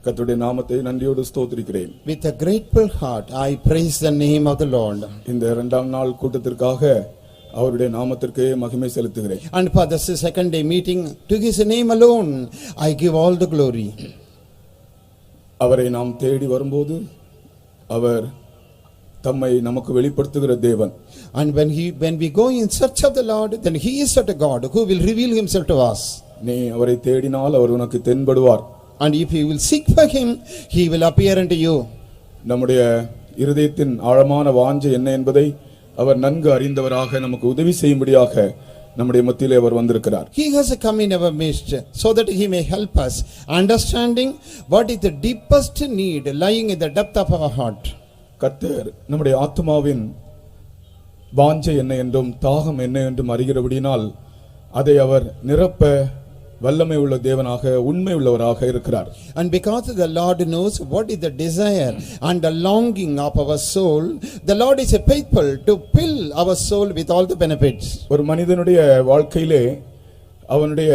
கர்த்தருடைய நாமத்தை நன்றியோடு ஸ்தோத்திரிக்கிறேன். With a grateful heart I praise the name of the Lord. இந்த இரண்டாம் நாள் கூட்டத்திற்காக அவருடைய நாமத்திற்கே மகிமை செலுத்துகிறேன். And for the second day meeting, to his name alone I give all the glory. அவரை நாம் தேடி வரும்போது அவர் தம்மை நமக்கு வெளிப்படுத்துகிற தேவன். And when we go in search of the Lord, then he is such a God who will reveal himself to us. நீ அவரை தேடினால் அவர் உனக்கு தென்படுவார். And if you will seek for him, he will appear unto you. நம்முடைய இருதயத்தின் ஆழமான வாஞ்சை என்ன என்பதை அவர் நன்கு அறிந்தவராக நமக்கு உதவி செய்யும்படியாக நம்முடைய மத்தியிலே அவர் வந்திருக்கிறார். He has come in our midst so that he may help us understanding what is the deepest need lying in the depth of our heart. கர்த்தர் நம்முடைய ஆத்துமாவின் வாஞ்சை என்ன என்றும் தாகம் என்ன என்றும் அறிகிறபடினால் அதை அவர் நிரப்ப வல்லமை உள்ள தேவனாக உண்மை உள்ளவராக இருக்கிறார். And because the Lord knows what is the desire and the longing of our soul, the Lord is faithful to fill our soul with all the benefits. ஒரு மனிதனுடைய வாழ்க்கையிலே அவனுடைய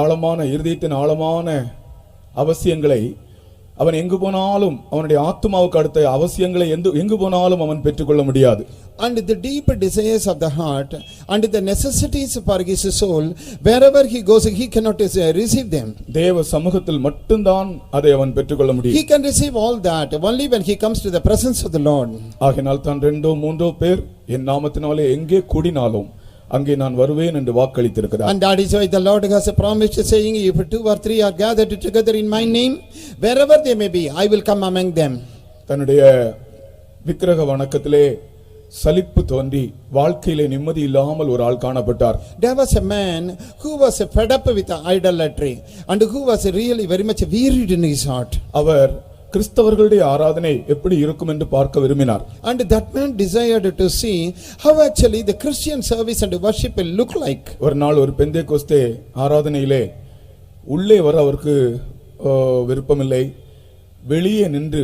ஆழமான இருதயத்தின் ஆழமான அவசியங்களை அவன் எங்கு போனாலும் அவனுடைய ஆத்துமாவுக்கு அடுத்த அவசியங்களை எங்கு போனாலும் அவன் பெற்றுக்கொள்ள முடியாது. And the deep desires of the heart and the necessities for his soul, wherever he goes, he cannot receive them. தேவ சமூகத்தில் மட்டும்தான் அதை அவன் பெற்றுக்கொள்ள முடியும். He can receive all that only when he comes to the presence of the Lord. ஆகையால் தான் 2-3 பேர் என் நாமத்தினாலே எங்கே கூடினாலும் அங்கே நான் வருவேன் என்று வாக்களித்திருக்கிறார். And that is why the Lord has promised, saying, if 2 or 3 are gathered together in my name, wherever they may be, I will come among them. தன்னுடைய விக்கிரக வணக்கத்திலே சலிப்பு தோன்றி வாழ்க்கையிலே நிம்மதி இல்லாமல் ஒரு ஆள் காணப்பட்டார். There was a man who was fed up with idolatry and who was really very much wearied in his heart. அவர் கிறிஸ்தவர்களுடைய ஆராதனை எப்படி இருக்கும் என்று பார்க்க விரும்பினார். And that man desired to see how actually the Christian service and worship will look like. ஒரு நாள் ஒரு பெந்தேகோஸ்தே ஆராதனையிலே உள்ளே வர அவருக்கு விருப்பமில்லை. வெளியே நின்று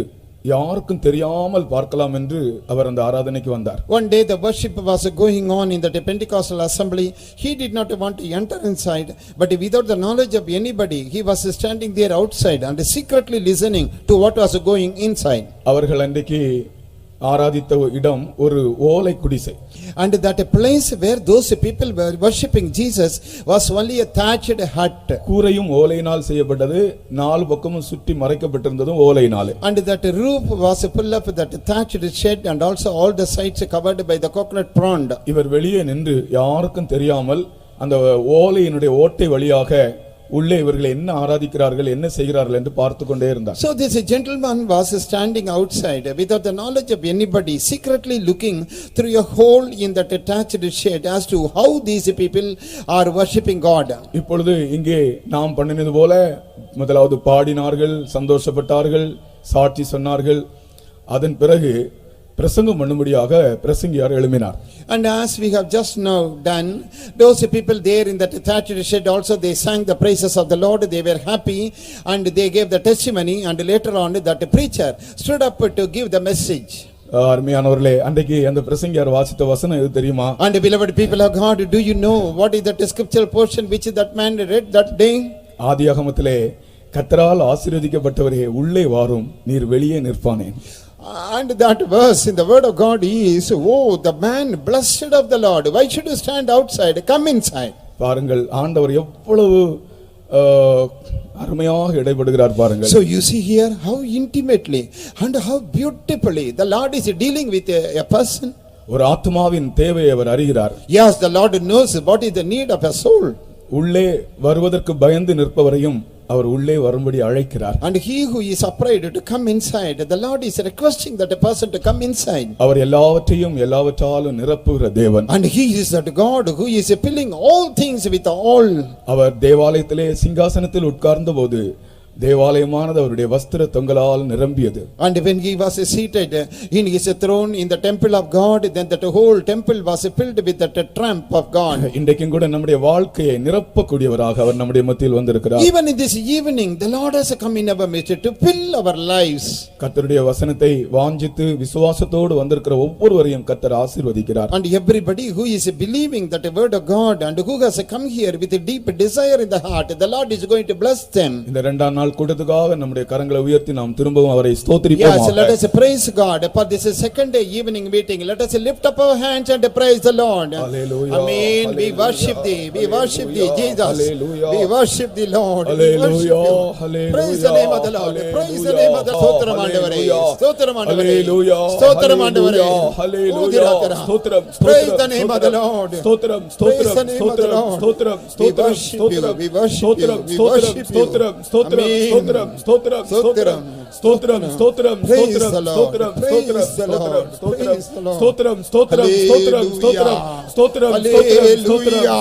யாருக்கும் தெரியாமல் பார்க்கலாம் என்று அவர் அந்த ஆராதனைக்கு வந்தார். One day the worship was going on in the Pentecostal assembly. He did not want to enter inside, but without the knowledge of anybody, he was standing there outside and secretly listening to what was going inside. அவர்கள் அன்றைக்கு ஆராதித்த இடம் ஒரு ஓலை குடிசை. And that place where those people were worshipping Jesus was only a thatched hut. கூரையும் ஓலையினால் செய்யப்பட்டது, 4 பக்கமும் சுற்றி மறைக்கப்பட்டிருந்ததும் ஓலையினாலே. And that roof was full of that thatched shed and also all the sides covered by the coconut frond. இவர் வெளியே நின்று யாருக்கும் தெரியாமல் அந்த ஓலையினுடைய ஓட்டை வழியாக உள்ளே இவர்கள் என்ன ஆராதிக்கிறார்கள் என்ன செய்கிறார்கள் என்று பார்த்து கொண்டே இருந்தார். So this gentleman was standing outside without the knowledge of anybody, secretly looking through a hole in that attached shed as to how these people are worshipping God. இப்பொழுது இங்கே நாம் பண்ணினது போல முதலாவது பாடினார்கள், சந்தோஷப்பட்டார்கள், சாட்சி சொன்னார்கள். அதன் பிறகு பிரசங்கம் பண்ணும்படியாக பிரசங்கியார் எழும்பினார். And as we have just now done, those people there in that thatched shed also they sang the praises of the Lord. They were happy and they gave the testimony, and later on that preacher stood up to give the message. அருமையானவர்களே, அன்றைக்கு அந்த பிரசங்கியார் வாசித்த வசனம் எது தெரியுமா? And beloved people of God, do you know what is that scriptural portion which that man read that day? ஆதியாகமத்திலே கர்த்தரால் ஆசீர்வதிக்கப்பட்டவரே உள்ளே வாரும், நீர் வெளியே நிற்பானேன். And that verse in the word of God is, oh, the man blessed of the Lord, why should you stand outside, come inside. பாருங்கள், ஆண்டவர் எவ்வளவு அருமையாக இடைபடுகிறார் பாருங்கள். So you see here how intimately and how beautifully the Lord is dealing with a person. ஒரு ஆத்துமாவின் தேவையை அவர் அறிகிறார். Yes, the Lord knows what is the need of a soul. உள்ளே வருவதற்கு பயந்து நிற்பவரையும் அவர் உள்ளே வரும்படி அழைக்கிறார். And he who is afraid to come inside, the Lord is requesting that a person to come inside. அவர் எல்லாவற்றையும் எல்லாவற்றாலும் நிரப்புகிற தேவன். And he is that God who is filling all things with all. அவர் தேவாலயத்திலே சிங்காசனத்தில் உட்கார்ந்தபோது தேவாலயமானது அவருடைய வஸ்திர தொங்கலால் நிரம்பியது. And when he was seated in his throne in the temple of God, then that whole temple was filled with the tramp of God. இன்றைக்கும் கூட நம்முடைய வாழ்க்கையை நிரப்பக்கூடியவராக அவர் நம்முடைய மத்தியில் வந்திருக்கிறார். Even in this evening, the Lord has come in our midst to fill our lives. கர்த்தருடைய வசனத்தை வாஞ்சித்து விசுவாசத்தோடு வந்திருக்கிற ஒவ்வொருவரையும் கர்த்தர் ஆசீர்வதிக்கிறார். And everybody who is believing that the word of God and who has come here with a deep desire in the heart, the Lord is going to bless them. இந்த இரண்டாம் நாள் கூட்டத்துக்காக நம்முடைய கரங்களை உயர்த்தி நாம் திரும்பவும் அவரை ஸ்தோத்திரிப்போம். Yes, let us praise God for this second day evening meeting. Let us lift up our hands and praise the Lord. Hallelujah. Amen. We worship thee. We worship thee, Jesus. Hallelujah. We worship thee, Lord. Hallelujah. Hallelujah. Praise the name of the Lord. Praise the name of the Stotram ஆண்டவரே. Stotram ஆண்டவரே. Hallelujah. Stotram ஆண்டவரே. Hallelujah. Stotram. Praise the name of the Lord. Stotram. Praise the name of the Lord. Stotram. We worship you. We worship you. We worship you. Stotram. Stotram. Stotram. Stotram. Praise the Lord. Praise the Lord. Praise the Lord. Stotram. Stotram. Stotram. Hallelujah.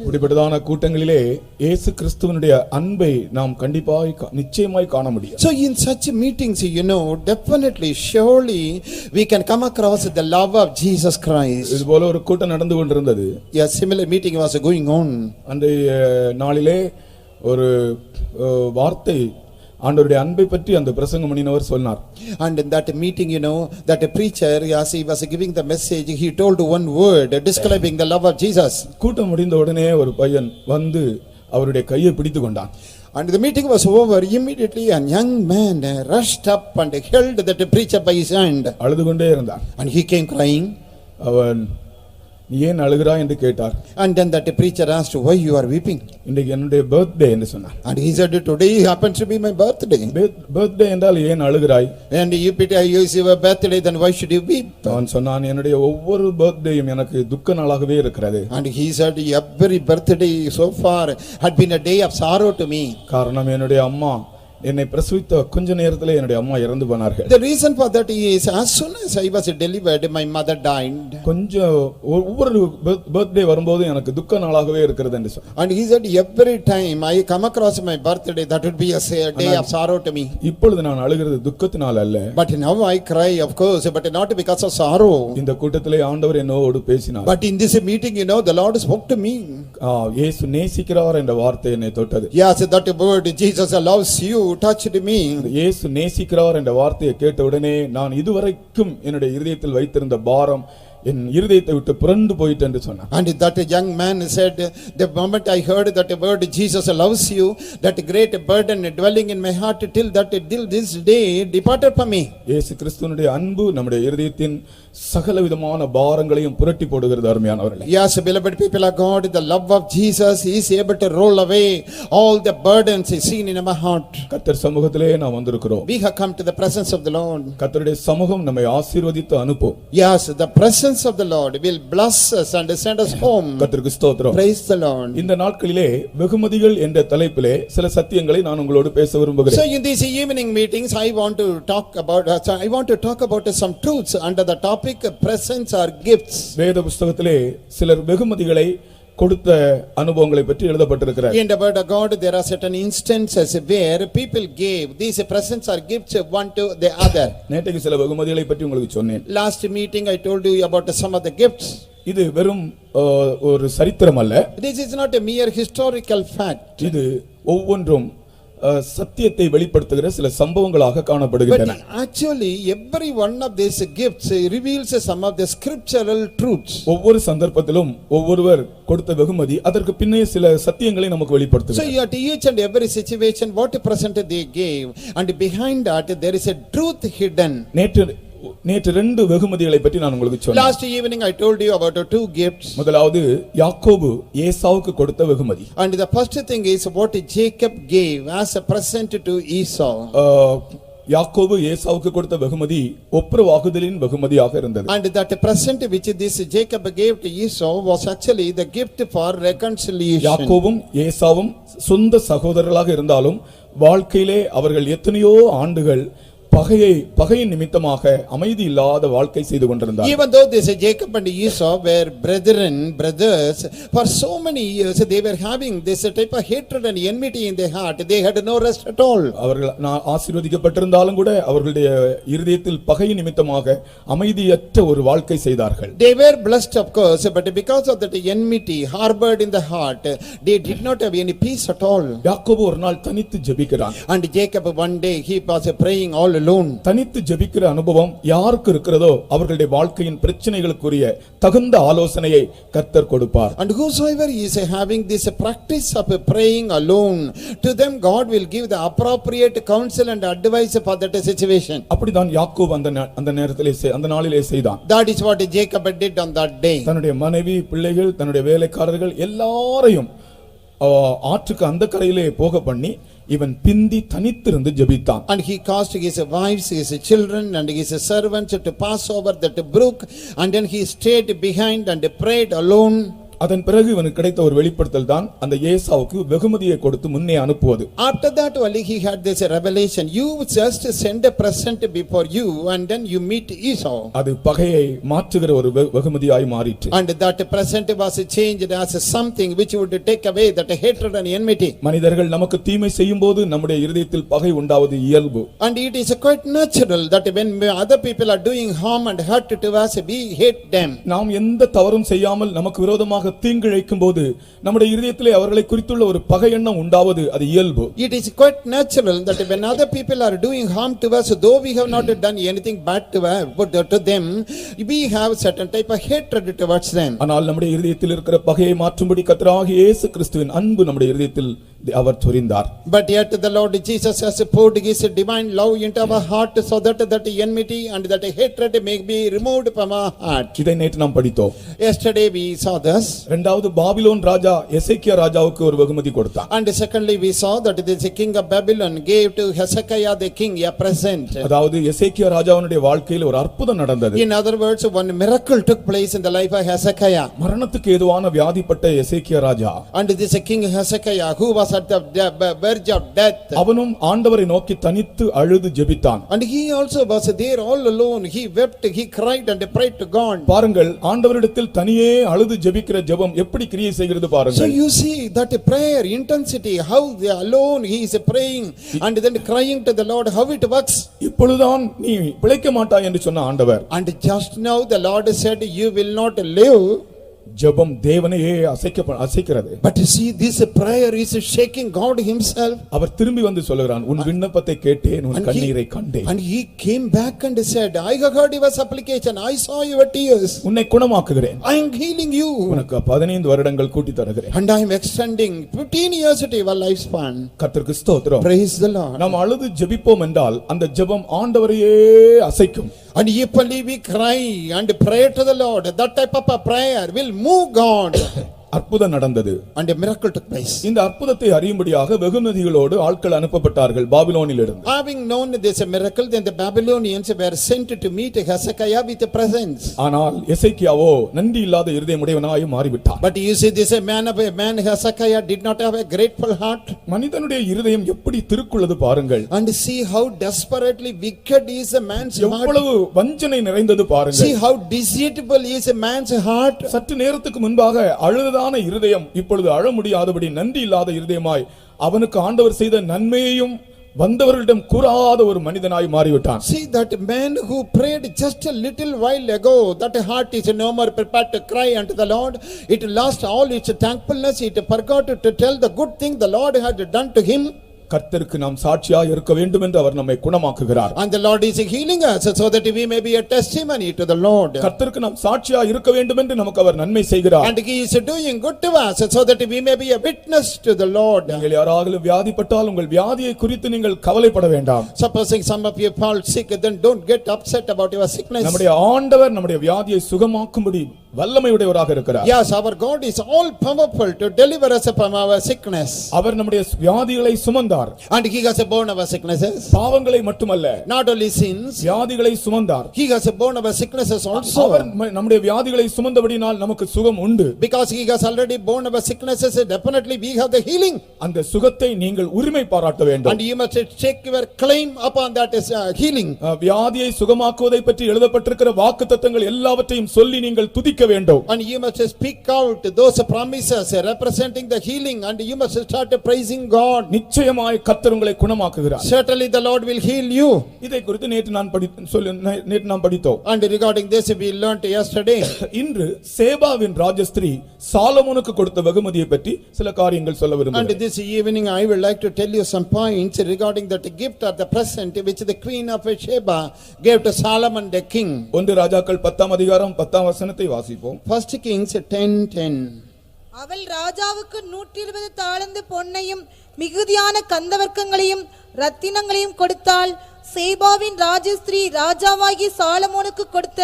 இப்படிப்பட்டதான கூட்டங்களிலே இயேசு கிறிஸ்துவினுடைய அன்பை நாம் கண்டிப்பாய் நிச்சயமாய் காண முடியும். So in such meetings, you know, definitely, surely we can come across the love of Jesus Christ. இதுபோல ஒரு கூட்டம் நடந்து கொண்டிருந்தது. A similar meeting was going on. அந்த நாளிலே ஒரு வார்த்தை ஆண்டவருடைய அன்பை பற்றி அந்த பிரசங்கம் பண்ணினவர் சொன்னார். And in that meeting, you know, that a preacher, as he was giving the message, he told one word describing the love of Jesus. கூட்டம் முடிந்த உடனே ஒரு பையன் வந்து அவருடைய கையை பிடித்து கொண்டான். And the meeting was over. Immediately a young man rushed up and held that preacher by his hand. அழுது கொண்டே இருந்தான். And he came crying. அவன் நீ ஏன் அழுகிறாய் என்று கேட்டார். And then that preacher asked, why you are weeping? இன்றைக்கு என்னுடைய பர்த்டே என்று சொன்னான். And he said, today happens to be my birthday. Birthday என்றால் ஏன் அழுகிறாய்? And if it is your birthday, then why should you weep? அவன் சொன்னான், என்னுடைய ஒவ்வொரு பர்த்டேயும் எனக்கு துக்க நாளாகவே இருக்கிறது. And he said, every birthday so far had been a day of sorrow to me. காரணம் என்னுடைய அம்மா என்னை பிரசவித்த கொஞ்ச நேரத்திலே என்னுடைய அம்மா இறந்து போனார்கள். The reason for that is, as soon as I was delivered, my mother died. கொஞ்சம் ஒவ்வொரு பர்த்டே வரும்போது எனக்கு துக்க நாளாகவே இருக்கிறது என்று சொன்னார். And he said, every time I come across my birthday, that would be a day of sorrow to me. இப்பொழுது நான் அழுகிறது துக்கத்தினால் அல்ல. But now I cry, of course, but not because of sorrow. இந்த கூட்டத்திலே ஆண்டவர் என்னோடு பேசினார். But in this meeting, you know, the Lord spoke to me. இயேசு நேசிக்கிறார் என்ற வார்த்தை என்னை தொட்டது. Yes, that word, Jesus loves you, touched me. இயேசு நேசிக்கிறார் என்ற வார்த்தையை கேட்ட உடனே நான் இதுவரைக்கும் என்னுடைய இதயத்தில் வைத்திருந்த பாரம் என் இருதயத்தை விட்டு புரண்டு போயிட்டு என்று சொன்னார். And that young man said, the moment I heard that word Jesus loves you, that great burden dwelling in my heart till this day departed from me. இயேசு கிறிஸ்துவினுடைய அன்பு நம்முடைய இதயத்தின் சகல விதமான பாரங்களையும் புரட்டி போடுகிறது அருமையானவர்களே. Yes, beloved people of God, the love of Jesus is able to roll away all the burdens seen in our heart. கர்த்தர் சமூகத்திலே நாம் வந்திருக்கிறோம். We have come to the presence of the Lord. கர்த்தருடைய சமூகம் நம்மை ஆசீர்வதித்து அனுப்பும். Yes, the presence of the Lord will bless us and send us home. கர்த்தருக்கு ஸ்தோத்திரம். Praise the Lord. இந்த நாட்களிலே வெகுமதிகள் என்ற தலைப்பிலே சில சத்தியங்களை நான் உங்களோடு பேச விரும்புகிறேன். So in these evening meetings, I want to talk about some truths under the topic presents or gifts. வேத புத்தகத்திலே சிலர் வெகுமதிகளை கொடுத்த அனுபவங்களை பற்றி எழுதப்பட்டிருக்கிறது. In the word of God, there are certain instances where people gave these presents or gifts one to the other. நேற்றைக்கு சில வெகுமதிகளை பற்றி உங்களுக்கு சொன்னேன். Last meeting I told you about some of the gifts. இது வெறும் ஒரு சரித்திரம் அல்ல. This is not a mere historical fact. இது ஒவ்வொன்றும் சத்தியத்தை வெளிப்படுத்துகிற சில சம்பவங்களாக காணப்படுகின்றன. But actually every one of these gifts reveals some of the scriptural truths. ஒவ்வொரு சந்தர்ப்பத்திலும் ஒவ்வொருவர் கொடுத்த வெகுமதி அதற்கு பின்னே சில சத்தியங்களை நமக்கு வெளிப்படுத்துகிறது. So at each and every situation what present they gave, and behind that there is a truth hidden. நேற்று ரெண்டு வெகுமதிகளை பற்றி நான் உங்களுக்கு சொன்னேன். Last evening I told you about two gifts. முதலாவது யாக்கோபு ஏசாவுக்கு கொடுத்த வெகுமதி. And the first thing is what Jacob gave as a present to Esau. யாக்கோபு ஏசாவுக்கு கொடுத்த வெகுமதி ஒப்புரவாகுதலின் வெகுமதியாக இருந்தது. And that present which this Jacob gave to Esau was actually the gift for reconciliation. யாக்கோபும் ஏசாவும் சொந்த சகோதரர்களாக இருந்தாலும் வாழ்க்கையிலே அவர்கள் எத்தனையோ ஆண்டுகள் பகையின் நிமித்தமாக அமைதி இல்லாத வாழ்க்கை செய்து கொண்டிருந்தார். Even though this Jacob and Esau were brothers, for so many years they were having this type of hatred and enmity in their heart. They had no rest at all. அவர்கள் ஆசீர்வதிக்கப்பட்டிருந்தாலும் கூட அவர்களுடைய இருதயத்தில் பகையின் நிமித்தமாக அமைதியற்ற ஒரு வாழ்க்கை செய்தார்கள். They were blessed of course, but because of that enmity harbored in the heart, they did not have any peace at all. யாக்கோபு ஒரு நாள் தனித்து ஜெபிக்கிறான். And Jacob one day he was praying all alone. தனித்து ஜெபிக்கிற அனுபவம் யாருக்கு இருக்கிறதோ அவர்களுடைய வாழ்க்கையின் பிரச்சனைகளுக்குரிய தகுந்த ஆலோசனையை கர்த்தர் கொடுப்பார். And whosoever is having this practice of praying alone, to them God will give the appropriate counsel and advice for that situation. அப்படிதான் யாக்கோபு அந்த நேரத்திலே அந்த நாளிலே செய்தான். That is what Jacob did on that day. தன்னுடைய மனைவி, பிள்ளைகள், தன்னுடைய வேலைக்காரர்கள் எல்லாரையும் ஆற்றுக்கு அந்த கரையிலே போக பண்ணி இவன் பிந்தி தனித்திருந்து ஜெபித்தான். And he caused his wives, his children and his servants to pass over that brook, and then he stayed behind and prayed alone. அதன் பிறகு இவனுக்கு கிடைத்த ஒரு வெளிப்படுத்தல் தான் அந்த ஏசாவுக்கு வெகுமதியை கொடுத்து முன்னே அனுப்புவது. After that only he had this revelation, you just send a present before you and then you meet Esau. அது பகையை மாற்றுகிற ஒரு வெகுமதியாய் மாறிற்று. And that present was changed as something which would take away that hatred and enmity. மனிதர்கள் நமக்கு தீமை செய்யும்போது நம்முடைய இருதயத்தில் பகை உண்டாவது இயல்பு. And it is quite natural that when other people are doing harm and hurt to us, we hate them. நாம் எந்த தவறும் செய்யாமல் நமக்கு விரோதமாக தீங்கிழைக்கும் போது நம்முடைய இருதயத்திலே அவர்களை குறித்துள்ள ஒரு பகை எண்ணம் உண்டாவது அது இயல்பு. It is quite natural that when other people are doing harm to us, though we have not done anything bad to them, we have certain type of hatred towards them. ஆனால் நம்முடைய இருதயத்தில் இருக்கிற பகையை மாற்றும்படி கர்த்தராகிய இயேசு கிறிஸ்துவின் அன்பு நம்முடைய இருதயத்தில் அவர் சொரிந்தார். But yet the Lord Jesus has poured his divine love into our heart so that enmity and that hatred may be removed from our heart. இதை நேற்று நாம் படித்தோம். Yesterday we saw this. இரண்டாவது பாபிலோன் ராஜா எசேக்கியா ராஜாவுக்கு ஒரு வெகுமதி கொடுத்தான். And secondly we saw that the king of Babylon gave to Hezekiah the king a present. அதாவது எசேக்கியா ராஜாவுடைய வாழ்க்கையில் ஒரு அற்புதம் நடந்தது. In other words, one miracle took place in the life of Hezekiah. மரணத்துக்கு ஏதுவான வியாதிப்பட்ட எசேக்கியா ராஜா, And this king Hezekiah who was at the verge of death, அவனும் ஆண்டவரை நோக்கி தனித்து அழுது ஜெபித்தான். and he also was there all alone. He wept, he cried and prayed to God. பாருங்கள், ஆண்டவரிடத்தில் தனியே அழுது ஜெபிக்கிற ஜெபம் எப்படி கிரியை செய்கிறது So பாருங்கள். you see that prayer intensity, how alone he is praying and then crying to the Lord, how it works. இப்பொழுதுதான் நீ பிழைக்க மாட்டாய் என்று சொன்ன ஆண்டவர், And just now the Lord said, you will not live. ஜெபம் தேவனையே அசைக்கிறது. But you see, this prayer is shaking God himself. அவர் திரும்பி வந்து சொல்கிறான், உன் விண்ணப்பத்தை கேட்டேன், உன் கண்ணீரை கண்டேன். And he came back and said, I heard your supplication, I saw your tears. உன்னை குணமாக்குகிறேன், I am healing you. உனக்கு 15 வருடங்கள் கூட்டி தருகிறேன். And I am extending 15 years to your lifespan. கர்த்தருக்கு ஸ்தோத்திரம். Praise the Lord. நாம் அழுது ஜெபிப்போம் என்றால் அந்த ஜெபம் ஆண்டவரையே அசைக்கும். And if only we cry and pray to the Lord, that type of a prayer will move God. அற்புதம் நடந்தது. And a miracle took place. இந்த அற்புதத்தை அறியும்படியாக வெகுமதிகளோடு ஆட்கள் அனுப்பப்பட்டார்கள் பாபிலோனிலிருந்து. Having known this miracle, then the Babylonians were sent to meet Hezekiah with a presents. ஆனால் எசேக்கியாவோ நன்றி இல்லாத இருதயமுடையவனாய் மாறிவிட்டான். But you see, this man Hezekiah did not have a grateful heart. மனிதனுடைய இருதயம் எப்படி திருக்குள்ளது பாருங்கள். And see how desperately wicked is a man's heart. எவ்வளவு வஞ்சனை நிறைந்தது பாருங்கள். See how deceitful is a man's heart. சற்று நேரத்துக்கு முன்பாக அழுததான இருதயம் இப்பொழுது அழ முடியாதபடி நன்றி இல்லாத இருதயமாய் அவனுக்கு ஆண்டவர் செய்த நன்மையையும் வந்தவர்களிடம் கூறாத ஒரு மனிதனாய் மாறிவிட்டான். See that man who prayed just a little while ago, that heart is no more prepared to cry unto the Lord. It lost all its thankfulness. It forgot to tell the good thing the Lord had done to him. கர்த்தருக்கு நாம் சாட்சியாக இருக்க வேண்டும் என்று அவர் நம்மை குணமாக்குகிறார். And the Lord is healing us so that we may be a testimony to the Lord. கர்த்தருக்கு நாம் சாட்சியாக இருக்க வேண்டும் என்று நமக்கு அவர் நன்மை செய்கிறார். And he is doing good to us so that we may be a witness to the Lord. நீங்கள் யாராவது வியாதிப்பட்டால் உங்கள் வியாதியை குறித்து நீங்கள் கவலைப்பட வேண்டாம். Supposing some of you fall sick, then don't get upset about your sickness. நம்முடைய ஆண்டவர் நம்முடைய வியாதியை சுகமாக்கும்படி வல்லமையுடையவராக இருக்கிறார். Yes, our God is all powerful to deliver us from our sickness. அவர் நம்முடைய வியாதிகளை சுமந்தார். And he has borne our sicknesses. பாவங்களை மட்டுமல்ல, Not only sins, வியாதிகளை சுமந்தார். he has borne our sicknesses also. அவர் நம்முடைய வியாதிகளை சுமந்தபடினால் நமக்கு சுகம் உண்டு. Because he has already borne our sicknesses, definitely we have the healing. அந்த சுகத்தை நீங்கள் உரிமை பாராட்ட வேண்டும். And you must take your claim upon that healing. வியாதியை சுகமாக்குவதை பற்றி எழுதப்பட்டிருக்கிற வாக்குத்தத்தங்கள் எல்லாவற்றையும் சொல்லி நீங்கள் துதிக்க வேண்டும். And you must speak out those promises representing the healing, and you must start praising God. நிச்சயமாய் கர்த்தர் உங்களை குணமாக்குகிறார். Certainly the Lord will heal you. இதை குறித்து நேற்று நாம் படித்தோம். And regarding this we learned yesterday. இன்று சேபாவின் ராஜஸ்திரீ சாலமோனுக்கு கொடுத்த வெகுமதியை பற்றி சில காரியங்கள் சொல்ல விரும்புகிறேன். And this evening I would like to tell you some points regarding that gift or the present which the queen of Sheba gave to Solomon the king. 1 ராஜாக்கள் 10ஆம் அதிகாரம் 10ஆம் வசனத்தை வாசிப்போம். 1 Kings 10:10. அவள் ராஜாவுக்கு 120 தாலந்து பொன்னையும் மிகுதியான கந்தவர்க்கங்களையும் ரத்தினங்களையும் கொடுத்தாள். சேபாவின் ராஜஸ்திரீ ராஜாவாகி சாலமோனுக்கு கொடுத்த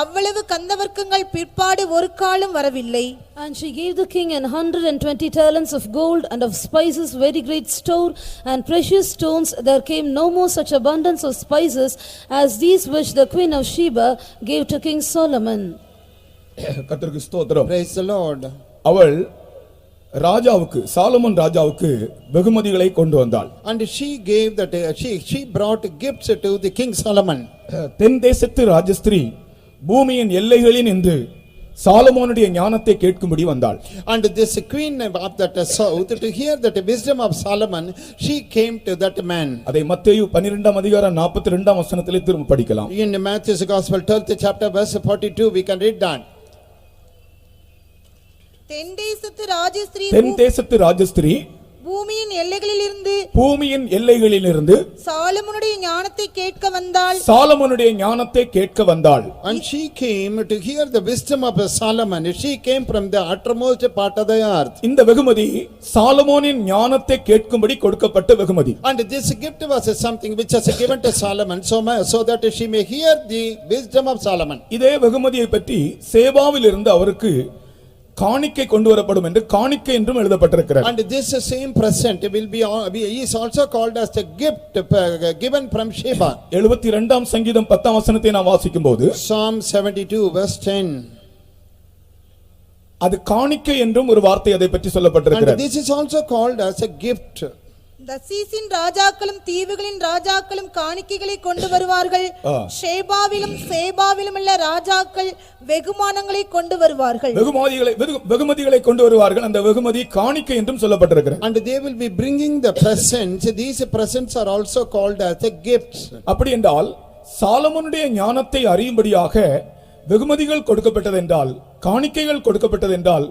அவ்வளவு கந்தவர்க்கங்கள் பிற்பாடு ஒரு காலம் வரவில்லை. And she gave the king 120 talents of gold and of spices very great store and precious stones. There came no more such abundance of spices as these which the queen of Sheba gave to King Solomon. கர்த்தருக்கு ஸ்தோத்திரம். Praise the Lord. அவள் ராஜாவுக்கு Solomon ராஜாவுக்கு வெகுமதிகளை கொண்டு வந்தாள். And she gave that she brought gifts to the king Solomon. தென் தேசத்து ராஜஸ்திரீ பூமியின் எல்லைகளில் நின்று சாலமோனுடைய ஞானத்தை கேட்கும்படி வந்தாள். And this queen of that south, to hear that wisdom of Solomon, she came to that man. அதை மத்தேயு 12ஆம் அதிகாரம் 42ஆம் வசனத்திலே திரும்ப படிக்கலாம். In Matthew's Gospel 12th chapter verse 42 we can read that. தென் தேசத்து ராஜஸ்திரீ பூமியின் எல்லைகளிலிருந்து சாலமோனுடைய ஞானத்தை கேட்க வந்தாள். And she came to hear the wisdom of Solomon. She came from the uttermost part of the earth. இந்த வெகுமதி சாலமோனின் ஞானத்தை கேட்கும்படி கொடுக்கப்பட்ட வெகுமதி. And this gift was something which was given to Solomon so that she may hear the wisdom of Solomon. இதே வெகுமதியை பற்றி சேபாவில் இருந்து அவருக்கு காணிக்கை கொண்டு வரப்படும் என்று காணிக்கை என்றும் எழுதப்பட்டிருக்கிறது. And this same present will be is also called as the gift given from Sheba. 72ஆம் சங்கீதம் 10ஆம் வசனத்தை நாம் வாசிக்கும்போது Psalm 72 verse 10. அது காணிக்கை என்றும் ஒரு வார்த்தை அதை பற்றி சொல்லப்பட்டிருக்கிறது. And this is also called as a gift. தசீசின் ராஜாக்களும் தீவுகளின் ராஜாக்களும் காணிக்கைகளை கொண்டு வருவார்கள். ஷேபாவிலும் சேபாவிலும் உள்ள ராஜாக்கள் வெகுமானங்களை கொண்டு வருவார்கள். வெகுமதிகளை கொண்டு வருவார்கள். அந்த வெகுமதி காணிக்கை என்றும் சொல்லப்பட்டிருக்கிறது. And they will be bringing the presents. These presents are also called as the gifts. அப்படி என்றால் சாலமோனுடைய ஞானத்தை அறியும்படியாக வெகுமதிகள் கொடுக்கப்பட்டது என்றால், காணிக்கைகள் கொடுக்கப்பட்டது என்றால்,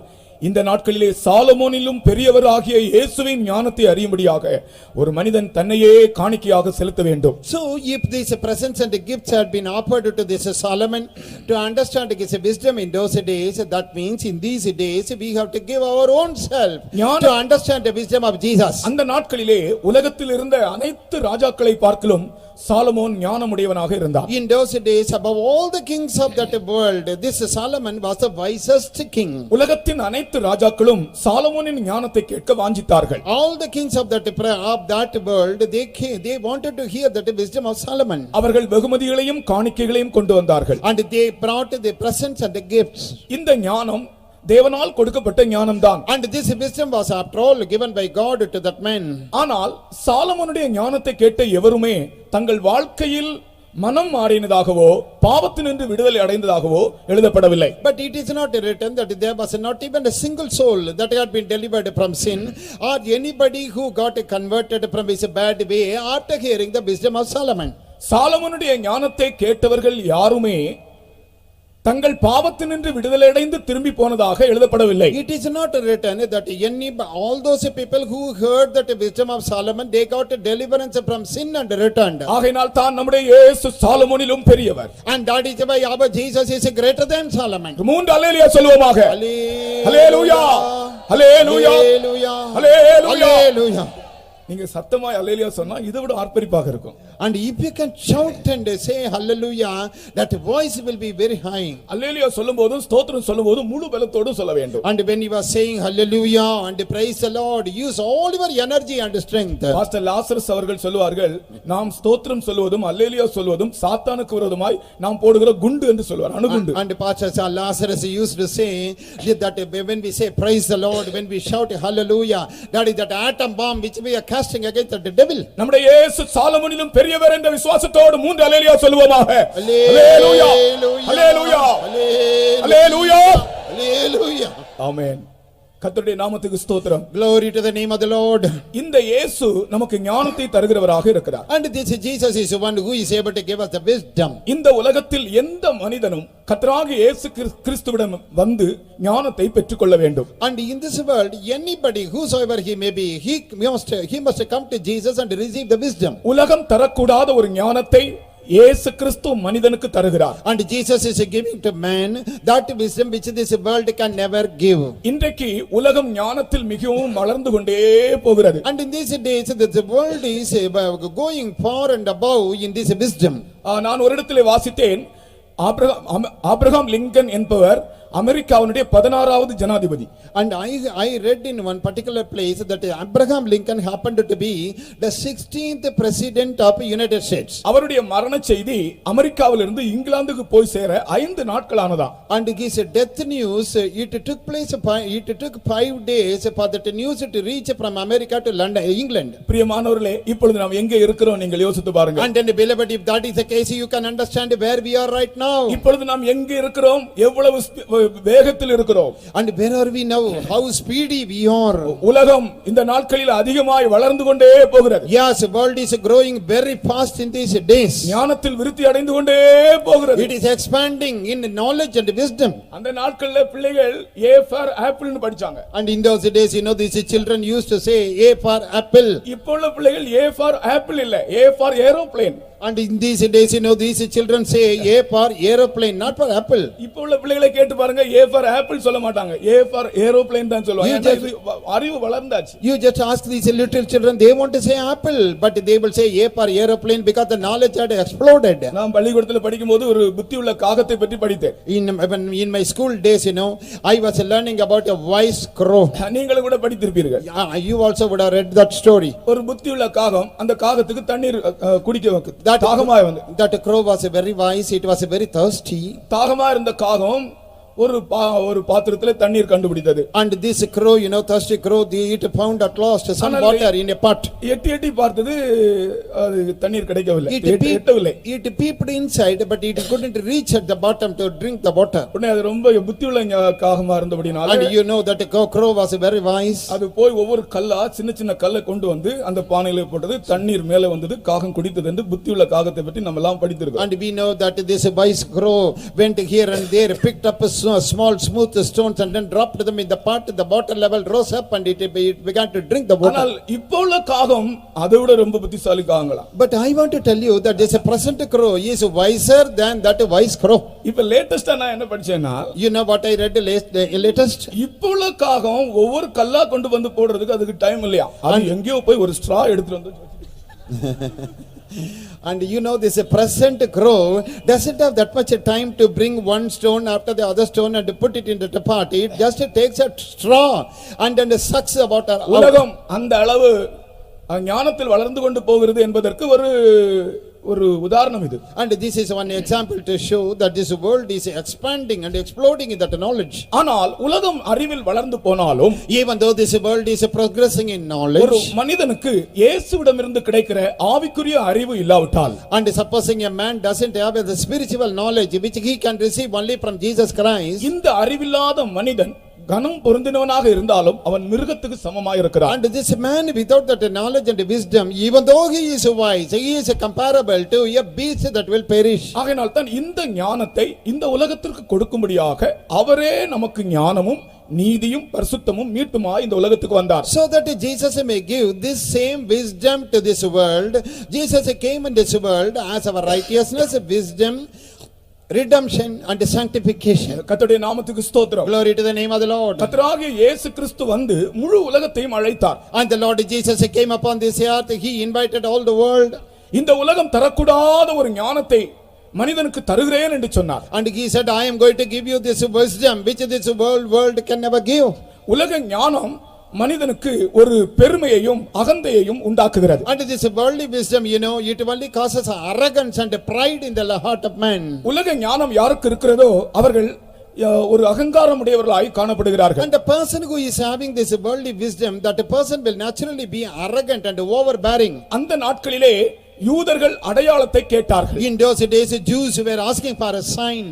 இந்த நாட்களிலே சாலமோனிலும் பெரியவர் ஆகிய இயேசுவின் ஞானத்தை அறியும்படியாக ஒரு மனிதன் தன்னையே காணிக்கையாக செலுத்த வேண்டும். So if these presents and gifts had been offered to this Solomon to understand his wisdom in those days, that means in these days we have to give our own self to understand the wisdom of Jesus. அந்த நாட்களிலே உலகத்தில் இருந்த அனைத்து ராஜாக்களை பார்க்கிலும் Solomon ஞானமுடையவனாக இருந்தார். In those days, above all the kings of that world, this Solomon was the wisest king. உலகத்தின் அனைத்து ராஜாக்களும் சாலமோனின் ஞானத்தை கேட்க வாஞ்சித்தார்கள். All the kings of that world, they wanted to hear that wisdom of Solomon. அவர்கள் வெகுமதிகளையும் காணிக்கைகளையும் கொண்டு வந்தார்கள். And they brought the presents and the gifts. இந்த ஞானம் தேவனால் கொடுக்கப்பட்ட ஞானம்தான். And this wisdom was after all given by God to that man. ஆனால் சாலமோனுடைய ஞானத்தை கேட்ட எவருமே தங்கள் வாழ்க்கையில் மனம் மாறினதாகவோ பாவத்தினின்று விடுதலை அடைந்ததாகவோ எழுதப்படவில்லை. But it is not written that there was not even a single soul that had been delivered from sin, or anybody who got converted from his bad way after hearing the wisdom of Solomon. சாலமோனுடைய ஞானத்தை கேட்டவர்கள் யாருமே தங்கள் பாவத்தினின்று விடுதலை அடைந்து திரும்பி போனதாக எழுதப்படவில்லை. It is not written that all those people who heard that wisdom of Solomon, they got deliverance from sin and returned. ஆகையால் தான் நம்முடைய இயேசு சாலமோனிலும் பெரியவர். And that is why our Jesus is greater than Solomon. மூன்று அல்லேலூயா சொல்வோமாக. அல்லேலூயா அல்லேலூயா அல்லேலூயா. நீங்க சத்தமாய் அல்லேலூயா சொன்னா இதை விட ஆர்ப்பரிப்பாக இருக்கும். And if you can shout and say hallelujah, that voice will be very high. அல்லேலூயா சொல்லும்போதும் ஸ்தோத்திரம் சொல்லும்போதும் முழு பலத்தோடு சொல்ல வேண்டும். And when you are saying hallelujah and praise the Lord, use all your energy and strength. Pastor Lazarus அவர்கள் சொல்வார்கள், நாம் ஸ்தோத்திரம் சொல்வதும் அல்லேலூயா சொல்வதும் சாத்தானுக்கு விரோதமாய் நாம் போடுகிற குண்டு என்று சொல்வார், அணுகுண்டு. And Pastor Lazarus used to say that when we say praise the Lord, when we shout hallelujah, that is that atom bomb which we are casting against the devil. நம்முடைய இயேசு சாலமோனிலும் பெரியவர் என்ற விசுவாசத்தோடு மூன்று அல்லேலூயா சொல்லுவோமாக. அல்லேலூயா அல்லேலூயா அல்லேலூயா Hallelujah. ஆமென். கர்த்தருடைய நாமத்துக்கு ஸ்தோத்திரம். Glory to the name of the Lord. இந்த இயேசு நமக்கு ஞானத்தை தருகிறவராக இருக்கிறார். And this Jesus is the one who is able to give us the wisdom. இந்த உலகத்தில் எந்த மனிதனும் கர்த்தராகிய இயேசு கிறிஸ்துவிடம் வந்து ஞானத்தை பெற்றுக்கொள்ள வேண்டும். And in this world, anybody whosoever he may be, he must come to Jesus and receive the wisdom. உலகம் தரக்கூடாத ஒரு ஞானத்தை இயேசு கிறிஸ்து மனிதனுக்கு தருகிறார். And Jesus is giving to man that wisdom which this world can never give. இன்றைக்கு உலகம் ஞானத்தில் மிகவும் வளர்ந்து கொண்டே போகிறது. And in these days the world is going far and above in this wisdom. நான் ஒரு இடத்திலே வாசித்தேன், ஆபிரகாம் லிங்கன் என்பவர் அமெரிக்காவுடைய 16வது ஜனாதிபதி. And I read in one particular place that Abraham Lincoln happened to be the 16th president of United States. அவருடைய மரண செய்தி அமெரிக்காவிலிருந்து இங்கிலாந்துக்கு போய் சேர 5 நாட்கள் ஆனதா. And his death news, it took 5 days for that news to reach from America to London, England. பிரியமானவர்களே, இப்பொழுது நாம் எங்கே இருக்கிறோம் நீங்கள் யோசித்து பாருங்க. And then beloved, if that is the case, you can understand where we are right now. இப்பொழுது நாம் எங்கே இருக்கிறோம், எவ்வளவு வேகத்தில் இருக்கிறோம். And where are we now, how speedy we are. உலகம் இந்த நாட்களில் அதிகமாய் வளர்ந்து கொண்டே போகிறது. Yes, world is growing very fast in these days. ஞானத்தில் விருத்தி அடைந்து கொண்டே போகிறது. It is expanding in knowledge and wisdom. அந்த நாட்களில் பிள்ளைகள் A for apple னு படிச்சாங்க. And in those days, these children used to say A for apple. இப்போ உள்ள பிள்ளைகள் A for apple இல்ல, A for aeroplane. And in these days, these children say A for aeroplane, not for apple. இப்போ உள்ள பிள்ளைகளை கேட்டு பாருங்க, A for apple சொல்ல மாட்டாங்க, A for aeroplane தான் சொல்லுவாங்க. அறிவு வளர்ந்தாச்சு. You just ask these little children, they want to say apple, but they will say A for aeroplane because the knowledge had exploded. நான் பள்ளிக்கூடத்தில் படிக்கும்போது ஒரு புத்தி உள்ள காகத்தை பற்றி படித்தேன். In my school days, I was learning about a wise crow. நீங்களும் கூட படித்திருப்பீர்கள். You also would have read that story. ஒரு புத்தி உள்ள காகம் அந்த காகத்துக்கு தண்ணீர் குடிக்க வைக்குது. தாகமாய் வந்து that crow was very wise, it was very thirsty. தாகமா இருந்த காகம் ஒரு பாத்திரத்திலே தண்ணீர் கண்டுபிடித்தது. And this crow, thirsty crow, it found at last some water in a pot. எட்டி பார்த்தது, அது தண்ணீர் கிடைக்கவில்லை. It peeped inside, but it couldn't reach at the bottom to drink the water. உடனே அது ரொம்ப புத்தியுள்ள காகமா இருந்தபடினால, and that crow was very wise. அது போய் ஒவ்வொரு கல்லா சின்ன கல்லை கொண்டு வந்து அந்த பானையில போட்டது, தண்ணீர் மேலே வந்தது, காகம் குடித்தது என்று புத்தியுள்ள காகத்தை பற்றி நம்ம எல்லாம் படித்திருக்கோம். And we know that this wise crow went here and there, picked up small smooth stones and then dropped them in the pot. The water level rose up and it began to drink the water. ஆனால் இப்போ உள்ள காகம் அதை விட ரொம்ப புத்திசாலி காகங்களா. But I want to tell you that this present crow is wiser than that wise crow. இப்ப லேட்டஸ்டா நான் என்ன படிச்சேன்னா, what I read latest? இப்போ உள்ள காகம் ஒவ்வொரு கல்லா கொண்டு வந்து போடுறதுக்கு அதுக்கு டைம் இல்லையா, அது எங்கேயோ போய் ஒரு ஸ்ட்ரா எடுத்துட்டு வந்து And this present crow doesn't have that much time to bring one stone after the other stone and to put it into the pot. It just takes a straw and then sucks the water out. உலகம் அந்த அளவு ஞானத்தில் வளர்ந்து கொண்டு போகிறது என்பதற்கு ஒரு உதாரணம் இது. And this is one example to show that this world is expanding and exploding in that knowledge. ஆனால் உலகம் அறிவில் வளர்ந்து போனாலும், even though this world is progressing in knowledge, ஒரு மனிதனுக்கு இயேசுவிடமிருந்து கிடைக்கிற ஆவிக்குரிய அறிவு இல்லாவிட்டால், and supposing a man doesn't have the spiritual knowledge which he can receive only from Jesus Christ, இந்த அறிவில்லாத மனிதன் கனம் பொருந்தினவனாக இருந்தாலும் அவன் மிருகத்துக்கு சமமாய் இருக்கிறான். And this man without that knowledge and wisdom, even though he is wise, he is comparable to a beast that will perish. ஆகையால் தான் இந்த ஞானத்தை இந்த உலகத்திற்கு கொடுக்கும்படியாக அவரே நமக்கு ஞானமும் நீதியும் பரிசுத்தமும் மீட்புமாய் இந்த உலகத்துக்கு வந்தார். So that Jesus may give this same wisdom to this world. Jesus came in this world as our righteousness, wisdom, redemption and sanctification. கர்த்தருடைய நாமத்துக்கு ஸ்தோத்திரம். Glory to the name of the Lord. கர்த்தராகிய இயேசு கிறிஸ்து வந்து முழு உலகத்தையும் அழைத்தார். And the Lord Jesus came upon this earth. He invited all the world. இந்த உலகம் தரக்கூடாத ஒரு ஞானத்தை மனிதனுக்கு தருகிறேன் என்று சொன்னார். And he said, I am going to give you this wisdom which this world can never give. உலக ஞானம் மனிதனுக்கு ஒரு பெருமையையும் அகந்தையையும் உண்டாக்குகிறது. And this worldly wisdom, it only causes arrogance and pride in the heart of man. உலக ஞானம் யாருக்கு இருக்கிறதோ அவர்கள் ஒரு அகங்காரம் உடையவர்களாய் காணப்படுகிறார்கள். And the person who is having this worldly wisdom, that a person will naturally be arrogant and overbearing. அந்த நாட்களிலே யூதர்கள் அடையாளத்தை கேட்டார்கள். In those days Jews were asking for a sign.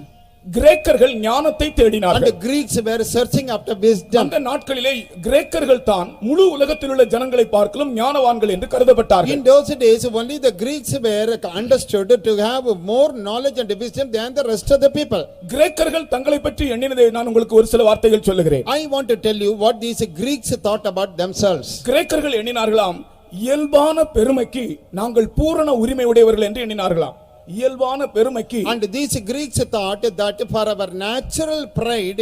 கிரேக்கர்கள் ஞானத்தை And தேடினார்கள். the Greeks were searching after wisdom. அந்த நாட்களிலே கிரேக்கர்கள் தான் முழு உலகத்தில் உள்ள ஜனங்களை பார்க்கலும் ஞானவான்கள் என்று கருதப்பட்டார்கள். In those days only the Greeks were understood to have more knowledge and wisdom than the rest of the people. கிரேக்கர்கள் தங்களை பற்றி எண்ணினதை நான் உங்களுக்கு ஒரு சில வார்த்தைகள் சொல்லுகிறேன். I want to tell you what these Greeks thought about themselves. கிரேக்கர்கள் எண்ணினார்களாம், இயல்பான பெருமைக்கு நாங்கள் பூரண உரிமை உடையவர்கள் என்று எண்ணினார்களாம். இயல்பான பெருமைக்கு. And these Greeks thought that for our natural pride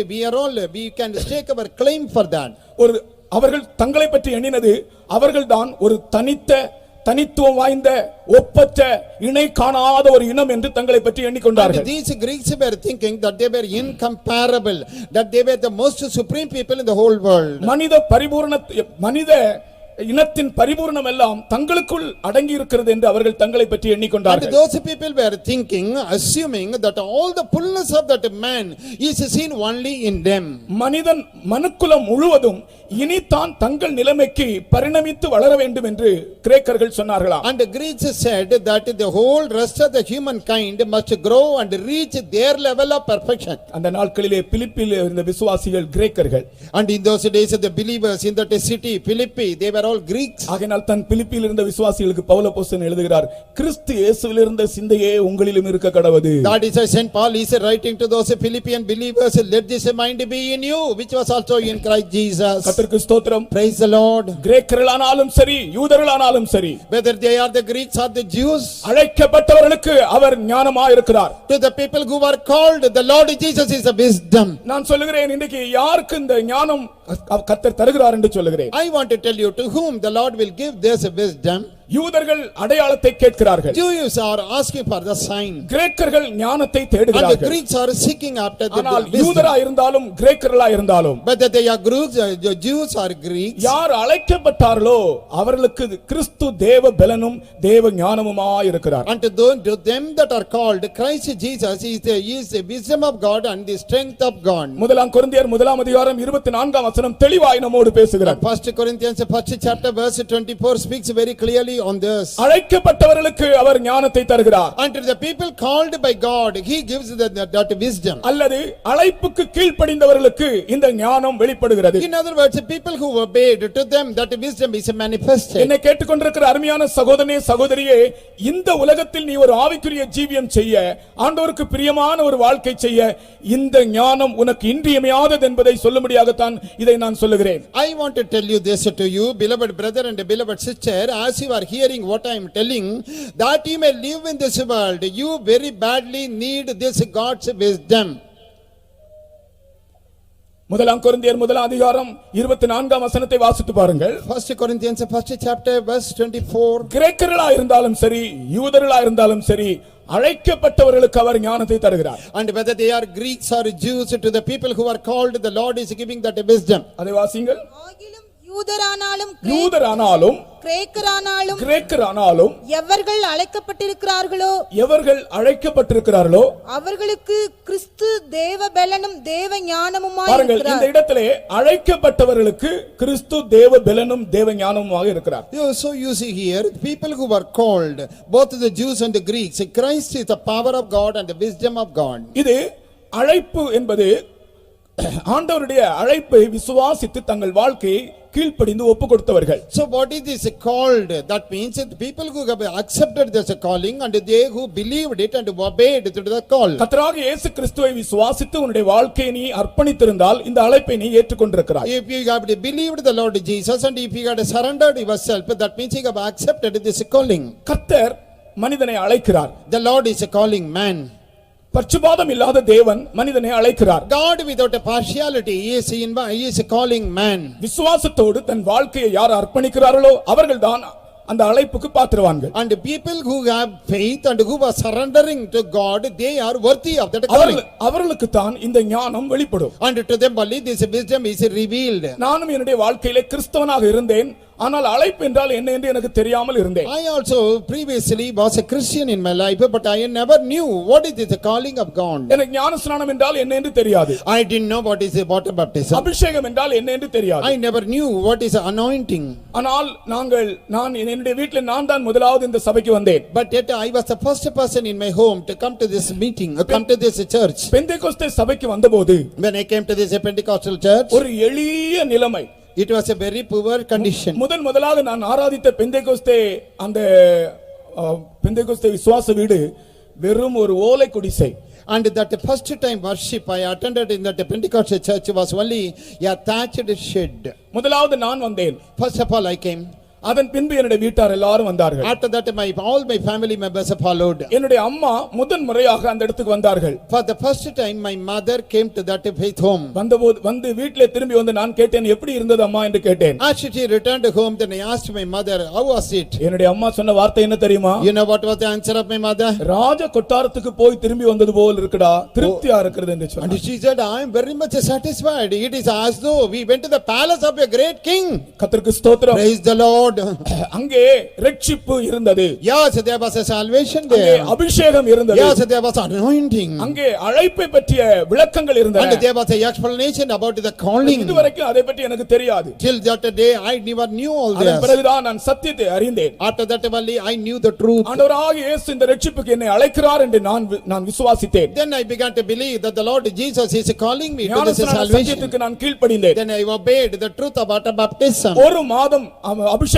we can stake our claim for that. ஒரு அவர்கள் தங்களை பற்றி எண்ணினது அவர்கள்தான் ஒரு தனித்துவம் வாய்ந்த ஒப்பற்ற இணை காணாத ஒரு இனம் என்று தங்களை பற்றி எண்ணிக்கொண்டார்கள். And these Greeks were thinking that they were incomparable, that they were the most supreme people in the whole world. மனித இனத்தின் பரிபூரணம் எல்லாம் தங்களுக்குள் அடங்கி இருக்கிறது என்று அவர்கள் தங்களை பற்றி எண்ணிக்கொண்டார்கள். And those people were thinking, assuming that all the fullness of that man is seen only in them. மனிதன் மனுக்குலம் முழுவதும் இனிதான் தங்கள் நிலைமைக்கு பரிணமித்து வளர வேண்டும் என்று கிரேக்கர்கள் சொன்னார்களாம். And the Greeks said that the whole rest of the humankind must grow and reach their level of perfection. அந்த நாட்களிலே பிலிப்பில் இருந்த விசுவாசிகள் கிரேக்கர்கள். And in those days the believers in that city Philippi, they were all Greeks. ஆகையால் தன் பிலிப்பில் இருந்த விசுவாசிகளுக்கு பவுல் அப்போஸ்தலன் எழுதுகிறார், கிறிஸ்து இயேசுவில் இருந்த சிந்தையே உங்களிலும் இருக்க கடவது. That is why Saint Paul is writing to those Philippian believers, let this mind be in you which was also in Christ Jesus. கர்த்தருக்கு ஸ்தோத்திரம். Praise the Lord. கிரேக்கர்களானாலும் சரி யூதர்களானாலும் சரி, whether they are the Greeks or the Jews, அழைக்கப்பட்டவர்களுக்கு அவர் ஞானமாய் இருக்கிறார். to the people who are called, the Lord Jesus is a wisdom. நான் சொல்லுகிறேன், இன்றைக்கு யாருக்கு இந்த ஞானம் கர்த்தர் தருகிறார் என்று சொல்லுகிறேன். I want to tell you to whom the Lord will give this wisdom. யூதர்கள் அடையாளத்தை கேட்கிறார்கள். Jews are asking for the sign. கிரேக்கர்கள் ஞானத்தை And தேடுகிறார்கள். the Greeks are seeking after the ஆனால் wisdom. யூதரா இருந்தாலும் கிரேக்கர்களா இருந்தாலும், Whether they are Greeks, the Jews or Greeks, யார் அழைக்கப்பட்டார்களோ அவர்களுக்கு கிறிஸ்து தேவ பலனும் தேவ ஞானமுமாய் இருக்கிறார். and to them that are called, Christ Jesus is the wisdom of God and the strength of God. முதலாம் கொரிந்தியர் முதலாம் அதிகாரம் 24ஆம் வசனம் தெளிவாய் நம்மோடு பேசுகிறார். 1 Corinthians 1st chapter verse 24 speaks very clearly on this. அழைக்கப்பட்டவர்களுக்கு அவர் ஞானத்தை தருகிறார். And to the people called by God, he gives that wisdom. அல்லது அழைப்புக்கு கீழ்ப்படிந்தவர்களுக்கு இந்த ஞானம் வெளிப்படுகிறது. In other words, people who obeyed, to them that wisdom is manifested. என்னை கேட்டுக்கொண்டிருக்கிற அருமையான சகோதரனே சகோதரியே, இந்த உலகத்தில் நீ ஒரு ஆவிக்குரிய ஜீவியம் செய்ய, ஆண்டவருக்கு பிரியமான ஒரு வாழ்க்கை செய்ய, இந்த ஞானம் உனக்கு இன்றியமையாதது என்பதை சொல்லும்படியாகத்தான் இதை நான் சொல்லுகிறேன். I want to tell you this to you, beloved brother and beloved sister, as you are hearing what I am telling, that you may live in this world, you very badly need this God's wisdom. முதலாம் கொரிந்தியர் முதலாம் அதிகாரம் 24ஆம் வசனத்தை வாசித்து பாருங்கள். 1 Corinthians 1st chapter verse 24. கிரேக்கர்களா இருந்தாலும் சரி யூதர்களா இருந்தாலும் சரி, அழைக்கப்பட்டவர்களுக்கு அவர் ஞானத்தை தருகிறார். And whether they are Greeks or Jews, to the people who are called, the Lord is giving that wisdom. அதை வாசிங்கள். ஆகிலும் யூதரானாலும் யூதரானாலும் கிரேக்கரானாலும் எவர்கள் அழைக்கப்பட்டிருக்கிறார்களோ அவர்களுக்கு கிறிஸ்து தேவ பலனும் தேவ ஞானமுமாய் பாருங்கள், இந்த இருக்கிறார். இடத்திலே அழைக்கப்பட்டவர்களுக்கு கிறிஸ்து தேவ பலனும் தேவ ஞானமுமாக இருக்கிறார். So you see here, people who are called, both the Jews and the Greeks, Christ is the power of God and the wisdom of God. இது அழைப்பு என்பது ஆண்டவருடைய அழைப்பை விசுவாசித்து தங்கள் வாழ்க்கையை கீழ்ப்படிந்து ஒப்பு கொடுத்தவர்கள். So what is this called? That means that people who have accepted this calling and they who believed it and obeyed to the call. கர்த்தராகிய இயேசு கிறிஸ்துவை விசுவாசித்து உன்னுடைய வாழ்க்கையை நீ அர்ப்பணித்திருந்தால் இந்த அழைப்பை நீ ஏற்றுக்கொண்டிருக்கிறாய். If you have believed the Lord Jesus and if you had surrendered yourself, that means you have accepted this calling. கர்த்தர் மனிதனை அழைக்கிறார். The Lord is calling man. பட்சபாதம் இல்லாத தேவன் மனிதனை அழைக்கிறார். God without a partiality is calling man. விசுவாசத்தோடு தன் வாழ்க்கையை யார் அர்ப்பணிக்கிறார்களோ அவர்கள்தான் அந்த அழைப்புக்கு பாத்திரவான்கள். And the people who have faith and who are surrendering to God, they are worthy of that calling. அவர்களுக்கு தான் இந்த ஞானம் வெளிப்படும். And to them only this wisdom is revealed. நானும் என்னுடைய வாழ்க்கையிலே கிறிஸ்தவனாக இருந்தேன், ஆனால் அழைப்பு என்றால் என்ன என்று எனக்கு தெரியாமல் இருந்தேன். I also previously was a Christian in my life, but I never knew what is the calling of God. எனக்கு ஞானஸ்நானம் என்றால் என்ன என்று தெரியாது. I didn't know what is the water baptism. அபிஷேகம் என்றால் என்ன என்று தெரியாது. I never knew what is anointing. ஆனால் நான் என்னுடைய வீட்டில் நான் தான் முதலாவது இந்த சபைக்கு வந்தேன். But yet I was the first person in my home to come to this meeting, come to this church. Pentecost சபைக்கு வந்தபோது When I came to this Pentecostal church, ஒரு எளிய நிலைமை. it was a very poor condition. முதலாக நான் ஆராதித்த பெந்தேகோஸ்தே அந்த பெந்தேகோஸ்தே விசுவாச வீடு வெறும் ஒரு ஓலை குடிசை. And that first time worship I attended in that Pentecostal church was only a thatched shed. முதலாவது நான் வந்தேன். First of all I came. அதன் பின்பு என்னுடைய வீட்டார் எல்லாரும் வந்தார்கள். After that all my family members followed. என்னுடைய அம்மா முதன் முறையாக அந்த இடத்துக்கு வந்தார்கள். For the first time my mother came to that faith home. வந்து வீட்டிலே திரும்பி வந்து நான் கேட்டேன், எப்படி இருந்தது அம்மா என்று கேட்டேன். As she returned home, then I asked my mother, how was it? என்னுடைய அம்மா சொன்ன வார்த்தை என்ன தெரியுமா? You know what was the answer of my mother? ராஜ கொட்டாரத்துக்கு போய் திரும்பி வந்தது போல் இருக்குடா, திருப்தியா இருக்குது என்று சொன்னார். And she said, I am very much satisfied. It is as though we went to the palace of a great king. கர்த்தருக்கு ஸ்தோத்திரம். Praise the Lord. அங்கே ரட்சிப்பு இருந்தது. Yes, there was a salvation there. அங்கே அபிஷேகம் இருந்தது. Yes, there was anointing. அங்கே அழைப்பை பற்றிய விளக்கங்கள் இருந்தன. And there was a explanation about the calling. இதுவரைக்கும் அதை பற்றி எனக்கு தெரியாது. Till that day I never knew all this. அதன் பிறகுதான் நான் சத்தியத்தை அறிந்தேன். After that only I knew the truth. ஆண்டவராகிய இயேசு இந்த ரட்சிப்புக்கு என்னை அழைக்கிறார் என்று நான் விசுவாசித்தேன். Then I began to believe that the Lord Jesus is calling me to this salvation. சத்தியத்துக்கு நான் கீழ்ப்படிந்தேன். Then I obeyed the truth about baptism. ஒரு மாதம் அபிஷேகத்திற்காக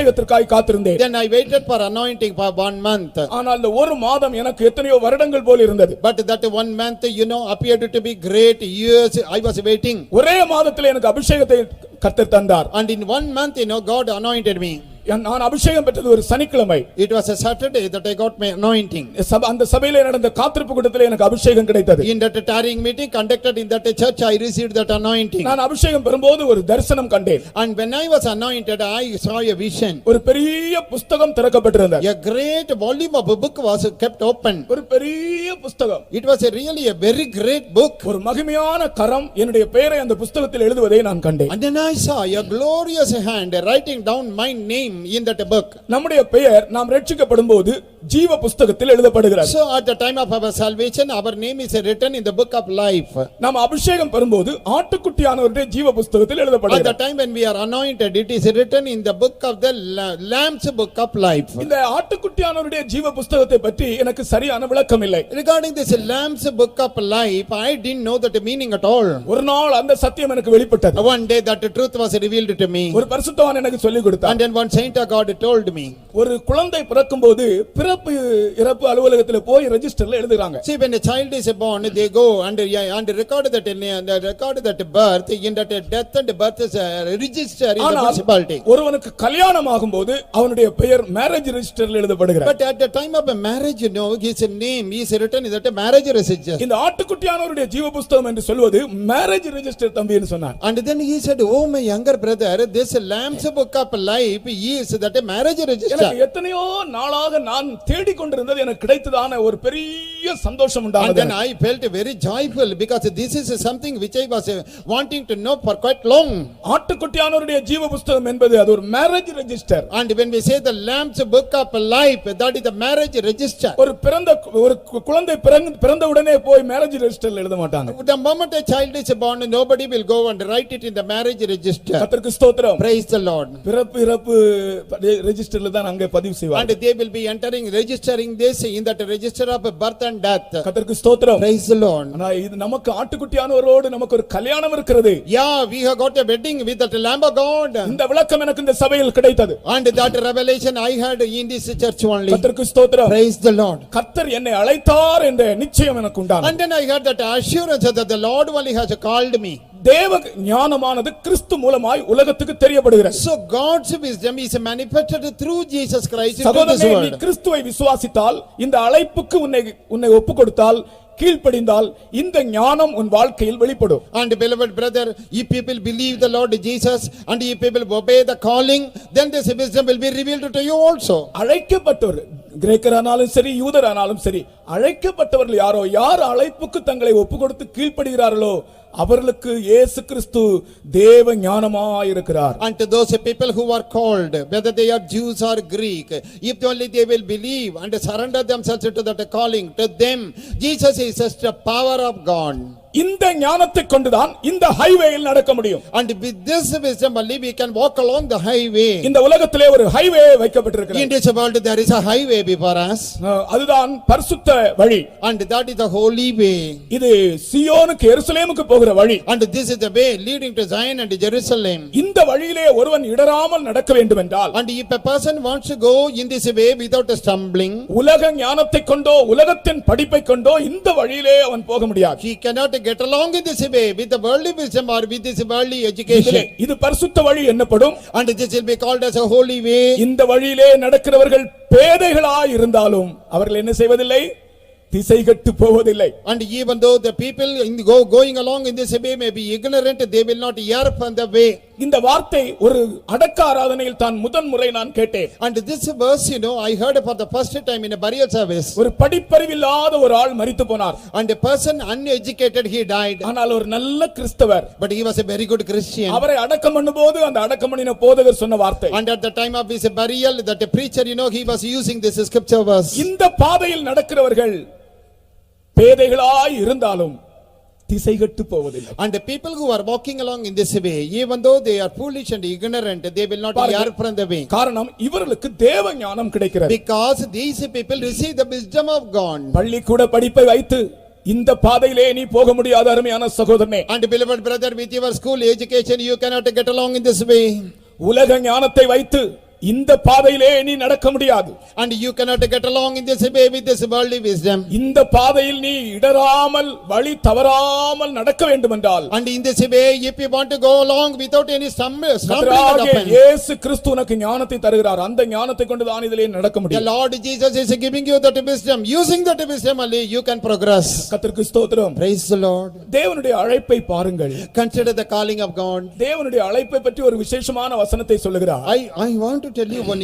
காத்திருந்தேன். Then I waited for anointing for 1 month. ஆனால் அந்த ஒரு மாதம் எனக்கு எத்தனையோ வருடங்கள் போல இருந்தது. But that 1 month appeared to be great years. I was waiting. ஒரே மாதத்தில் எனக்கு அபிஷேகத்தை கர்த்தர் தந்தார். And in 1 month God anointed me. நான் அபிஷேகம் பெற்றது ஒரு சனிக்கிழமை. It was a Saturday that I got my anointing. அந்த சபையிலே நடந்த காத்திருப்பு கூட்டத்திலே எனக்கு அபிஷேகம் கிடைத்தது. In that tarrying meeting conducted in that church I received that anointing. நான் அபிஷேகம் பெறும்போது ஒரு தரிசனம் கண்டேன். And when I was anointed I saw a vision. ஒரு பெரிய புத்தகம் திறக்கப்பட்டிருந்தது. A great volume of a book was kept open. ஒரு பெரிய புத்தகம். It was really a very great book. ஒரு மகிமையான கரம் என்னுடைய பெயரை அந்த புத்தகத்தில் எழுதுவதை நான் கண்டேன். And then I saw a glorious hand writing down my name in that book. நம்முடைய பெயர் நாம் ரட்சிக்கப்படும்போது ஜீவ புத்தகத்தில் எழுதப்படுகிறது. So at the time of our salvation our name is written in the book of life. நாம் அபிஷேகம் பெறும்போது ஆட்டுக்குட்டியானவருடைய ஜீவ புத்தகத்தில் எழுதப்படுகிறது. At the time when we are anointed it is written in the book of the lamb's book of life. இந்த ஆட்டுக்குட்டியானவருடைய ஜீவ புத்தகத்தை பற்றி எனக்கு சரியான விளக்கம் இல்லை. Regarding this lamb's book of life I didn't know that meaning at all. ஒரு நாள் அந்த சத்தியம் எனக்கு வெளிப்பட்டது. One day that truth was revealed to me. ஒரு பரிசுத்தவான் எனக்கு சொல்லிக் கொடுத்தார். And then one saint of God told me. ஒரு குழந்தை பிறக்கும்போது பிறப்பு இறப்பு அலுவலகத்தில் போய் ரெஜிஸ்டர்ல எழுதுறாங்க. See, when a child is born they go and record that birth in that death and birth is registered in the municipality. ஒருவனுக்கு கல்யாணம் ஆகும்போது அவனுடைய பெயர் மேரேஜ் ரெஜிஸ்டர்ல எழுதப்படுகிறது. But at the time of a marriage his name is written in that marriage register. இந்த ஆட்டுக்குட்டியானவருடைய ஜீவ புத்தகம் என்று சொல்வது மேரேஜ் ரெஜிஸ்டர் தம்பி என்று சொன்னார். And then he said, oh my younger brother, this lamb's book of life is that a marriage register. எனக்கு எத்தனையோ நாளாக நான் தேடிக் கொண்டிருந்தது எனக்கு கிடைத்ததான ஒரு பெரிய சந்தோஷம் உண்டானது. And then I felt very joyful because this is something which I was wanting to know for quite long. ஆட்டுக்குட்டியானவருடைய ஜீவ புத்தகம் என்பது அது ஒரு marriage register. And when we say the lamb's book of life, that is the marriage register. ஒரு குழந்தை பிறந்த உடனே போய் மேரேஜ் ரெஜிஸ்டர்ல எழுத மாட்டாங்க. The moment a child is born nobody will go and write it in the marriage register. கர்த்தருக்கு ஸ்தோத்திரம். Praise the Lord. பிறப்பு இறப்பு ரெஜிஸ்டர்ல தான் அங்கே பதிவு செய்வாங்க. And they will be registering this in that register of birth and death. கர்த்தருக்கு ஸ்தோத்திரம். Praise the Lord. ஆனா இது நமக்கு ஆட்டுக்குட்டியானவரோடு நமக்கு ஒரு கல்யாணம் இருக்கிறது. Yeah, we have got a wedding with that lamb of God. இந்த விளக்கம் எனக்கு இந்த சபையில் கிடைத்தது. And that revelation I had in this church only. கர்த்தருக்கு ஸ்தோத்திரம். Praise the Lord. கர்த்தர் என்னை அழைத்தார் என்ற நிச்சயம் எனக்கு உண்டானது. And then I heard that assurance that the Lord only has called me. தேவ ஞானமானது கிறிஸ்து மூலமாய் உலகத்துக்கு தெரியப்படுகிறது. So God's wisdom is manifested through Jesus Christ into this சகோதரனே, நீ world. கிறிஸ்துவை விசுவாசித்தால், இந்த அழைப்புக்கு உன்னை ஒப்புக் கொடுத்தால், கீழ்ப்படிந்தால் இந்த ஞானம் உன் வாழ்க்கையில் வெளிப்படும். And beloved brother, if people believe the Lord Jesus and if people obey the calling, then this wisdom will be revealed to you also. அழைக்கப்பட்டவர் கிரேக்கரானாலும் சரி யூதரானாலும் சரி, அழைக்கப்பட்டவர்கள் யாரோ, யார் அழைப்புக்கு தங்களை ஒப்புக்கொடுத்து கீழ்ப்படுகிறார்களோ அவர்களுக்கு இயேசு கிறிஸ்து தேவ ஞானமாயிருக்கிறார். And to those people who are called, whether they are Jews or Greek, if only they will believe and surrender themselves to that calling, to them Jesus is just the power of God. இந்த ஞானத்தை கொண்டுதான் இந்த ஹைவேயில் நடக்க முடியும். And with this wisdom only we can walk along the highway. இந்த உலகத்திலே ஒரு highway வைக்கப்பட்டிருக்கிறது. In this world there is a highway before us. அதுதான் பரிசுத்த வழி. And that is the holy way. இது சியோனுக்கு எருசலேமுக்கு போகிற வழி. And this is the way leading to Zion and Jerusalem. இந்த வழியிலே ஒருவன் இடராமல் நடக்க வேண்டும் என்றால், And if a person wants to go in this way without stumbling, உலக ஞானத்தை கொண்டோ உலகத்தின் படிப்பை கொண்டோ இந்த வழியிலே அவன் போக முடியாது. he cannot get along in this way with the worldly wisdom or with this worldly education. இது பரிசுத்த வழி என்னப்படும். And this will be called as a holy way. இந்த வழியிலே நடக்கிறவர்கள் பேதைகளாய் இருந்தாலும் அவர்கள் என்ன செய்வதில்லை, திசை கெட்டு போவதில்லை. And even though the people going along in this way may be ignorant, they will not err from the way. இந்த வார்த்தை ஒரு அடக்க ஆராதனையில் தான் முதன் முறை நான் கேட்டேன். And this verse, I heard for the first time in a burial service. ஒரு படிப்பறிவில்லாத ஒரு ஆள் மரித்து போனார். And a person uneducated, he died. ஆனால் ஒரு நல்ல கிறிஸ்தவர், But he was a very good Christian. அவரை அடக்கம் பண்ணும்போது அந்த அடக்கம் பண்ணின போதகர் சொன்ன வார்த்தை, And at the time of his burial, that a preacher, he was using this scripture verse. இந்த பாதையில் நடக்கிறவர்கள் பேதைகளாய் இருந்தாலும் திசை கெட்டு போவதில்லை. And the people who are walking along in this way, even though they are foolish and ignorant, they will not err from the way. காரணம், இவர்களுக்கு தேவ ஞானம் கிடைக்கிறது. Because these people receive the wisdom of God. பள்ளிக்கூட படிப்பை வைத்து இந்த பாதையிலே நீ போக முடியாத அருமையான சகோதரனே. And beloved brother, with your school education, you cannot get along in this way. உலக ஞானத்தை வைத்து இந்த பாதையிலே நீ நடக்க முடியாது. And you cannot get along in this way with this worldly wisdom. இந்த பாதையில் நீ இடராமல் வழி தவறாமல் நடக்க வேண்டும் என்றால், And in this way, if you want to go along without any stumbling upon, இயேசு கிறிஸ்து உனக்கு ஞானத்தை தருகிறார். அந்த ஞானத்தை கொண்டு தான் இதிலே நடக்க the முடியும். Lord Jesus is giving you that wisdom. Using that wisdom only you can progress. கர்த்தருக்கு ஸ்தோத்திரம். Praise the Lord. தேவனுடைய அழைப்பை பாருங்கள். Consider the calling of God. தேவனுடைய அழைப்பை பற்றி ஒரு விசேஷமான வசனத்தை சொல்லுகிறார். I want to tell you one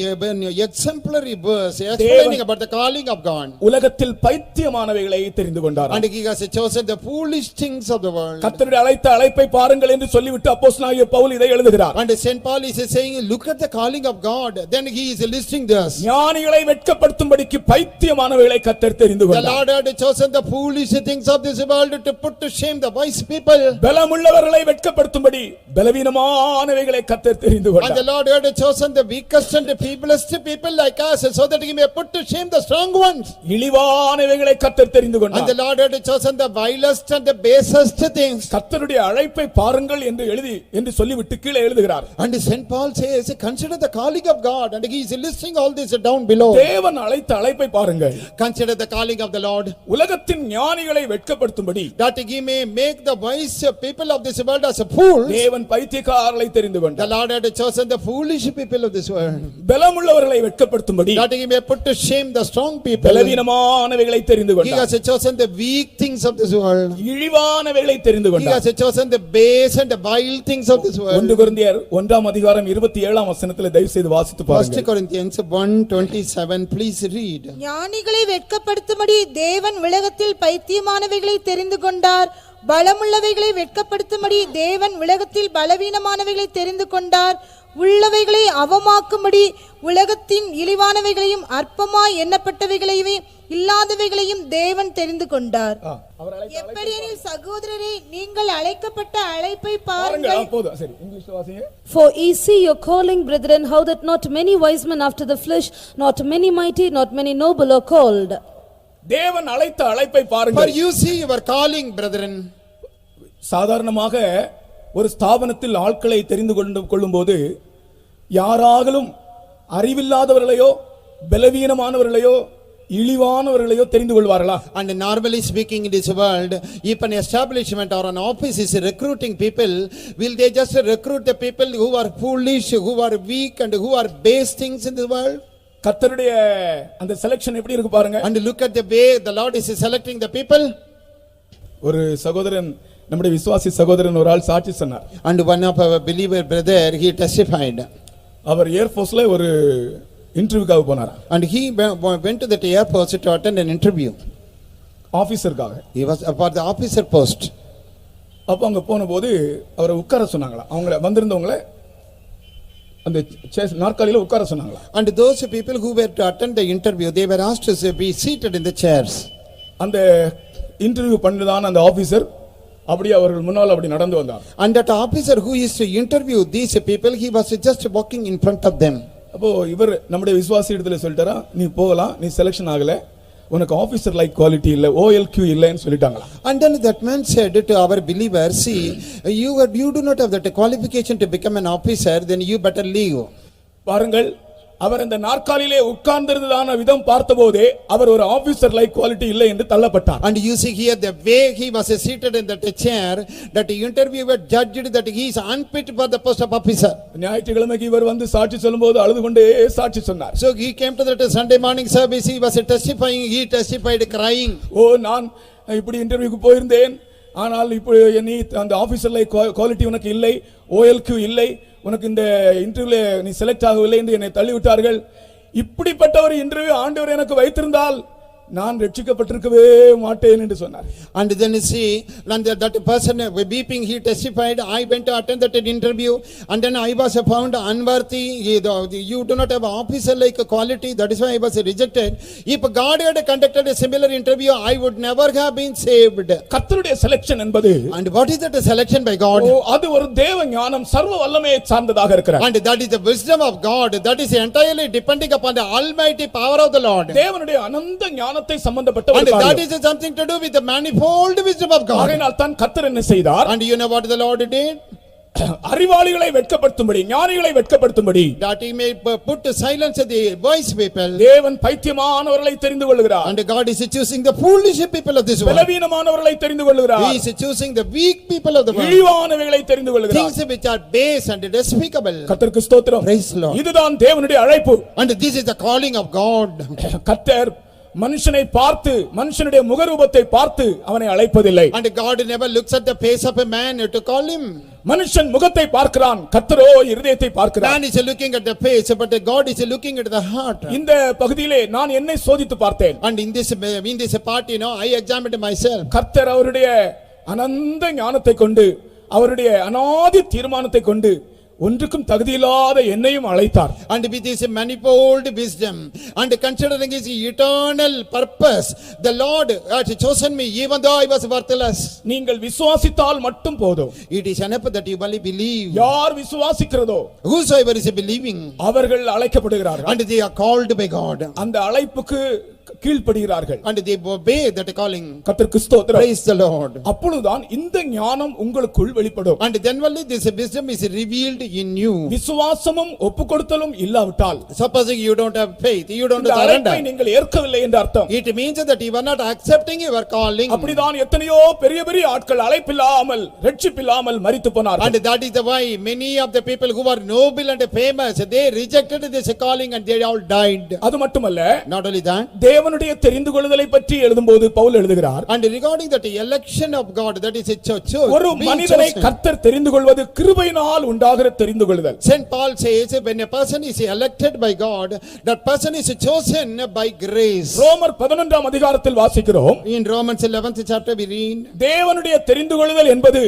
exemplary verse explaining about the calling of God. உலகத்தில் பைத்தியமானவைகளை தெரிந்து கொண்டார். And he has chosen the foolish things of the world. கர்த்தருடைய அழைப்பை பாருங்கள் என்று சொல்லிவிட்டு அப்போஸ்தலனாகிய பவுல் இதை எழுதுகிறார். And Saint Paul is saying, look at the calling of God. Then he is listing this. ஞானிகளை வெட்கப்படுத்தும்படிக்கு பைத்தியமானவைகளை கர்த்தர் தெரிந்து The கொண்டார். Lord had chosen the foolish things of this world to put to shame the wise people. பலமுள்ளவர்களை வெட்கப்படுத்தும்படி பலவீனமானவைகளை கர்த்தர் தெரிந்து And the கொண்டார். Lord had chosen the weakest and the feeblest people like us, so that he may put to shame the strong ones. இழிவானவைகளை கர்த்தர் தெரிந்து And கொண்டார். the Lord had chosen the vilest and the basest things. கர்த்தருடைய அழைப்பை பாருங்கள் என்று சொல்லிவிட்டு கீழே எழுதுகிறார். And Saint Paul says, consider the calling of God, and he is listing all this down below. தேவன் அழைத்த அழைப்பை பாருங்கள். Consider the calling of the Lord, உலகத்தின் ஞானிகளை வெட்கப்படுத்தும்படி that he may make the wise people of this world as fools. தேவன் பைத்தியக்காரரை தெரிந்து The கொண்டார். Lord had chosen the foolish people of this world, பலமுள்ளவர்களை வெட்கப்படுத்தும்படி that he may put to shame the strong people. பலவீனமானவைகளை தெரிந்து He கொண்டார். has chosen the weak things of this world. இழிவானவைகளை தெரிந்து He கொண்டார். has chosen the base and the vile things of this world. 1 கொரிந்தியர் 1:27 வசனத்தில் தயவு செய்து வாசித்து 1 பாருங்கள். Corinthians 1:27, please read. ஞானிகளை வெட்கப்படுத்தும்படி தேவன் உலகத்தில் பைத்தியமானவைகளை தெரிந்து கொண்டார். பலமுள்ளவைகளை வெட்கப்படுத்தும்படி தேவன் உலகத்தில் பலவீனமானவைகளை தெரிந்து கொண்டார். உள்ளவைகளை அவமாக்கும்படி உலகத்தின் இழிவானவைகளையும் அற்பமாய் எண்ணப்பட்டவைகளையுமே இல்லாதவைகளையும் தேவன் தெரிந்து கொண்டார். எப்படியெனில் சகோதரரே, நீங்கள் அழைக்கப்பட்ட அழைப்பை பாருங்கள். போதும், சரி, இங்கிலீஷ்ல வாசிங்க. For ye see your calling, brethren, how that not many wise men after the flesh, not many mighty, not many noble are called. தேவன் அழைத்த அழைப்பை For பாருங்கள். you see your calling, brethren. சாதாரணமாக ஒரு ஸ்தாபனத்தில் ஆட்களை தெரிந்து கொள்ளும்போது யாராலும் அறிவில்லாதவர்களையோ பலவீனமானவர்களையோ இழிவானவர்களையோ தெரிந்து கொள்வார்களா? And normally speaking in this world, if an establishment or an office is recruiting people, will they just recruit the people who are foolish, who are weak, and who are base things in the world? கர்த்தருடைய அந்த selection எப்படி இருக்கு பாருங்க. And look at the way the Lord is selecting the people. ஒரு சகோதரன், நம்முடைய விசுவாசி சகோதரன் ஒரு ஆள் சாட்சி சொன்னார். And one of our believer brother, he testified. அவர் ஏர்ஃபோர்ஸ்ல ஒரு இன்டர்வியூக்காக போனார். And he went to the airport to attend an interview. ஆபீசருக்காக. He was for the officer post. அப்ப அங்க போனபோது அவரை உட்கார சொன்னாங்களா, அவங்கள வந்திருந்தவங்கள அந்த நாற்காலியில உட்கார சொன்னாங்களா. And those people who were to attend the interview, they were asked to be seated in the chairs. அந்த இன்டர்வியூ பண்ணதான அந்த ஆபீசர் அப்படியே அவர்கள் முன்னால் அப்படி நடந்து வந்தார். And that officer who is to interview these people, he was just walking in front of them. அப்போ இவர் நம்முடைய விசுவாசி இடத்துல சொல்லிட்டாரா, நீ போகலாம், நீ செலக்ஷன் ஆகல, உனக்கு ஆபீசர் லைக் குவாலிட்டி இல்ல, OLQ இல்லன்னு சொல்லிட்டாங்களா. And then that man said to our believer, see, you do not have that qualification to become an officer, then you better leave. பாருங்கள், அவர் அந்த நாற்காலியிலே உட்கார்ந்திருந்ததான விதம் பார்த்தபோதே அவர் ஒரு ஆபீசர் லைக் குவாலிட்டி இல்லை என்று தள்ளப்பட்டார். And you see here the way he was seated in that chair, that the interviewer judged that he is unfit for the post of officer. ஞாயிற்றுக்கிழமைக்கு இவர் வந்து சாட்சி சொல்லும்போது அழுது கொண்டே சாட்சி சொன்னார். So he came to that Sunday morning service, he was testifying, he testified crying. நான் இப்படி இன்டர்வியூக்கு போயிருந்தேன், ஆனால் இப்போ நீ அந்த ஆபீசர் லைக் குவாலிட்டி உனக்கு இல்லை, OLQ இல்லை, உனக்கு இந்த இன்டர்வியூல நீ செலக்ட் ஆகவில்லை என்று என்னை தள்ளிவிட்டார்கள். இப்படிப்பட்ட ஒரு இன்டர்வியூ ஆண்டவர் எனக்கு வைத்திருந்தால் நான் ரட்சிக்கப்பட்டிருக்கவே மாட்டேன் என்று சொன்னார். And then you see, and that person weeping, he testified, I went to attend that interview, and then I was found unworthy. You do not have officer like quality, that is why I was rejected. If God had conducted a similar interview, I would never have been saved. கர்த்தருடைய selection என்பது, And what is that selection by God? அது ஒரு தேவ ஞானம், சர்வ வல்லமையை சார்ந்ததாக இருக்கிறது. And that is the wisdom of God, that is entirely depending upon the almighty power of the Lord. தேவனுடைய அனந்த ஞானத்தை சம்பந்தப்பட்ட ஒரு And that காரியம். is something to do with the manifold wisdom of God. ஆகையால் தான் கர்த்தர் என்ன செய்தார்? And you know what the Lord did? அறிவாளிகளை வெட்கப்படுத்தும்படி, ஞானிகளை வெட்கப்படுத்தும்படி, That he may put to silence the wise people. தேவன் பைத்தியமானவர்களை தெரிந்து கொள்கிறார். And God is choosing the foolish people of this world. பலவீனமானவர்களை தெரிந்து கொள்கிறார். He is choosing the weak people of the world. இழிவானவைகளை தெரிந்து கொள்கிறார். Things which are base and despicable. கர்த்தருக்கு ஸ்தோத்திரம். Praise the Lord. இதுதான் தேவனுடைய அழைப்பு. And this is the calling of God. கர்த்தர் மனுஷனை பார்த்து, மனுஷனுடைய முகரூபத்தை பார்த்து அவனை அழைப்பதில்லை. And God never looks at the face of a man to call him. மனுஷன் முகத்தை பார்க்கிறான், கர்த்தரோ இருதயத்தை பார்க்கிறார். Man is looking at the face, but God is looking at the heart. இந்த பகுதியிலே நான் என்னை சோதித்து பார்த்தேன். And in this part, I examined myself. கர்த்தர் அவருடைய அனந்த ஞானத்தை கொண்டு, அவருடைய அநாதி தீர்மானத்தை கொண்டு ஒன்றுக்கும் தகுதியில்லாத என்னையும் அழைத்தார். And with his manifold wisdom and considering his eternal purpose, the Lord had chosen me even though I was worthless. நீங்கள் விசுவாசித்தால் மட்டும் போதும். It is enough that you only believe. யார் விசுவாசிக்கிறதோ Whosoever is believing, அவர்கள் அழைக்கப்படுகிறார்கள். and they are called by God. அந்த அழைப்புக்கு கீழ்ப்படுகிறார்கள். And they obey that calling. கர்த்தருக்கு ஸ்தோத்திரம். Praise the Lord. அப்பொழுதுதான் இந்த ஞானம் உங்களுக்குள் வெளிப்படும். And then only this wisdom is revealed in you. விசுவாசமும் ஒப்புக்கொடுத்தலும் இல்லாவிட்டால், Supposing you don't have faith, you don't இந்த அழைப்பை surrender, நீங்கள் ஏற்கவில்லை என்று அர்த்தம். it means that you are not accepting your calling. அப்படிதான் எத்தனையோ பெரிய பெரிய ஆட்கள் அழைப்பில்லாமல், ரட்சிப்பில்லாமல் மரித்து போனார்கள். And that is the why many of the people who are noble and famous, they rejected this calling and they all died. அது மட்டுமல்ல, Not only that, தேவனுடைய தெரிந்து கொள்ளுதலை பற்றி எழுதும்போது பவுல் எழுதுகிறார், and regarding that election of God, that is a church. ஒரு மனிதனை கர்த்தர் தெரிந்து கொள்வது கிருபையினால் உண்டாகிற தெரிந்து கொள்ளுதல். Saint Paul says when a person is elected by God, that person is chosen by grace. ரோமர் 11ஆம் அதிகாரத்தில் வாசிக்கிறோம், In Romans 11th chapter we read, தேவனுடைய தெரிந்து கொள்ளுதல் என்பது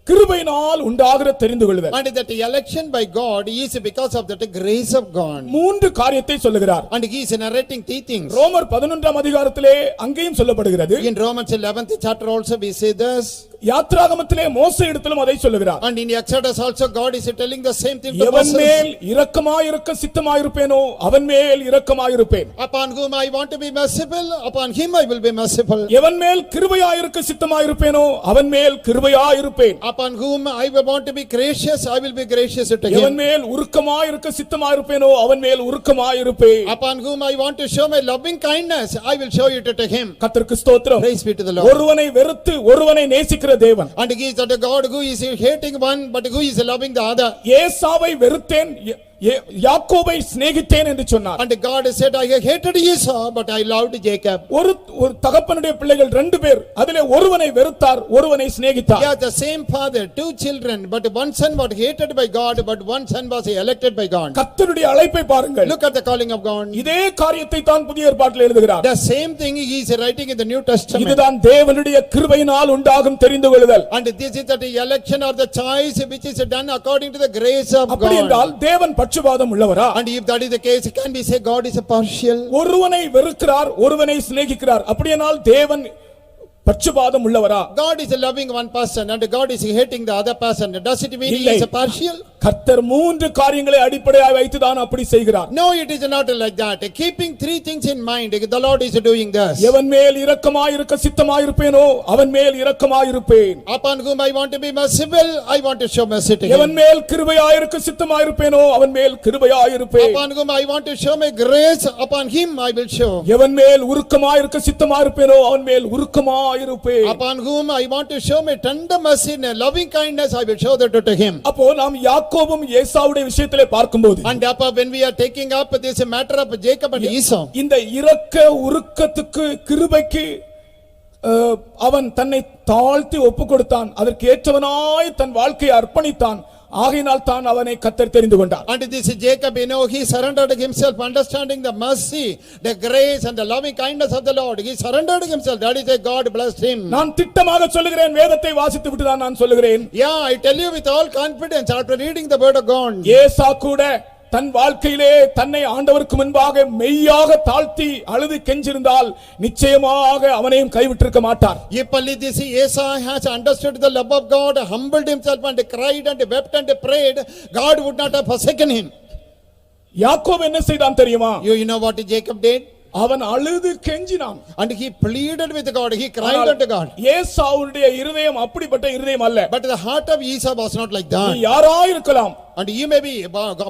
கிருபையினால் உண்டாகிற தெரிந்து கொள்ளுதல். and that election by God is because of that grace of God. மூன்று காரியத்தை சொல்லுகிறார். And he is narrating three things. ரோமர் 11ஆம் அதிகாரத்திலே அங்கேயும் சொல்லப்படுகிறது. In Romans 11th chapter also we say this. யாத்ராகமத்திலே மோசே இடத்திலும் அதை சொல்லுகிறார். And in Exodus also God is telling the same thing to எவன் Moses. மேல் இரக்கமாயிருக்க சித்தமாயிருப்பேனோ அவன் மேல் இரக்கமாயிருப்பேன். Upon whom I want to be merciful, upon him I will be merciful. எவன் மேல் கிருபையாயிருக்க சித்தமாயிருப்பேனோ அவன் மேல் கிருபையாயிருப்பேன். Upon whom I will want to be gracious, I will be gracious to எவன் him. மேல் உருக்கமாயிருக்க சித்தமாயிருப்பேனோ அவன் மேல் உருக்கமாயிருப்பேன். Upon whom I want to show my loving kindness, I will show it to him. கர்த்தருக்கு ஸ்தோத்திரம். Praise be to the Lord. ஒருவனை வெறுத்து ஒருவனை நேசிக்கிற தேவன். And he is the God who is hating one but who is loving the other. ஏசாவை வெறுத்தேன், யாக்கோபை சிநேகித்தேன் என்று சொன்னார். And God said, I hated Esau, but I loved Jacob. ஒரு தகப்பனுடைய பிள்ளைகள் ரெண்டு பேர், அதிலே ஒருவனை வெறுத்தார், ஒருவனை சிநேகித்தார். Yeah, the same father, two children, but one son was hated by God, but one son was elected by God. கர்த்தருடைய அழைப்பை பாருங்கள். Look at the calling of God. இதே காரியத்தை தான் புதிய ஏற்பாட்டில் எழுதுகிறார். The same thing he is writing in the New Testament. இதுதான் தேவனுடைய கிருபையினால் உண்டாகும் தெரிந்து கொள்ளுதல். And this is the election or the choice which is done according to the grace of அப்படி God. என்றால் தேவன் பட்சபாதம் உள்ளவரா? And if that is the case, can we say God is a partial? ஒருவனை வெறுக்கிறார், ஒருவனை சிநேகிக்கிறார். அப்படியானால் தேவன் பட்சபாதம் உள்ளவரா? God is loving one person and God is hating the other person. Does it mean he is a partial? கர்த்தர் மூன்று காரியங்களை அடிப்படையாக வைத்து தான் அப்படி செய்கிறார். No, it is not like that. Keeping three things in mind, the Lord is doing this. எவன் மேல் இரக்கமாயிருக்க சித்தமாயிருப்பேனோ அவன் மேல் இரக்கமாயிருப்பேன். Upon whom I want to be merciful, I want to show mercy to him. எவன் மேல் கிருபையாயிருக்க சித்தமாயிருப்பேனோ அவன் மேல் கிருபையாயிருப்பேன். Upon whom I want to show my grace, upon him I will show. எவன் மேல் உருக்கமாயிருக்க சித்தமாயிருப்பேனோ அவன் மேல் உருக்கமாயிருப்பேன். Upon whom I want to show my tender mercy and loving kindness, I will show that to him. அப்போ நாம் யாக்கோபும் ஏசாவுடைய விஷயத்திலே பார்க்கும்போது, And when we are taking up this matter of Jacob and Esau, இந்த இரக்க உருக்கத்துக்கு கிருபைக்கு அவன் தன்னை தாழ்த்தி ஒப்புக் கொடுத்தான், அதற்கு ஏற்றவனாய் தன் வாழ்க்கையை அர்ப்பணித்தான். ஆகையினால் தான் அவனை கர்த்தர் தெரிந்து கொண்டார். and this Jacob, he surrendered himself, understanding the mercy, the grace and the loving kindness of the Lord. He surrendered himself. That is why God blessed him. நான் திட்டமாக சொல்லுகிறேன், வேதத்தை வாசித்து விட்டு தான் நான் சொல்லுகிறேன். Yeah, I tell you with all confidence after reading the word of God. ஏசா கூட தன் வாழ்க்கையிலே தன்னை ஆண்டவருக்கு முன்பாக மெய்யாக தாழ்த்தி அழுது கெஞ்சிருந்தால் நிச்சயமாக அவனையும் கைவிட்டிருக்க மாட்டார். If only this Esau has understood the love of God, humbled himself and cried and wept and prayed, God would not have forsaken him. யாக்கோபு என்ன செய்தான் தெரியுமா? You know what Jacob did? அவன் அழுது கெஞ்சினான். And he pleaded with God, he cried unto God. ஏசாவுடைய இருதயம் அப்படிப்பட்ட இருதயம் அல்ல. But the heart of Esau was not like that. நீ யாராயிருக்கலாம், And you may be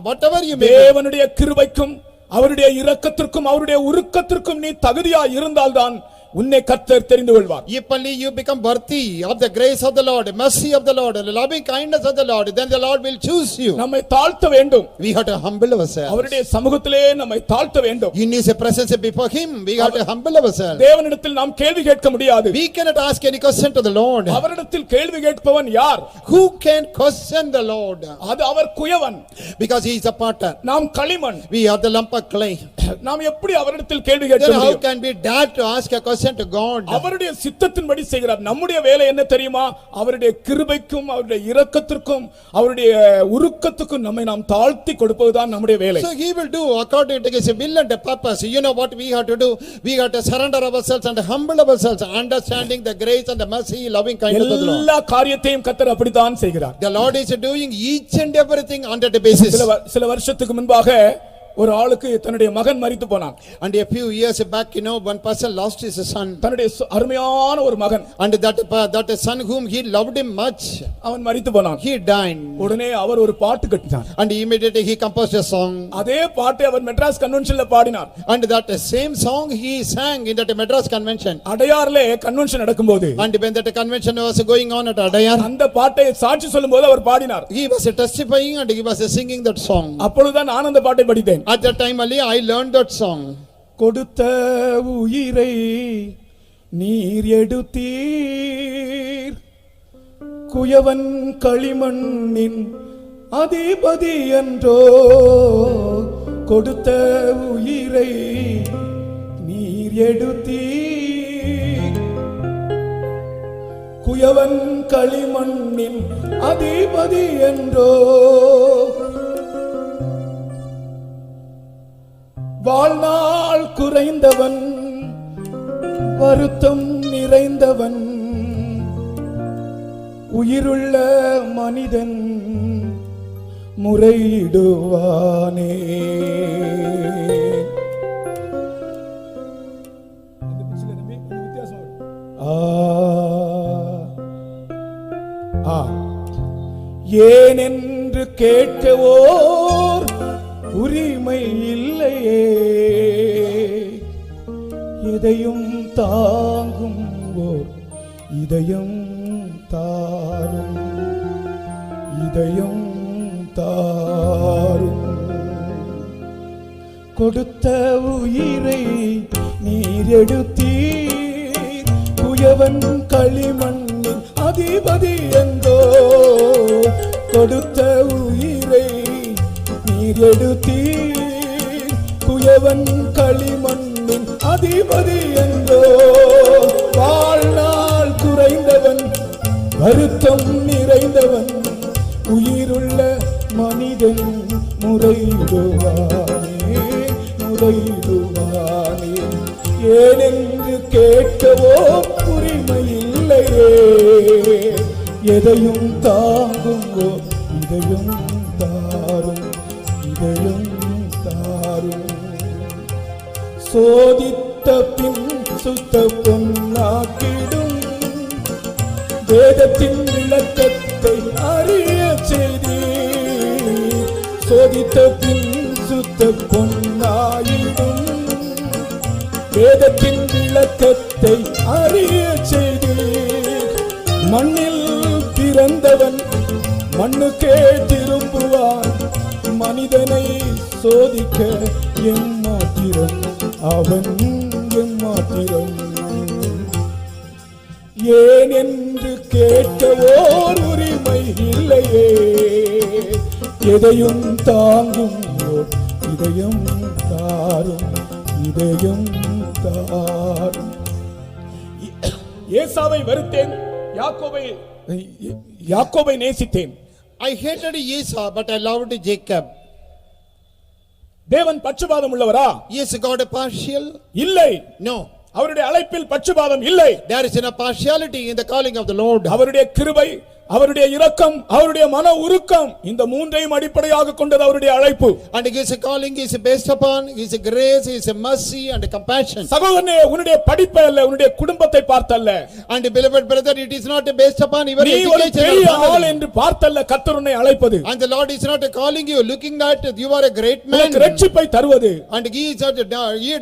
whatever you may be. தேவனுடைய கிருபைக்கும் அவருடைய இரக்கத்திற்கும் அவருடைய உருக்கத்திற்கும் நீ தகுதியாய் இருந்தால்தான் உன்னை கர்த்தர் தெரிந்து கொள்வார். If only you become worthy of the grace of the Lord, mercy of the Lord, and loving kindness of the Lord, then the Lord will choose you. நம்மை தாழ்த்த வேண்டும். We have to humble ourselves. அவருடைய சமூகத்திலே நம்மை தாழ்த்த வேண்டும். In his presence before him, we have to humble ourselves. தேவனிடத்தில் நாம் கேள்வி கேட்க முடியாது. We cannot ask any question to the Lord. அவரிடத்தில் கேள்வி கேட்பவன் யார்? Who can question the Lord? அது அவர் குயவன். Because he is a potter. நாம் களிமண். We are the lump of clay. நாம் எப்படி அவரிடத்தில் கேள்வி கேட்க Then how முடியும்? can we dare to ask a question to God? அவருடைய சித்தத்தின்படி செய்கிறார். நம்முடைய வேலை என்ன தெரியுமா? அவருடைய கிருபைக்கும் அவருடைய இரக்கத்திற்கும் அவருடைய உருக்கத்துக்கும் நம்மை நாம் தாழ்த்தி கொடுப்பதுதான் நம்முடைய வேலை. So he will do according to his will and purpose. You know what we have to do? We have to surrender ourselves and humble ourselves, understanding the grace and the mercy, loving kindness of the Lord. எல்லா காரியத்தையும் கர்த்தர் அப்படித்தான் செய்கிறார். The Lord is doing each and everything under the basis. சில வருஷத்துக்கு முன்பாக ஒரு ஆளுக்கு தன்னுடைய மகன் மரித்து போனான். And a few years back, one person lost his son. தன்னுடைய அருமையான ஒரு மகன். And that son whom he loved him much, அவன் மரித்து போனான். he died. உடனே அவர் ஒரு பாட்டு கட்டினார். And immediately he composed a song. அதே பாட்டை அவர் மெட்ராஸ் கன்வென்ஷன்ல பாடினார். And that same song he sang in that Madras convention. அடையார்ல கன்வென்ஷன் நடக்கும்போது, And when that convention was going on at Adayar, அந்த பாட்டை சாட்சி சொல்லும்போது அவர் பாடினார். he was testifying and he was singing that song. அப்பொழுதுதான் நான் அந்த பாட்டை படித்தேன். At that time only I learned that song. கொடுத்த உயிரை நீர் எடுத்தீர், குயவன் களிமண்ணின் அதிபதி என்றோ. கொடுத்த உயிரை நீர் எடுத்தீர், குயவன் களிமண்ணின் அதிபதி என்றோ. வாழ்நாள் குறைந்தவன், வருத்தம் நிறைந்தவன், உயிருள்ள மனிதன் முறையிடுவானே. ஏனென்று கேட்கவோர் உரிமை இல்லையே, எதையும் தாங்கும் ஓர் இதயம் தாரும், இதயம் தாரும். கொடுத்த உயிரை நீர் எடுத்தீர், குயவன் களிமண்ணின் அதிபதி என்றோ. கொடுத்த உயிரை நீர் எடுத்தீர், குயவன் களிமண்ணின் அதிபதி என்றோ. வாழ்நாள் குறைந்தவன், வருத்தம் நிறைந்தவன், உயிருள்ள மனிதன் முறையிடுவானே, முறையிடுவானே. ஏனென்று கேட்கவோ உரிமை இல்லையே, எதையும் தாங்குங்கோ இதையும் தாரும், இதையும் தாரும். சோதித்த பின் சுத்த பொன்னாக்கிடும், வேதத்தின் விளக்கத்தை அறிய செய்தீர். சோதித்த பின் சுத்த பொன்னாயிடும், வேதத்தின் விளக்கத்தை அறிய செய்தீர். மண்ணில் பிறந்தவன் மண்ணுக்கே திரும்புவான், மனிதனை சோதிக்க எம்மாத்திரம் அவன் எம்மாத்திரம். ஏன் என்று கேட்கவோர் உரிமை இல்லையே, எதையும் தாங்கும் இதயம் தாரும், இதயம் தாரும். ஏசாவை வெறுத்தேன், யாக்கோபை நேசித்தேன். I hated Esau, but I loved Jacob. தேவன் பட்சபாதம் உள்ளவரா? Is God a partial? இல்லை. No. அவருடைய அழைப்பில் பட்சபாதம் இல்லை. There is no partiality in the calling of the Lord. அவருடைய கிருபை, அவருடைய இரக்கம், அவருடைய மன உருக்கம், இந்த மூன்றையும் அடிப்படையாக கொண்டது அவருடைய அழைப்பு. And his calling is based upon his grace, his mercy and compassion. சகோதரனே, உன்னுடைய படிப்பை அல்ல, உன்னுடைய குடும்பத்தை பார்த்தல்ல. And beloved brother, it is not based upon your நீ ஒரு education பெரிய or ஆள் family. என்று பார்த்தல்ல கர்த்தர் உன்னை அழைப்பது. And the Lord is not calling you looking at you are a great man. உனக்கு இரட்சிப்பை தருவது. And he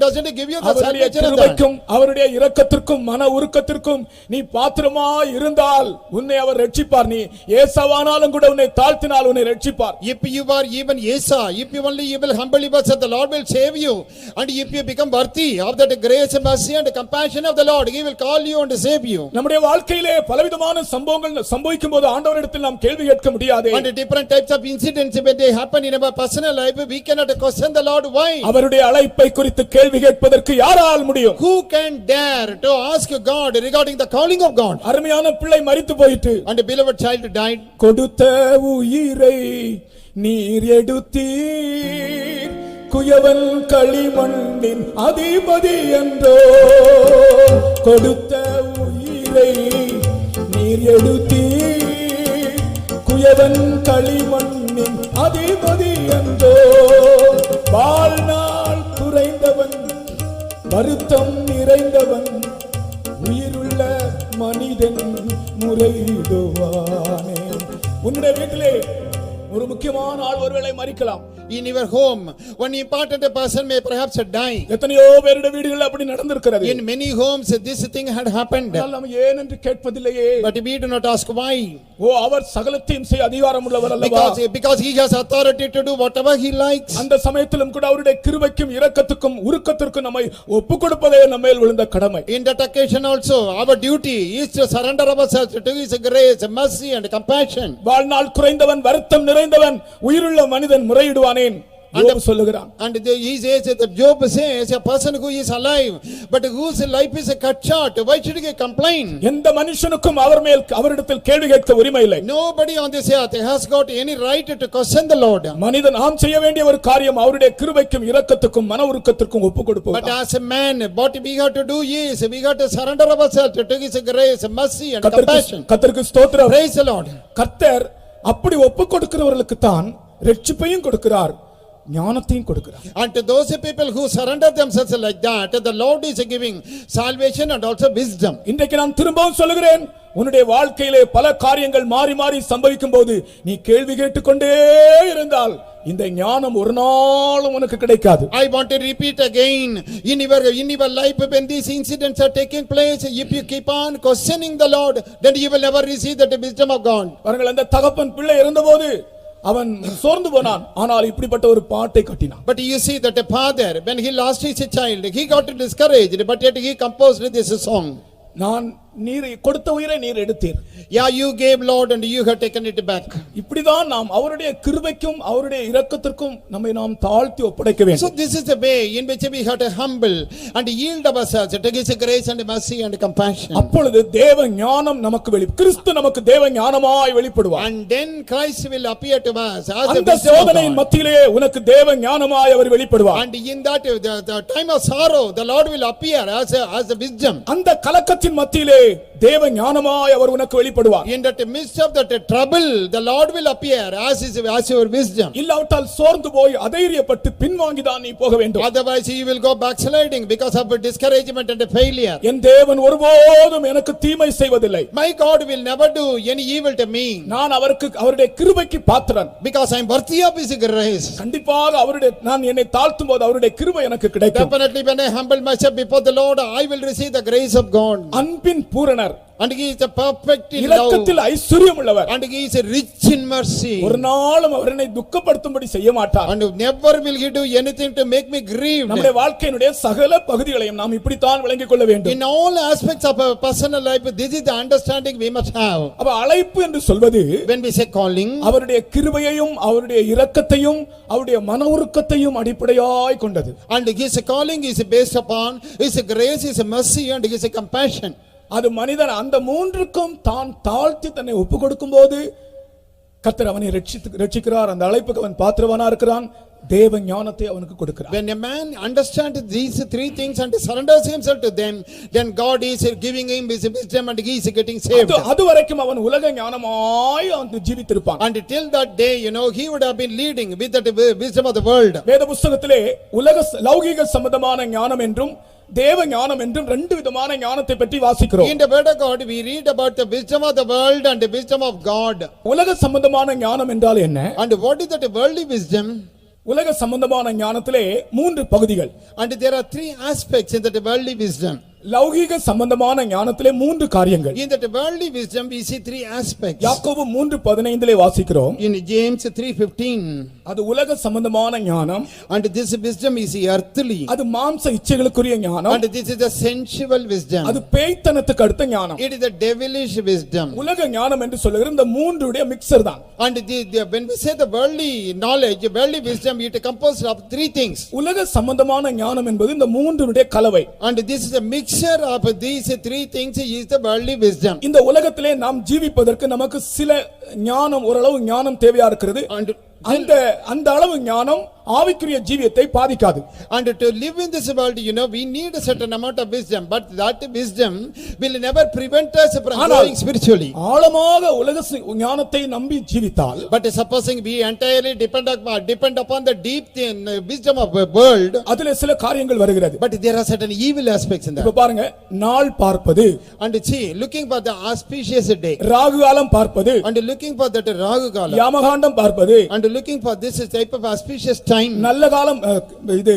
doesn't give you the அவருடைய salvation of that. கிருபைக்கும் அவருடைய இரக்கத்திற்கும் மன உருக்கத்திற்கும் நீ பாத்திரமாய் இருந்தால் உன்னை அவர் இரட்சிப்பார். நீ ஏசாவானாலும் கூட உன்னை தாழ்த்தினால் உன்னை இரட்சிப்பார். If you are even Esau, if you only you will humble yourself, the Lord will save you. And if you become worthy of that grace, mercy and compassion of the Lord, he will call you and save you. நம்முடைய வாழ்க்கையிலே பலவிதமான சம்பவங்கள் சம்பவிக்கும் போது ஆண்டவரிடத்தில் நாம் கேள்வி கேட்க முடியாது. And different types of incidents when they happen in our personal life, we cannot question the Lord why. அவருடைய அழைப்பை குறித்து கேள்வி கேட்பதற்கு யாரால் முடியும்? Who can dare to ask God regarding the calling of God? அருமையான பிள்ளை மரித்து போயிட்டு, And the beloved child died. கொடுத்த உயிரை நீர் எடுத்தீர், குயவன் களிமண்ணின் அதிபதி என்றோ. கொடுத்த உயிரை நீர் எடுத்தீர், குயவன் களிமண்ணின் அதிபதி என்றோ. வாழ்நாள் குறைந்தவன், வருத்தம் நிறைந்தவன், உயிருள்ள மனிதன் முறையிடுவானே. உன்னுடைய வீட்டிலே ஒரு முக்கியமான ஆள் ஒருவேளை மரிக்கலாம். In your home, one important person may perhaps die. எத்தனையோ பேருடைய வீடுகள் அப்படி நடந்திருக்கிறது. In many homes this thing had happened. நாம் ஏன் என்று கேட்பதில்லையே. But we do not ask why. அவர் சகலத்தையும் செய்ய அதிகாரம் உள்ளவர் அல்லவா? Because he has authority to do whatever he likes. அந்த சமயத்திலும் கூட அவருடைய கிருபைக்கும் இரக்கத்துக்கும் உருக்கத்திற்கும் நம்மை ஒப்புக் கொடுப்பதே நம்ம மேல் விழுந்த கடமை. In that occasion also our duty is to surrender ourselves to his grace, mercy and compassion. வாழ்நாள் குறைந்தவன், வருத்தம் நிறைந்தவன், உயிருள்ள மனிதன் முறையிடுவானேன் சொல்லுகிறான். And he says that Job says a person who is alive but whose life is cut short, why should he complain? எந்த மனுஷனுக்கும் அவரிடத்தில் கேள்வி கேட்க உரிமை இல்லை. Nobody on this earth has got any right to question the Lord. மனிதன் நாம் செய்ய வேண்டிய ஒரு காரியம் அவருடைய கிருபைக்கும் இரக்கத்துக்கும் மன உருக்கத்திற்கும் ஒப்புக் கொடுப்பது. But as a man, what we have to do is we have to surrender ourselves to his grace, mercy and compassion. கர்த்தருக்கு ஸ்தோத்திரம். Praise the Lord. கர்த்தர் அப்படி ஒப்புக் கொடுக்கிறவர்களுக்கு தான் இரட்சிப்பையும் கொடுக்கிறார், ஞானத்தையும் கொடுக்கிறார். And to those people who surrender themselves like that, the Lord is giving salvation and also wisdom. இன்றைக்கு நான் திரும்பவும் சொல்லுகிறேன், உன்னுடைய வாழ்க்கையிலே பல காரியங்கள் மாறி மாறி சம்பவிக்கும் போது நீ கேள்வி கேட்டுக்கொண்டே இருந்தால் இந்த ஞானம் ஒரு நாளும் உனக்கு கிடைக்காது. I want to repeat again, in your life when these incidents are taking place, if you keep on questioning the Lord, then you will never receive the wisdom of God. பாருங்கள், அந்த தகப்பன் பிள்ளை இருந்தபோது அவன் சோர்ந்து போனான், ஆனால் இப்படிப்பட்ட ஒரு பாட்டை கட்டினான். But you see that a father, when he lost his child, he got discouraged, but yet he composed this song. நான் நீர் கொடுத்த உயிரை நீர் எடுத்தீர். Yeah, you gave, Lord, and you have taken it back. இப்படிதான் நாம் அவருடைய கிருபைக்கும் அவருடைய இரக்கத்திற்கும் நம்மை நாம் தாழ்த்தி ஒப்படைக்க So வேண்டும். this is the way in which we have to humble and yield ourselves to His grace and mercy and compassion. அப்பொழுது தேவ ஞானம் நமக்கு கிறிஸ்து நமக்கு தேவ ஞானமாய் வெளிப்படுவார். And then Christ will appear to us as the அந்த wisdom of சோதனையின் God. மத்தியிலே உனக்கு தேவ ஞானமாய் அவர் வெளிப்படுவார். And in that the time of sorrow, the Lord will appear as the wisdom. அந்த கலக்கத்தின் மத்தியிலே தேவ ஞானமாய் அவர் உனக்கு வெளிப்படுவார். In that midst of that trouble, the Lord will appear as your wisdom. இல்லாவிட்டால் சோர்ந்து போய் அதைரியப்பட்டு பின்வாங்கிதான் நீ போக வேண்டும். Otherwise you will go backsliding because of discouragement and failure. என் தேவன் ஒருபோதும் எனக்கு தீமை செய்வதில்லை. My God will never do any evil to me. நான் அவருடைய கிருபைக்கு பாத்திரன். Because I am worthy of His grace. கண்டிப்பாக நான் என்னை தாழ்த்தும் போது அவருடைய கிருபை எனக்கு கிடைக்கும். Definitely when I humble myself before the Lord, I will receive the grace of God. அன்பின் பூரணர். And He is a perfect in love. இரக்கத்தில் ஐஸ்வரியம் உள்ளவர். And He is a rich in mercy. ஒரு நாளும் அவரை துக்கப்படுத்தும்படி செய்ய மாட்டார். And never will He do anything to make me grieve. நம்முடைய வாழ்க்கையினுடைய சகல பகுதிகளையும் நாம் இப்படித்தான் விளங்கிக் கொள்ள வேண்டும். In all aspects of our personal life, this is the understanding we must have. அப்ப அழைப்பு என்று சொல்வது, when we say calling, அவருடைய கிருபையையும் அவருடைய இரக்கத்தையும் அவருடைய மன உருக்கத்தையும் அடிப்படையாய் கொண்டது. And His calling is based upon His grace, His mercy and His compassion. அது மனிதன் அந்த மூன்றுக்கும் தான் தாழ்த்தி தன்னை ஒப்பு கொடுக்கும் போது கர்த்தர் அவனை ரட்சிக்கிறார். அந்த அழைப்புக்கு அவன் பாத்திரவானா இருக்கிறான். தேவ ஞானத்தை அவனுக்கு கொடுக்கிறார். When a man understands these three things and surrenders himself to them, then God is giving him His wisdom and he is getting saved. அதுவரைக்கும் அவன் உலக ஞானமாய் அவன் ஜீவித்திருப்பான். And till that day, he would have been leading with that wisdom of the world. வேத புத்தகத்திலே லௌகிக சம்பந்தமான ஞானம் என்றும் தேவ ஞானம் என்றும் ரெண்டு விதமான ஞானத்தை பற்றி வாசிக்கிறோம். In the word of God we read about the wisdom of the world and the wisdom of God. உலக சம்பந்தமான ஞானம் என்றால் என்ன? And what is that worldly wisdom? உலக சம்பந்தமான ஞானத்திலே மூன்று பகுதிகள். And there are three aspects in that worldly wisdom. லௌகிக சம்பந்தமான ஞானத்திலே மூன்று காரியங்கள். In that worldly wisdom we see three aspects. யாக்கோபு 3:15 வாசிக்கிறோம். In James 3:15, அது உலக சம்பந்தமான ஞானம். and this wisdom is earthly. அது மாம்ச இச்சைகளுக்குரிய ஞானம். And this is the sensual wisdom. அது பேய்த்தனத்துக்கு அடுத்த ஞானம். It is the devilish wisdom. உலக ஞானம் என்று சொல்லுகிற இந்த மூன்றுடைய மிக்சர் தான். And when we say the worldly knowledge, worldly wisdom, it is composed of three things. உலக சம்பந்தமான ஞானம் என்பது இந்த மூன்றுடைய கலவை. And this is a mixture of these three things is the worldly wisdom. இந்த உலகத்திலே நாம் ஜீவிப்பதற்கு நமக்கு சில ஞானம், ஓரளவு ஞானம் தேவையா இருக்கிறது. அந்த அளவு ஞானம் ஆவிக்குரிய ஜீவியத்தை பாதிக்காது. And to live in this world, we need a certain amount of wisdom, but that wisdom will never prevent us from growing spiritually. ஆழமாக உலக ஞானத்தை நம்பி ஜீவித்தால், but supposing we entirely depend upon the deep wisdom of the world, அதிலே சில காரியங்கள் வருகிறது. but there are certain evil aspects in that. இப்ப பாருங்க, நாள் பார்ப்பது, and see, looking for the auspicious day, Rahu காலம் பார்ப்பது, and looking for that Rahu காலம், யாமகாண்டம் பார்ப்பது, and looking for this type of auspicious time, நல்ல காலம், இது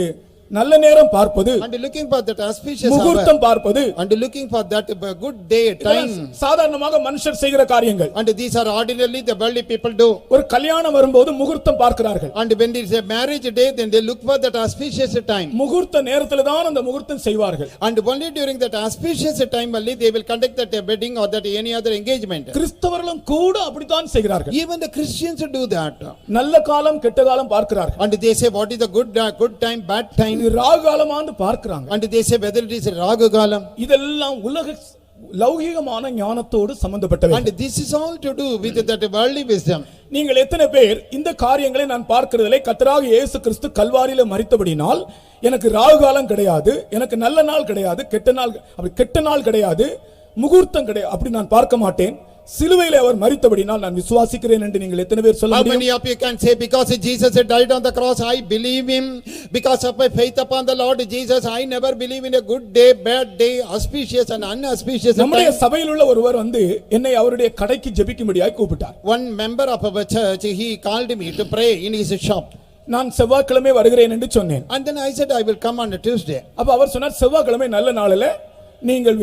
நல்ல நேரம் பார்ப்பது, and looking for that auspicious முகூர்த்தம் பார்ப்பது, and looking for that good day time. சாதாரணமாக மனுஷர் செய்கிற காரியங்கள். And these are ordinarily the worldly people do. ஒரு கல்யாணம் வரும்போது முகூர்த்தம் பார்க்கிறார்கள். And when it is a marriage day, then they look for that auspicious time. முகூர்த்த நேரத்துல தான் அந்த முகூர்த்தம் செய்வார்கள். And only during that auspicious time only they will conduct that wedding or that any other engagement. கிறிஸ்தவர்களும் கூட அப்படித்தான் செய்கிறார்கள். Even the Christians do that. நல்ல காலம் கெட்ட காலம் பார்க்கிறார்கள். And they say what is the good time, bad time. இது ராகு காலமான்னு பார்க்கறாங்க. And they say whether it is Rahu காலம். இதெல்லாம் உலக லௌகிகமான ஞானத்தோடு சம்பந்தப்பட்டவை. And this is all to do with that worldly wisdom. நீங்கள் எத்தனை பேர் இந்த காரியங்களை நான் பார்க்கிறதிலே கர்த்தராகிய இயேசு கிறிஸ்து கல்வாரியிலே மரித்தபடினால் எனக்கு ராகு காலம் கிடையாது, எனக்கு நல்ல நாள் கிடையாது, கெட்ட நாள் கிடையாது, முகூர்த்தம் கிடையாது, அப்படி நான் பார்க்க மாட்டேன், சிலுவையிலே அவர் மரித்தபடினால் நான் விசுவாசிக்கிறேன் என்று நீங்கள் எத்தனை பேர் சொல்ல முடியும்? How many of you can say because Jesus died on the cross I believe him, because of my faith upon the Lord Jesus I never believe in a good day, bad day, auspicious and unauspicious time. நம்முடைய சபையில் உள்ள ஒருவர் என்னை அவருடைய கடைக்கு ஜெபிக்கும்படியாய் கூப்பிட்டார். One member of our church, he called me to pray in his shop. நான் செவ்வாய்க்கிழமை வருகிறேன் என்று சொன்னேன். And then I said I will come on a Tuesday. அப்ப அவர் சொன்னார், செவ்வாய்க்கிழமை நல்ல நாளிலே நீங்கள்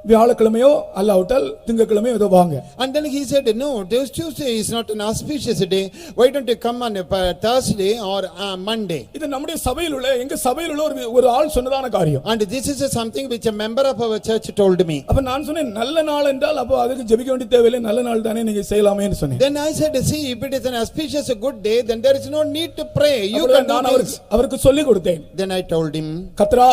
வியாழக்கிழமையோ அல்லாவிட்டால் திங்கட்கிழமையோ ஏதோ வாங்க. And then he said, no, this Tuesday is not an auspicious day. Why don't you come on a Thursday or Monday? இது நம்முடைய சபையில் உள்ள எங்க சபையில் உள்ள ஒரு ஆள் சொன்னதான காரியம். And this is something which a member of our church told me. அப்ப நான் சொன்னேன் நல்ல நாள் என்றால் அப்ப அதுக்கு ஜெபிக்க வேண்டிய தேவையில்லை, நல்ல நாள் தானே நீங்க செய்யலாமேன்னு சொன்னேன். Then I said, see, if it is an auspicious good day, then there is no need to pray. You can நான் do this. அவருக்கு சொல்லி கொடுத்தேன். Then I told him, கர்த்தரா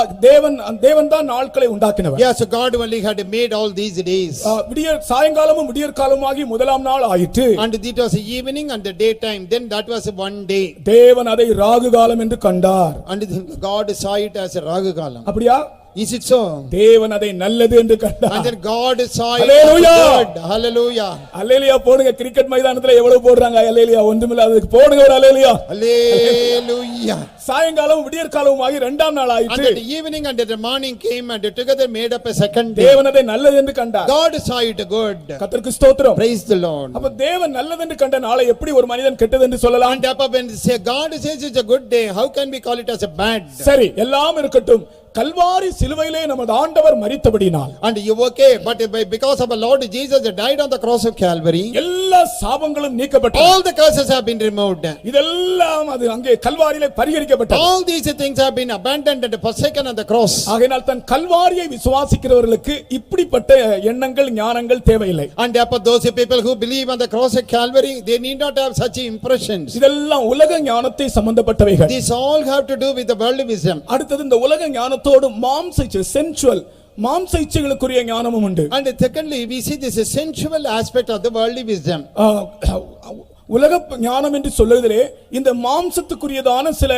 தேவன் தான் நாட்களை உண்டாக்கினவர். yes, God only had made all these days. விடியற் சாயங்காலமும் விடியற் காலமாகி முதலாம் நாள் ஆயிற்று. And it was evening and the daytime. Then that was one day. தேவன் அதை ராகு காலம் என்று கண்டார். And God saw it as a Ragu Kalam. அப்படியா? Is it so? தேவன் அதை நல்லது என்று கண்டார். And then God saw it Hallelujah. as good. Hallelujah. அல்லேலூயா போடுங்க. கிரிக்கெட் மைதானத்துல எவ்வளவு போடுறாங்க அல்லேலூயா, ஒன்றுமில்ல அதுக்கு போடுங்க ஒரு அல்லேலூயா. Hallelujah. சாயங்காலம் விடியற் காலமாகி இரண்டாம் நாள் And ஆயிற்று. the evening and the morning came and together made up a second day. தேவன் அதை நல்லது என்று கண்டார். God saw it good. கர்த்தருக்கு ஸ்தோத்திரம். Praise the Lord. அப்ப தேவன் நல்லது என்று கண்ட நாளை எப்படி ஒரு மனிதன் கெட்டது என்று சொல்லலாம்? And up when say God says it's a good day, how can we call it as a bad? சரி, எல்லாம் இருக்கட்டும். கல்வாரி சிலுவையிலே நமது ஆண்டவர் மரித்தபடினால், And you okay, but because of our Lord Jesus died on the cross of Calvary, எல்லா சாபங்களும் நீக்கப்பட்டது. all the curses have been removed. இதெல்லாம் அது அங்கே கல்வாரியிலே பரிகரிக்கப்பட்டது. All these things have been abandoned and forsaken on the cross. ஆகையால் தன் கல்வாரியை விசுவாசிக்கிறவர்களுக்கு இப்படிப்பட்ட எண்ணங்கள் ஞானங்கள் தேவையில்லை. And therefore those people who believe on the cross of Calvary, they need not have such impressions. இதெல்லாம் உலக ஞானத்தை சம்பந்தப்பட்டவைகள். These all have to do with the worldly wisdom. அடுத்தது இந்த உலக ஞானத்தோடு மாம்ச இச்சை, சென்சுவல் மாம்ச இச்சைகளுக்குரிய ஞானமும் உண்டு. And secondly, we see this sensual aspect of the worldly wisdom. உலக ஞானம் என்று சொல்லுவதிலே இந்த மாம்சத்துக்குரியதான சில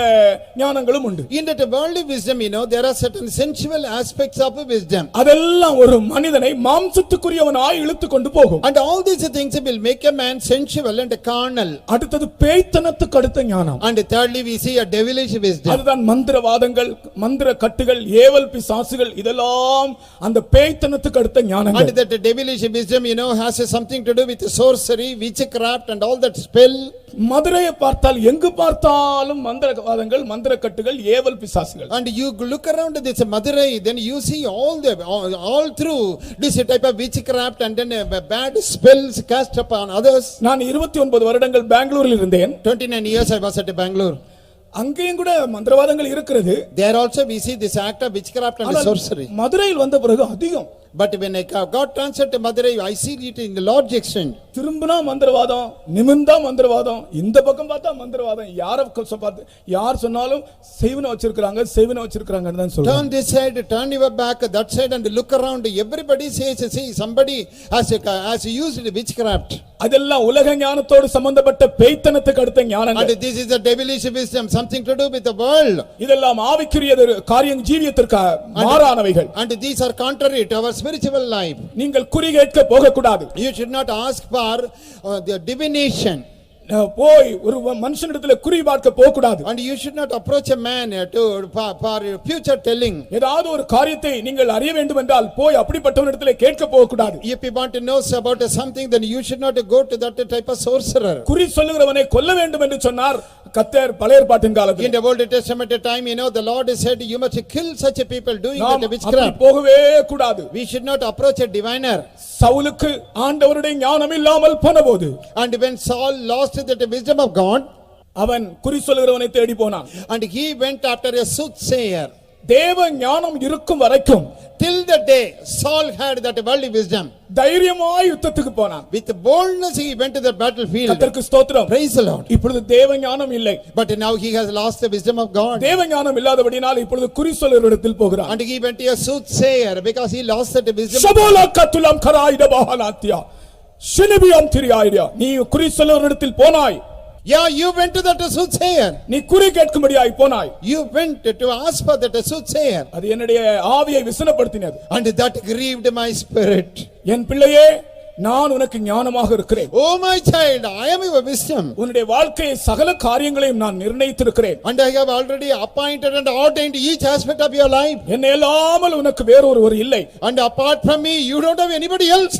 ஞானங்களும் உண்டு. In that worldly wisdom, there are certain sensual aspects of wisdom. அதெல்லாம் ஒரு மனிதனை மாம்சத்துக்குரியவனாய் இழுத்து கொண்டு போகும். And all these things will make a man sensual and carnal. அடுத்தது பேய்த்தனத்துக்கு அடுத்த ஞானம். And thirdly, we see a devilish wisdom. அதுதான் மந்திரவாதங்கள், மந்திர கட்டுகள், ஏவல் பிசாசுகள், இதெல்லாம் அந்த பேய்த்தனத்துக்கு அடுத்த ஞானங்கள். And that devilish wisdom, has something to do with sorcery, witchcraft and all that spell. மதுரையை பார்த்தால் எங்கு பார்த்தாலும் மந்திரவாதங்கள், மந்திர கட்டுகள், ஏவல் பிசாசுகள். And you look around this Madurai, then you see all through this type of witchcraft and then bad spells cast upon others. நான் 29 வருடங்கள் பெங்களூரில் இருந்தேன். 29 years I was at Bangalore. அங்கேயும் கூட மந்திரவாதங்கள் இருக்கிறது. There also we see this act of witchcraft and sorcery. மதுரையில் வந்த பிறகு அதிகம். But when I got transferred to Madurai, I see it in the large extent. திரும்பினா மந்திரவாதம், நிமிர்ந்தா மந்திரவாதம், இந்த பக்கம் பார்த்தா மந்திரவாதம். யார் சொன்னாலும் செய்வன வச்சிருக்காங்கன்னு தான் சொல்றாங்க. Turn this side, turn your back, that side and look around. Everybody says, see, somebody has used witchcraft. அதெல்லாம் உலக ஞானத்தோடு சம்பந்தப்பட்ட பேய்த்தனத்துக்கு அடுத்த ஞானங்கள். And this is a devilish wisdom, something to do with the world. இதெல்லாம் ஆவிக்குரிய காரியம், ஜீவியத்திற்கு மாறானவைகள். And these are contrary to our spiritual life. நீங்கள் குறி கேட்க போக கூடாது. You should not ask for the divination. போய் ஒரு மனுஷனிடத்தில் குறி பார்க்க போக கூடாது. And you should not approach a man for future telling. ஏதாவது ஒரு காரியத்தை நீங்கள் அறிய வேண்டும் என்றால் போய் அப்படிப்பட்டவனிடத்தில் கேட்க போக கூடாது. If you want to know about something, then you should not go to that type of sorcerer. குறி சொல்லுகிறவனை கொல்ல வேண்டும் என்று சொன்னார் கர்த்தர் பழைய ஏற்பாட்டின் காலத்தில். In the Old Testament time, the Lord said you must kill such a people doing that witchcraft. போகவே கூடாது. We should not approach a diviner. சவுலுக்கு ஆண்டவருடைய ஞானம் இல்லாமல் போனபோது, and when Saul lost the wisdom of God, அவன் குறி சொல்லுகிறவனை தேடி போனான். and he went after a soothsayer. தேவ ஞானம் இருக்கும் வரைக்கும், till the day Saul had that worldly wisdom, தைரியமாய் யுத்தத்துக்கு போனான். with boldness he went to the battlefield. கர்த்தருக்கு ஸ்தோத்திரம். Praise the Lord. இப்பொழுது தேவ ஞானம் இல்லை. But now he has lost the wisdom of God. தேவ ஞானம் இல்லாதபடியால் இப்பொழுது குறி சொல்லுகிறவரிடத்தில் போகிறான். And he went to a soothsayer because he lost that wisdom. ஷபோலா கத்துலம் கராயிட பஹலாத்தியா ஷினிபியம் திரியாயிடா. நீ குறி சொல்லுகிறவரிடத்தில் போனாய். Yeah, you went to that soothsayer. நீ குறி கேட்கும்படியாய் போனாய். You went to ask for that soothsayer. அது என்னுடைய ஆவியை விசனப்படுத்தினது. And that grieved my spirit. என் பிள்ளையே, நான் உனக்கு ஞானமாக இருக்கிறேன். Oh my child, I am your wisdom. உன்னுடைய வாழ்க்கையை சகல காரியங்களையும் நான் நிர்ணயித்திருக்கிறேன். And I have already appointed and ordained each aspect of your life. என்னை இல்லாமல் உனக்கு வேறொருவர் இல்லை. And apart from me, you don't have anybody else.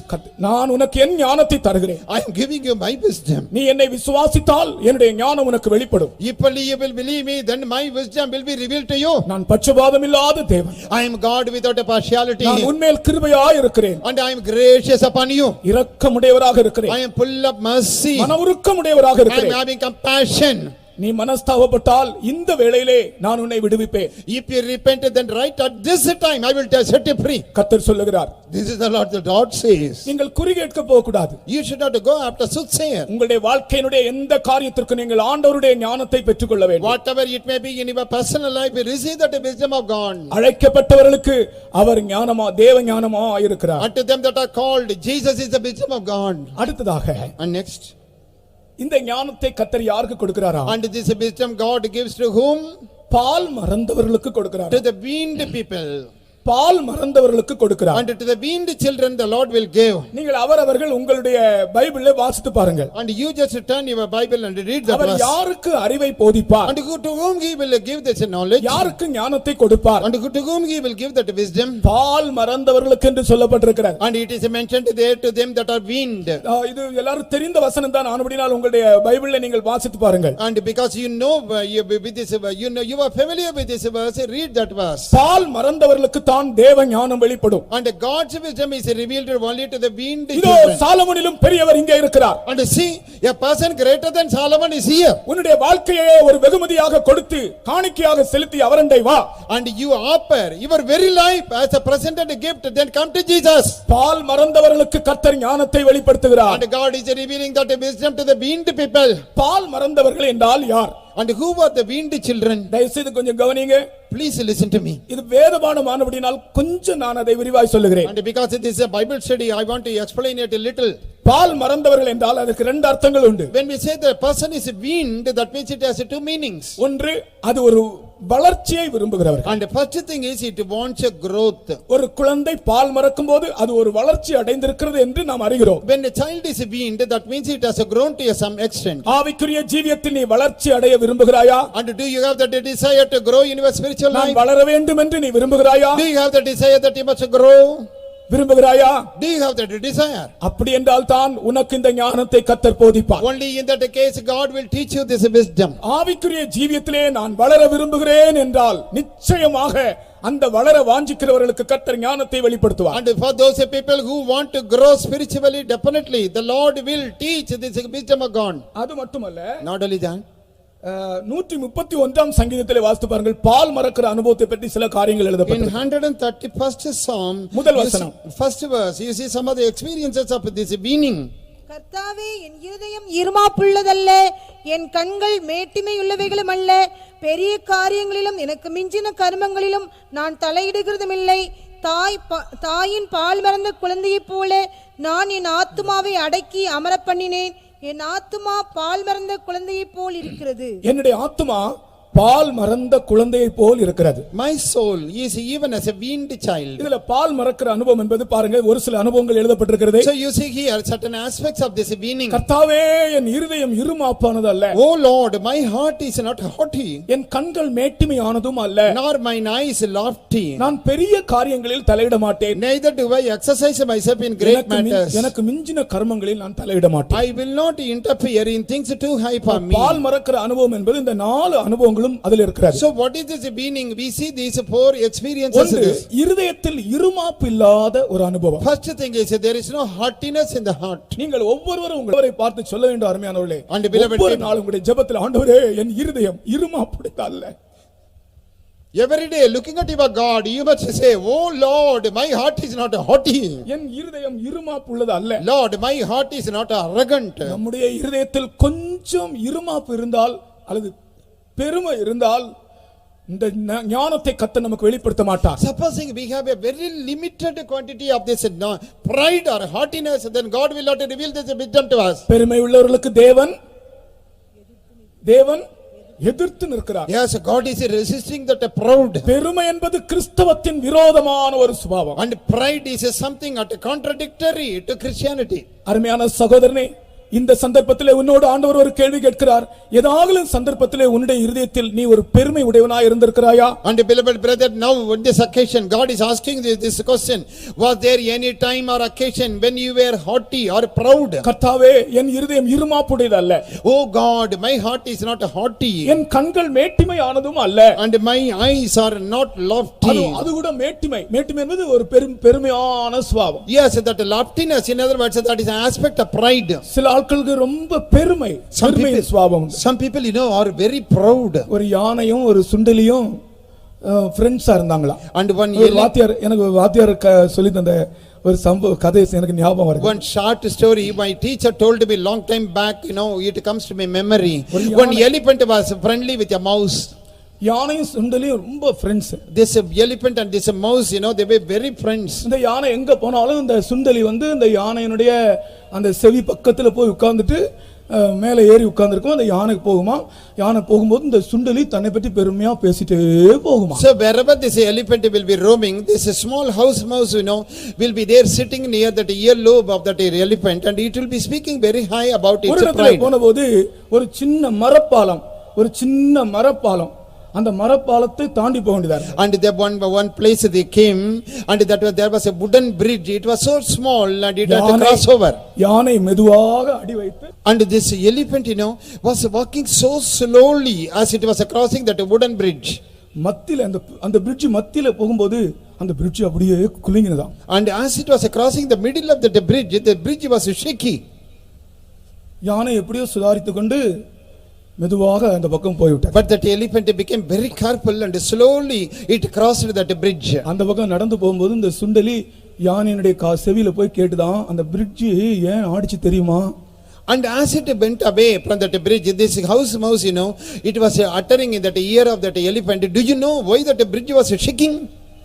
நான் உனக்கு என் ஞானத்தை தருகிறேன். I am giving you my wisdom. நீ என்னை விசுவாசித்தால் என்னுடைய ஞானம் உனக்கு வெளிப்படும். If only you will believe me, then my wisdom will be revealed to you. நான் பட்சபாதம் இல்லாத தேவன். I am God without a partiality. நான் உன்மேல் கிருபையாய் இருக்கிறேன். And I am gracious upon you. இரக்கமுடையவராக இருக்கிறேன். I am full of mercy. மனவுருக்கமுடையவராக I am இருக்கிறேன். having compassion. நீ மனஸ்தாபப்பட்டால் இந்த வேளையிலே நான் உன்னை விடுவிப்பேன். If you repent, then right at this time I will set you free. கர்த்தர் சொல்லுகிறார். This is the Lord says. நீங்கள் குறி கேட்க போக கூடாது. You should not go after soothsayer. உங்களுடைய வாழ்க்கையினுடைய எந்த காரியத்திற்கு நீங்கள் ஆண்டவருடைய ஞானத்தை பெற்றுக்கொள்ள வேண்டும். Whatever it may be in your personal life, receive that wisdom of God. அழைக்கப்பட்டவர்களுக்கு அவர் ஞானமா தேவ ஞானமா இருக்கிறார். Unto them that are called, Jesus is the wisdom of God. அடுத்ததாக And next, இந்த ஞானத்தை கர்த்தர் யாருக்கு கொடுக்கிறாரா? and this wisdom God gives to whom? பால் மறந்தவர்களுக்கு கொடுக்கிறார். To the weaned people. பால் மறந்தவர்களுக்கு கொடுக்கிறார். And to the weaned children the Lord will give. நீங்கள் அவரவர்கள் உங்களுடைய பைபிளை வாசித்து பாருங்கள். And you just turn your Bible and read the our verse. யாருக்கு அறிவை போதிப்பார்? And to whom he will give this knowledge? யாருக்கு ஞானத்தை கொடுப்பார்? And to whom he will give that wisdom? பால் மறந்தவர்களுக்கு என்று சொல்லப்பட்டிருக்கிறது. And it is mentioned there to them that are weaned. இது எல்லாரும் தெரிந்த வசனம் தான். ஆனபடியால் உங்களுடைய பைபிளை நீங்கள் வாசித்து பாருங்கள். And because you know with this, you are familiar with this verse, read that verse. பால் மறந்தவர்களுக்கு தான் தேவ ஞானம் வெளிப்படும். And God's wisdom is revealed only to the weaned இதோ children. சாலமோனிலும் பெரியவர் இங்கே இருக்கிறார். And see, a person greater than Solomon is here. உன்னுடைய வாழ்க்கையை ஒரு வெகுமதியாக கொடுத்து காணிக்கையாக செலுத்தி அவரண்டை வா. And you offer your very life as a present and a gift, then come to Jesus. பால் மறந்தவர்களுக்கு கர்த்தர் ஞானத்தை வெளிப்படுத்துகிறார். And God is revealing that wisdom to the weaned people. பால் மறந்தவர்கள் என்றால் யார்? And who were the weaned children? தயவுசெய்து கொஞ்சம் கவனிங்க. Please listen to me. இது வேதபாடமானபடியால் கொஞ்சம் நான் அதை விரிவாய் சொல்லுகிறேன். And because it is a Bible study, I want to explain it a little. பால் மறந்தவர்கள் என்றால் அதற்கு ரெண்டு அர்த்தங்கள் உண்டு. When we say the person is weaned, that means it has two meanings. ஒன்று, அது ஒரு வளர்ச்சியை விரும்புகிறவர்கள். And the first thing is it wants a growth. ஒரு குழந்தை பால் மறக்கும்போது அது ஒரு வளர்ச்சி அடைந்திருக்கிறது என்று நாம் அறிகிறோம். When a child is weaned, that means it has grown to some extent. ஆவிக்குரிய ஜீவியத்தில் நீ வளர்ச்சி அடைய விரும்புகிறாயா? And do you have that desire to grow in your spiritual நான் life? வளர வேண்டும் என்று நீ விரும்புகிறாயா? Do you have the desire that you must grow? விரும்புகிறாயா? Do you have that desire? அப்படி என்றால் தான் உனக்கு இந்த ஞானத்தை கர்த்தர் போதிப்பார். Only in that case God will teach you this wisdom. ஆவிக்குரிய ஜீவியத்திலே நான் வளர விரும்புகிறேன் என்றால் நிச்சயமாக அந்த வளர வாஞ்சிக்கிறவர்களுக்கு கர்த்தர் ஞானத்தை வெளிப்படுத்துவார். And for those people who want to grow spiritually, definitely the Lord will teach this wisdom of God. அது மட்டுமல்ல, Not only that, 131ஆம் சங்கீதத்திலே வாசித்து பாருங்கள். பால் மறக்கிற அனுபவத்தை பற்றி சில காரியங்கள் in எழுதப்பட்டிருக்கு. 131st Psalm, முதல் you வசனம். see- first verse, you see some of the experiences of this weaning. கர்த்தாவே, என் இருதயம் இருமாப்புள்ளதல்ல, என் கண்கள் மேட்டிமையுள்ளவைகளும் அல்ல. பெரிய காரியங்களிலும் எனக்கு மிஞ்சின கர்மங்களிலும் நான் தலையிடுகிறதும் இல்லை. தாயின் பால் மறந்த குழந்தையைப் போல நான் என் ஆத்துமாவை அடக்கி அமர பண்ணினேன். என் ஆத்துமா பால் மறந்த குழந்தையைப் போல் இருக்கிறது. என்னுடைய ஆத்துமா பால் மறந்த குழந்தையை போல் இருக்கிறது. My soul is even as a weaned child. இதுல பால் மறக்கிற அனுபவம் என்பது பாருங்க, ஒரு சில அனுபவங்கள் எழுதப்பட்டிருக்கிறது. So you see here certain aspects of this weaning. கர்த்தாவே, என் இருதயம் இருமாப்பானது அல்ல. Oh Lord, my heart is not haughty, என் கண்கள் மேட்டிமையானதும் அல்ல. nor mine eyes lofty. நான் பெரிய காரியங்களில் தலையிட மாட்டேன். Neither do I exercise myself in great matters. எனக்கு மிஞ்சின கர்மங்களில் நான் தலையிட மாட்டேன். I will not interfere in things too high for me. பால் மறக்கிற அனுபவம் என்பது இந்த 4 அனுபவங்களும் அதில் இருக்கிறது. So what is this meaning? We see these 4 experiences. ஒன்று, இருதயத்தில் இருமாப்பு இல்லாத ஒரு அனுபவம். First thing is there is no haughtiness in the heart. நீங்கள் ஒவ்வொருவரும் உங்களை பார்த்து சொல்ல வேண்டும், அருமையானவர்களே, And beloved ஒவ்வொரு people, நாளும் உங்களுடைய ஜெபத்தில், ஆண்டவரே, என் இருதயம் இருமாப்புடையது அல்ல. every day looking at your God, you must say, oh Lord, my heart is not haughty. என் இருதயம் இருமாப்புள்ளது அல்ல. Lord, my heart is not arrogant. நம்முடைய இருதயத்தில் கொஞ்சம் இருமாப்பு இருந்தால் அல்லது பெருமை இருந்தால் இந்த ஞானத்தை கர்த்தர் நமக்கு வெளிப்படுத்த மாட்டார். Supposing we have a very limited quantity of this pride or haughtiness, then God will not reveal this wisdom to us. பெருமை உள்ளவர்களுக்கு தேவன் எதிர்த்து நிற்கிறார். Yes, God is resisting that proud. பெருமை என்பது கிறிஸ்தவத்தின் விரோதமான ஒரு சுபாவம். And pride is something at contradictory to Christianity. அருமையான சகோதரனே, இந்த சந்தர்ப்பத்திலே உன்னோடு ஆண்டவர் ஒரு கேள்வி கேட்கிறார். ஏதாவது சந்தர்ப்பத்திலே உன்னுடைய இருதயத்தில் நீ ஒரு பெருமை உடையவனாய் இருந்திருக்கிறாயா? And beloved brother, now on this occasion God is asking this question, was there any time or occasion when you were haughty or proud? கர்த்தாவே, என் இருதயம் இருமாப்புடையது அல்ல. Oh God, my heart is not haughty என் கண்கள் மேட்டிமையானதும் அல்ல. and my eyes are not lofty. அது கூட மேட்டிமை என்பது ஒரு பெருமையான சுபாவம். Yes, that loftiness, in other words, that is an aspect of pride. சில ஆட்களுக்கு ரொம்ப பெருமை சுபாவம். Some people, you know, are very proud. ஒரு யானையும் ஒரு சுண்டலியும் ஃப்ரெண்ட்ஸா இருந்தாங்களா? And one வாத்தியார் சொல்லி தந்த ஒரு சம்பவ கதை எனக்கு ஞாபகம் வருது. One short story my teacher told me long time back, you know, it comes to my memory. One elephant was friendly with a mouse. யானையும் சுண்டலியும் ரொம்ப friends. This elephant and this mouse, you know, they were very friends. இந்த யானை எங்க போனாலும் இந்த சுண்டலி வந்து இந்த யானையினுடைய அந்த செவி பக்கத்துல போய் உட்கார்ந்துட்டு மேலே ஏறி உட்கார்ந்திருக்கும். அந்த யானைக்கு போகுமா, யானை போகும்போது இந்த சுண்டலி தன்னை பற்றி பெருமையா பேசிட்டே போகுமா. So wherever this elephant will be roaming, this small house mouse, you know, will be there sitting near that earlobe of that elephant and it will be speaking very high about its pride. போனபோது ஒரு சின்ன மரப்பாலம் அந்த மரப்பாலத்தை தாண்டி போக வேண்டியதா. And there one place they came and there was a wooden bridge. It was so small and it had to cross over. யானை மெதுவாக அடி வைத்து and this elephant, you know, was walking so slowly as it was crossing that wooden bridge. மத்தில அந்த bridge மத்தில போகும்போது அந்த bridge அப்படியே குலுங்கினதா. And as it was crossing the middle of the bridge was shaky. யானை எப்படியோ சுதாரித்து கொண்டு மெதுவாக அந்த பக்கம் போய் விட்டது. But that elephant became very careful and slowly it crossed that bridge. அந்த பக்கம் நடந்து போகும்போது இந்த சுண்டலி யானையினுடைய செவியில போய் கேட்டுதான், அந்த bridge ஏன் ஆடிச்சு தெரியுமா? And as it went away from that bridge, this house mouse, you know, it was uttering in that ear of that elephant, do you know why that bridge was shaking?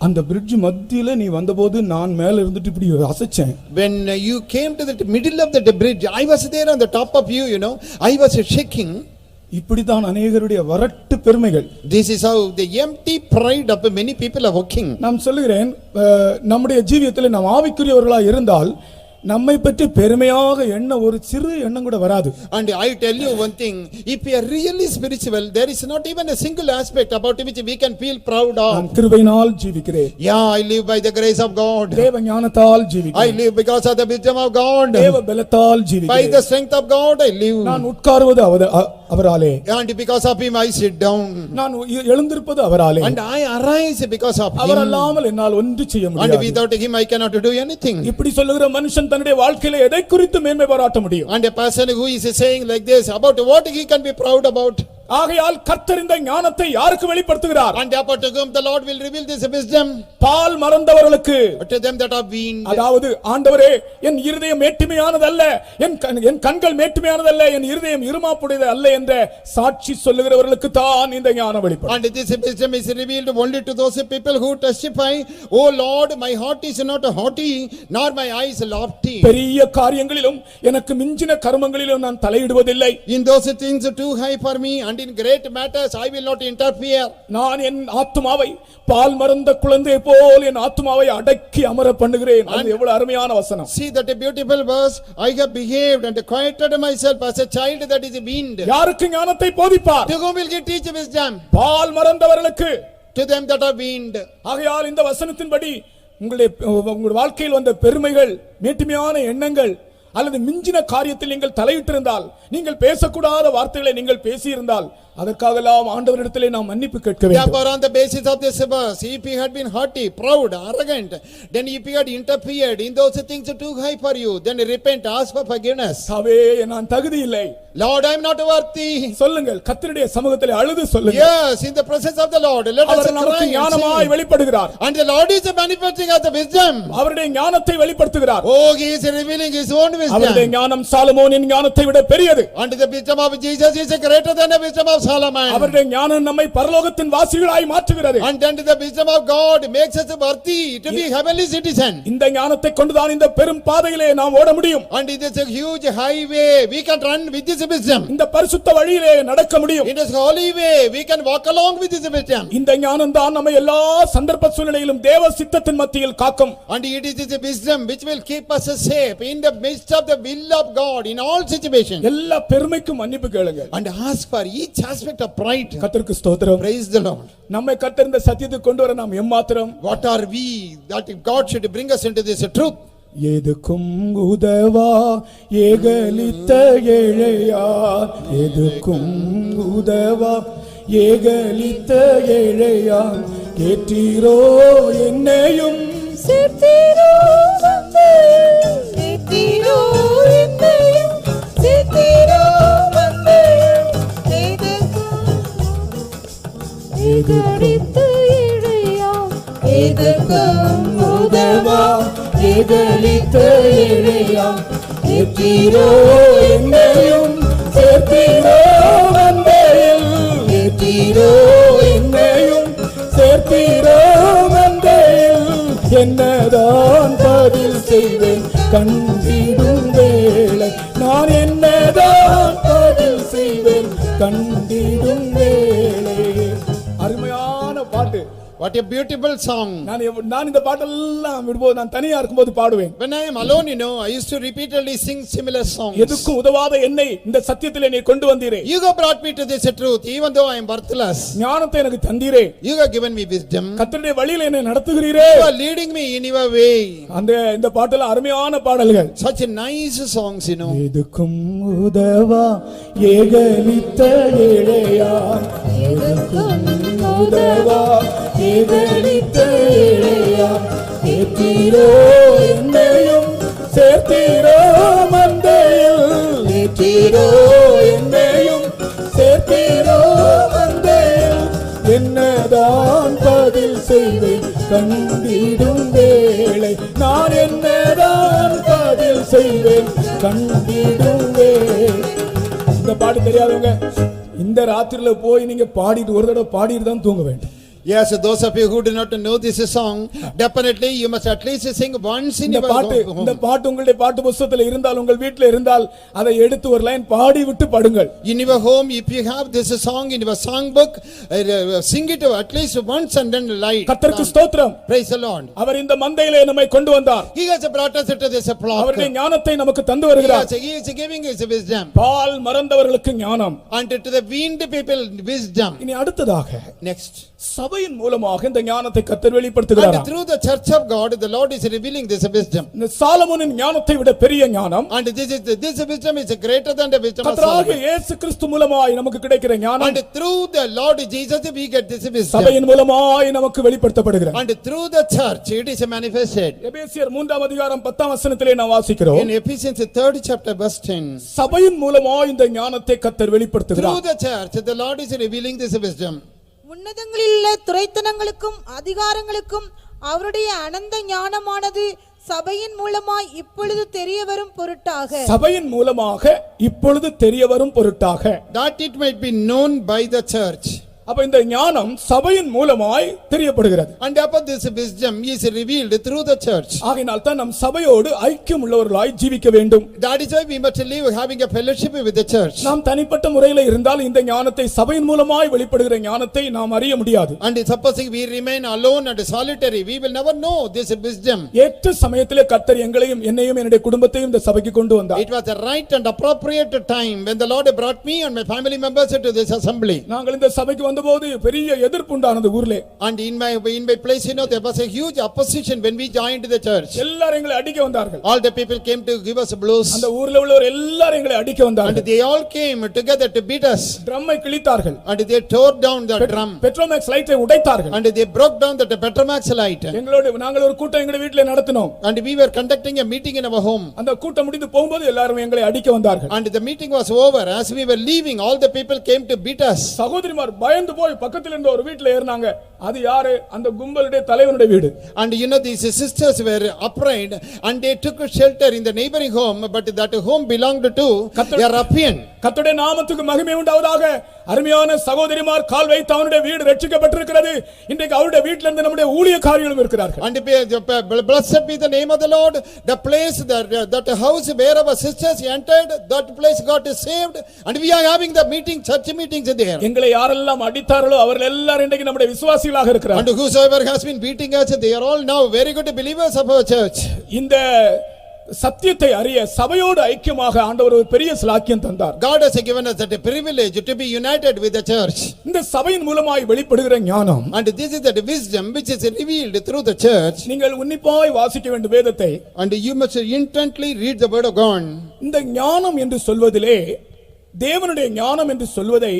அந்த bridge மத்தியில நீ வந்தபோது நான் மேல இருந்துட்டு இப்படி அசைச்சேன். When you came to the middle of that bridge, I was there on the top of you, you know, I was shaking. இப்படிதான் அநேகருடைய வரட்டு பெருமைகள். This is how the empty pride of many people are working. நான் சொல்லுகிறேன், நம்முடைய ஜீவியத்தில் நாம் ஆவிக்குரியவர்களாக இருந்தால் நம்மை பற்றி பெருமையாக எண்ண ஒரு சிறு எண்ணம் கூட வராது. And I tell you one thing, if we are really spiritual, there is not even a single aspect about which we can feel proud of. நான் கிருபையினால் ஜீவிக்கிறேன். Yeah, I live by the grace of God. தேவ ஞானத்தால் ஜீவிக்கிறேன். I live because of the wisdom of God. தேவ பலத்தால் ஜீவிக்கிறேன். By the strength of God I live. நான் உட்காருவது அவராலே. And because of him I sit down. நான் எழுந்திருப்பது அவராலே. And I arise because of him. அவரல்லாமல் என்னால் ஒன்று செய்ய முடியாது. And without him I cannot do anything. இப்படி சொல்லுகிற மனுஷன் தன்னுடைய வாழ்க்கையில எதை குறித்து மேன்மை பாராட்ட முடியும்? And a person who is saying like this, about what he can be proud about? ஆகையால் கர்த்தர் இந்த ஞானத்தை யாருக்கு வெளிப்படுத்துகிறார்? And upon whom the Lord will reveal this wisdom? Ball மறந்தவர்களுக்கு, to them that are weaned. அதாவது ஆண்டவரே, என் இருதயம் மேட்டிமையானதல்ல, என் கண்கள் மேட்டிமையானதல்ல, என் இருதயம் இருமாப்புடையது அல்ல என்ற சாட்சி சொல்லுகிறவர்களுக்கு தான் இந்த ஞானம் வெளிப்படும். And this wisdom is revealed only to those people who testify, oh Lord, my heart is not haughty nor my eyes lofty. பெரிய காரியங்களிலும் எனக்கு மிஞ்சின கர்மங்களிலும் நான் தலையிடுவதில்லை. In those things too high for me and in great matters I will not interfere. நான் என் ஆத்துமாவை பால் மறந்த குழந்தை போல் என் ஆத்துமாவை அடக்கி அமர பண்ணுகிறேன். அது எவ்வளவு அருமையான வசனம். See that a beautiful verse, I have behaved and quieted myself as a child that is weaned. யாருக்கு ஞானத்தை போதிப்பார்? To whom will he teach wisdom? Ball மறந்தவர்களுக்கு, to them that are weaned. ஆகையால் இந்த வசனத்தின்படி உங்களுடைய வாழ்க்கையில் வந்த பெருமைகள், மேட்டிமையான எண்ணங்கள் அல்லது மிஞ்சின காரியத்தில் நீங்கள் தலையிட்டிருந்தால், நீங்கள் பேசக்கூடாத வார்த்தைகளை நீங்கள் பேசியிருந்தால், அதற்காகலாம் ஆண்டவரிடத்திலே நாம் மன்னிப்பு கேட்க வேண்டும். Therefore on the basis of this verse, if he had been haughty, proud, arrogant, then if he had interfered in those things too high for you, then repent, ask for forgiveness. தாவே, நான் தகுதி இல்லை. Lord, I am not worthy. சொல்லுங்கள், கர்த்தருடைய சமூகத்திலே அழுது சொல்லுங்கள். Yes, in the presence of the Lord, let us cry. ஞானமாய் வெளிப்படுகிறார். And the Lord is manifesting as the wisdom. அவருடைய ஞானத்தை வெளிப்படுத்துகிறார். Oh, he is revealing his own அவருடைய wisdom. ஞானம் சாலமோனின் ஞானத்தை விட பெரியது. And the wisdom of Jesus is greater than the wisdom of Solomon. அவருடைய ஞானம் நம்மை பரலோகத்தின் வாசிகளாய் மாற்றுகிறது. And then the wisdom of God makes us worthy to be heavenly citizen. இந்த ஞானத்தை கொண்டுதான் இந்த பெரும் பாதையிலே நாம் ஓட முடியும். And it is a huge highway. We can run with this wisdom. இந்த பரிசுத்த வழியிலே நடக்க முடியும். It is holy way. We can walk along with this wisdom. இந்த ஞானம் தான் நம்மை எல்லா சந்தர்ப்ப சூழ்நிலையிலும் தேவ சித்தத்தின் மத்தியில் காக்கும். And it is the wisdom which will keep us safe in the midst of the will of God in all situations. எல்லா பெருமைக்கும் மன்னிப்பு கேளுங்க. And ask for each aspect of pride. கர்த்தருக்கு ஸ்தோத்திரம். Praise the Lord. நம்மை கர்த்தர் இந்த சத்தியத்தை கொண்டு வர நாம் எம்மாத்திரம். What are we that God should bring us into this truth? எதுக்கும் உதவா ஏகலித்த ஏழையார், எதுக்கும் உதவா ஏகலித்த ஏழையார், கேட்டீரோ என்னையும் சேர்த்தீரோ வந்தையும், சேர்த்தீரோ என்னையும், சேர்த்தீரோ வந்தையும், ஏகலித்த ஏழையாம், எதற்கும் உதவா ஏகலித்த ஏழையார், கேட்டீரோ என்னையும், சேர்த்தீரோ வந்தையில், கேட்டீரோ என்னையும், சேர்த்தீரோ வந்தையில், என்னதான் பதில் செய்வேன் கண்டிடும் வேளை, நான் என்னதான் பதில் செய்வேன் கண்டிடும் வேளை. அருமையான பாட்டு. What a beautiful song. நான் இந்த பாட்டெல்லாம் விடும்போது நான் தனியா இருக்கும்போது பாடுவேன். When I am alone, I used to repeatedly sing similar songs. எதுக்கும் உதவாத என்னை இந்த சத்தியத்திலே நீ கொண்டு வந்தீரே. You have brought me to this truth even though I am worthless. ஞானத்தை எனக்கு தந்தீரே. You have given me wisdom. கர்த்தருடைய வழியிலே என்னை நடத்துகிறீரே. You are leading me in your way. இந்த பாட்டெல்லாம் அருமையான பாடல்கள். Such a nice songs, எதுக்கும் உதவா ஏகலித்த ஏழையார், எதுக்கும் உதவா ஏகலித்த ஏழையார், கேட்டீரோ என்னையும், சேர்த்தீரோ மந்தையில், கேட்டீரோ என்னையும், சேர்த்தீரோ மந்தையில், என்னதான் பதில் செய்வேன் கண்டிடும் வேளை, நான் என்னதான் பதில் செய்வேன் கண்டிடும் வேளை. இந்த பாட்டு தெரியாதவங்க இந்த ராத்திரில போய் நீங்க பாடிட்டு ஒரு தடவை பாடிட்டு தான் தூங்க வேண்டும். Yes, those of you who do not know this song, definitely you must at least sing once in your home. இந்த பாட்டு உங்களுடைய பாட்டு புத்தகத்துல இருந்தால், உங்கள் வீட்டில் இருந்தால் அதை எடுத்து ஒரு லைன் பாடி விட்டு படுங்கள். In your home, if you have this song in your song book, sing it at least once and then lie. கர்த்தருக்கு ஸ்தோத்திரம். Praise the Lord. அவர் இந்த மந்தையிலே நம்மை கொண்டு வந்தார். He has brought us into this flock. அவருடைய ஞானத்தை நமக்கு தந்து வருகிறார். He is giving us wisdom. பால் மறந்தவர்களுக்கு ஞானம். And to the weaned people wisdom. இனி அடுத்ததாக Next. சபையின் மூலமாக இந்த ஞானத்தை கர்த்தர் வெளிப்படுத்துகிறார். And through the church of God, the Lord is revealing this wisdom. இந்த சாலமோனின் ஞானத்தை விட பெரிய ஞானம். And this wisdom is greater than the wisdom of கர்த்தராகிய Solomon. இயேசு கிறிஸ்து மூலமாய் நமக்கு கிடைக்கிற ஞானம். And through the Lord Jesus we get this wisdom. சபையின் மூலமாய் நமக்கு வெளிப்படுத்தப்படுகிறது. And through the church it is manifested. எபேசியர் 3ஆம் அதிகாரம் 10ஆம் வசனத்திலே நாம் வாசிக்கிறோம். In Ephesians 3rd chapter verse 10. சபையின் மூலமாய் இந்த ஞானத்தை கர்த்தர் வெளிப்படுத்துகிறார். Through the church the Lord is revealing this wisdom. உன்னதங்களில் உள்ள துரைத்தனங்களுக்கும் அதிகாரங்களுக்கும் அவருடைய அனந்த ஞானமானது சபையின் மூலமாய் இப்பொழுது தெரிய வரும் பொருட்டாக, சபையின் மூலமாக இப்பொழுது தெரிய வரும் பொருட்டாக, that it might be known by the church. அப்ப இந்த ஞானம் சபையின் மூலமாய் தெரியப்படுகிறது. And upon this wisdom is revealed through the church. ஆகையால் தான் நாம் சபையோடு ஐக்கியம் உள்ளவர்களாய் ஜீவிக்க வேண்டும். That is why we must live having a fellowship with the church. நாம் தனிப்பட்ட முறையில் இருந்தால் இந்த ஞானத்தை சபையின் மூலமாய் வெளிப்படுகிற ஞானத்தை நாம் அறிய முடியாது. And supposing we remain alone and solitary, we will never know this wisdom. ஏற்ற சமயத்திலே கர்த்தர் எங்களையும் என்னையும் என்னுடைய குடும்பத்தையும் இந்த சபைக்கு கொண்டு வந்தார். It was the right and appropriate time when the Lord brought me and my family members into this assembly. நாங்கள் இந்த சபைக்கு வந்தபோது பெரிய எதிர்ப்பு உண்டானது ஊர்லே. And in my place, there was a huge opposition when we joined the church. எல்லாரும் எங்களை அடிக்க வந்தார்கள். All the people came to give us blows. அந்த ஊர்ல உள்ளவர் எல்லாரும் எங்களை அடிக்க And வந்தார்கள். they all came together to beat us. ட்ரம்மை கிழித்தார்கள். And they tore down the drum. Petromax லைட்டை உடைத்தார்கள். And they broke down the Petromax light. எங்களோட நாங்கள் ஒரு கூட்டம் எங்க வீட்ல நடத்தினோம். And we were conducting a meeting in our home. அந்த கூட்டம் முடிந்து போகும்போது எல்லாரும் எங்களை அடிக்க வந்தார்கள். And the meeting was over. As we were leaving, all the people came to beat us. சகோதரிமார் பயந்து போய் பக்கத்துல இருந்த ஒரு வீட்ல ஏறினாங்க. அது யாரு? அந்த கும்பலுடைய தலைவனுடைய வீடு. And you know, these sisters were upright and they took shelter in the neighboring home, but that home belonged to a ruffian. கர்த்தருடைய நாமத்துக்கு மகிமை உண்டாவதாக. அருமையான சகோதரிமார் கால் வைத்து அவனுடைய வீடு ரட்சிக்கப்பட்டிருக்கிறது. இன்றைக்கு அவருடைய வீட்டில இருந்து நம்முடைய ஊழியக்காரர்களும் இருக்கிறார்கள். And blessed be the name of the Lord. The place that house where our sisters entered, that place got saved, and we are having the meeting, church meetings there. எங்களை யாரெல்லாம் அடித்தார்களோ அவர்கள் எல்லாரும் இன்றைக்கு நம்முடைய விசுவாசிகளாக இருக்கிறார்கள். And whosoever has been beating us, they are all now very good believers of our church. இந்த சத்தியத்தை அறிய சபையோடு ஐக்கியமாக ஆண்டவர் ஒரு பெரிய ஸ்லாக்கியம் தந்தார். God has given us that privilege to be united with the church. இந்த சபையின் மூலமாய் வெளிப்படுகிற ஞானம், and this is the wisdom which is revealed through the church. நீங்கள் உன்னிப்பாய் வாசிக்க வேண்டும் வேதத்தை. And you must intently read the word of God. இந்த ஞானம் என்று சொல்வதிலே தேவனுடைய ஞானம் என்று சொல்வதை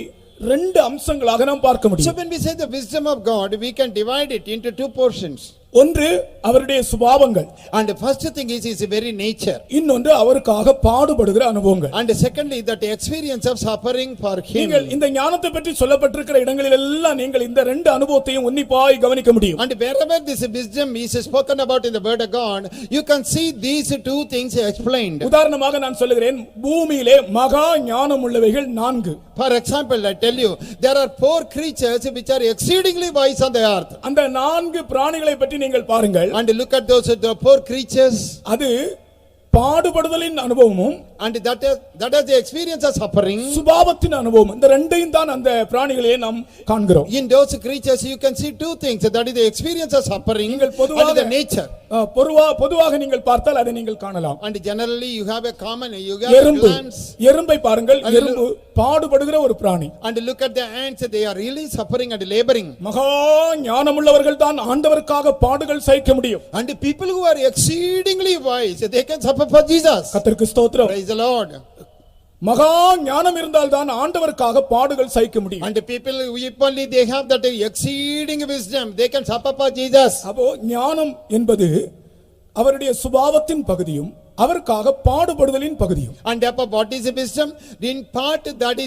ரெண்டு அம்சங்களாக நாம் பார்க்க முடியும். So when we say the wisdom of God, we can divide it into two portions. ஒன்று அவருடைய சுபாவங்கள், and the first thing is his very nature. இன்னொன்று அவருக்காக பாடுபடுகிற அனுபவங்கள். and secondly, that experience of suffering for him. நீங்கள் இந்த ஞானத்தை பற்றி சொல்லப்பட்டிருக்கிற இடங்களில் எல்லாம் நீங்கள் இந்த ரெண்டு அனுபவத்தையும் உன்னிப்பாய் கவனிக்க முடியும். and wherever this wisdom is spoken about in the word of God, you can see these two things explained. உதாரணமாக நான் சொல்லுகிறேன், பூமியிலே மகா ஞானம் உள்ளவைகள் 4. For example, I tell you, there are 4 creatures which are exceedingly wise on the earth. அந்த 4 பிராணிகளை பற்றி நீங்கள் பாருங்கள். and look at those the 4 creatures. அது பாடுபடுதலின் அனுபவமும் and that is the experience of suffering. சுபாவத்தின் அனுபவம், இந்த ரெண்டையும் தான் அந்த பிராணிகளே நாம் காண்கிறோம். in those creatures you can see two things, that is the experience of suffering and the nature. பொதுவாக நீங்கள் பார்த்தால் அதை நீங்கள் காணலாம். and generally you have a common, you have a glance. எறும்பை பாருங்கள், எறும்பு பாடுபடுகிற ஒரு பிராணி. and look at the ants, they are really suffering and laboring. மகா ஞானமுள்ளவர்கள் தான் ஆண்டவருக்காக பாடுகள் சகிக்க முடியும். and people who are exceedingly wise, they can suffer for Jesus. கர்த்தருக்கு ஸ்தோத்திரம். Praise the Lord. மகா ஞானம் இருந்தால் தான் ஆண்டவருக்காக பாடுகள் சகிக்க முடியும். and people if only they have that exceeding wisdom, they can suffer for Jesus. அப்போ ஞானம் என்பது அவருடைய சுபாவத்தின் பகுதியும் அவருக்காக பாடுபடுதலின் பகுதியும். and therefore what is wisdom? in part that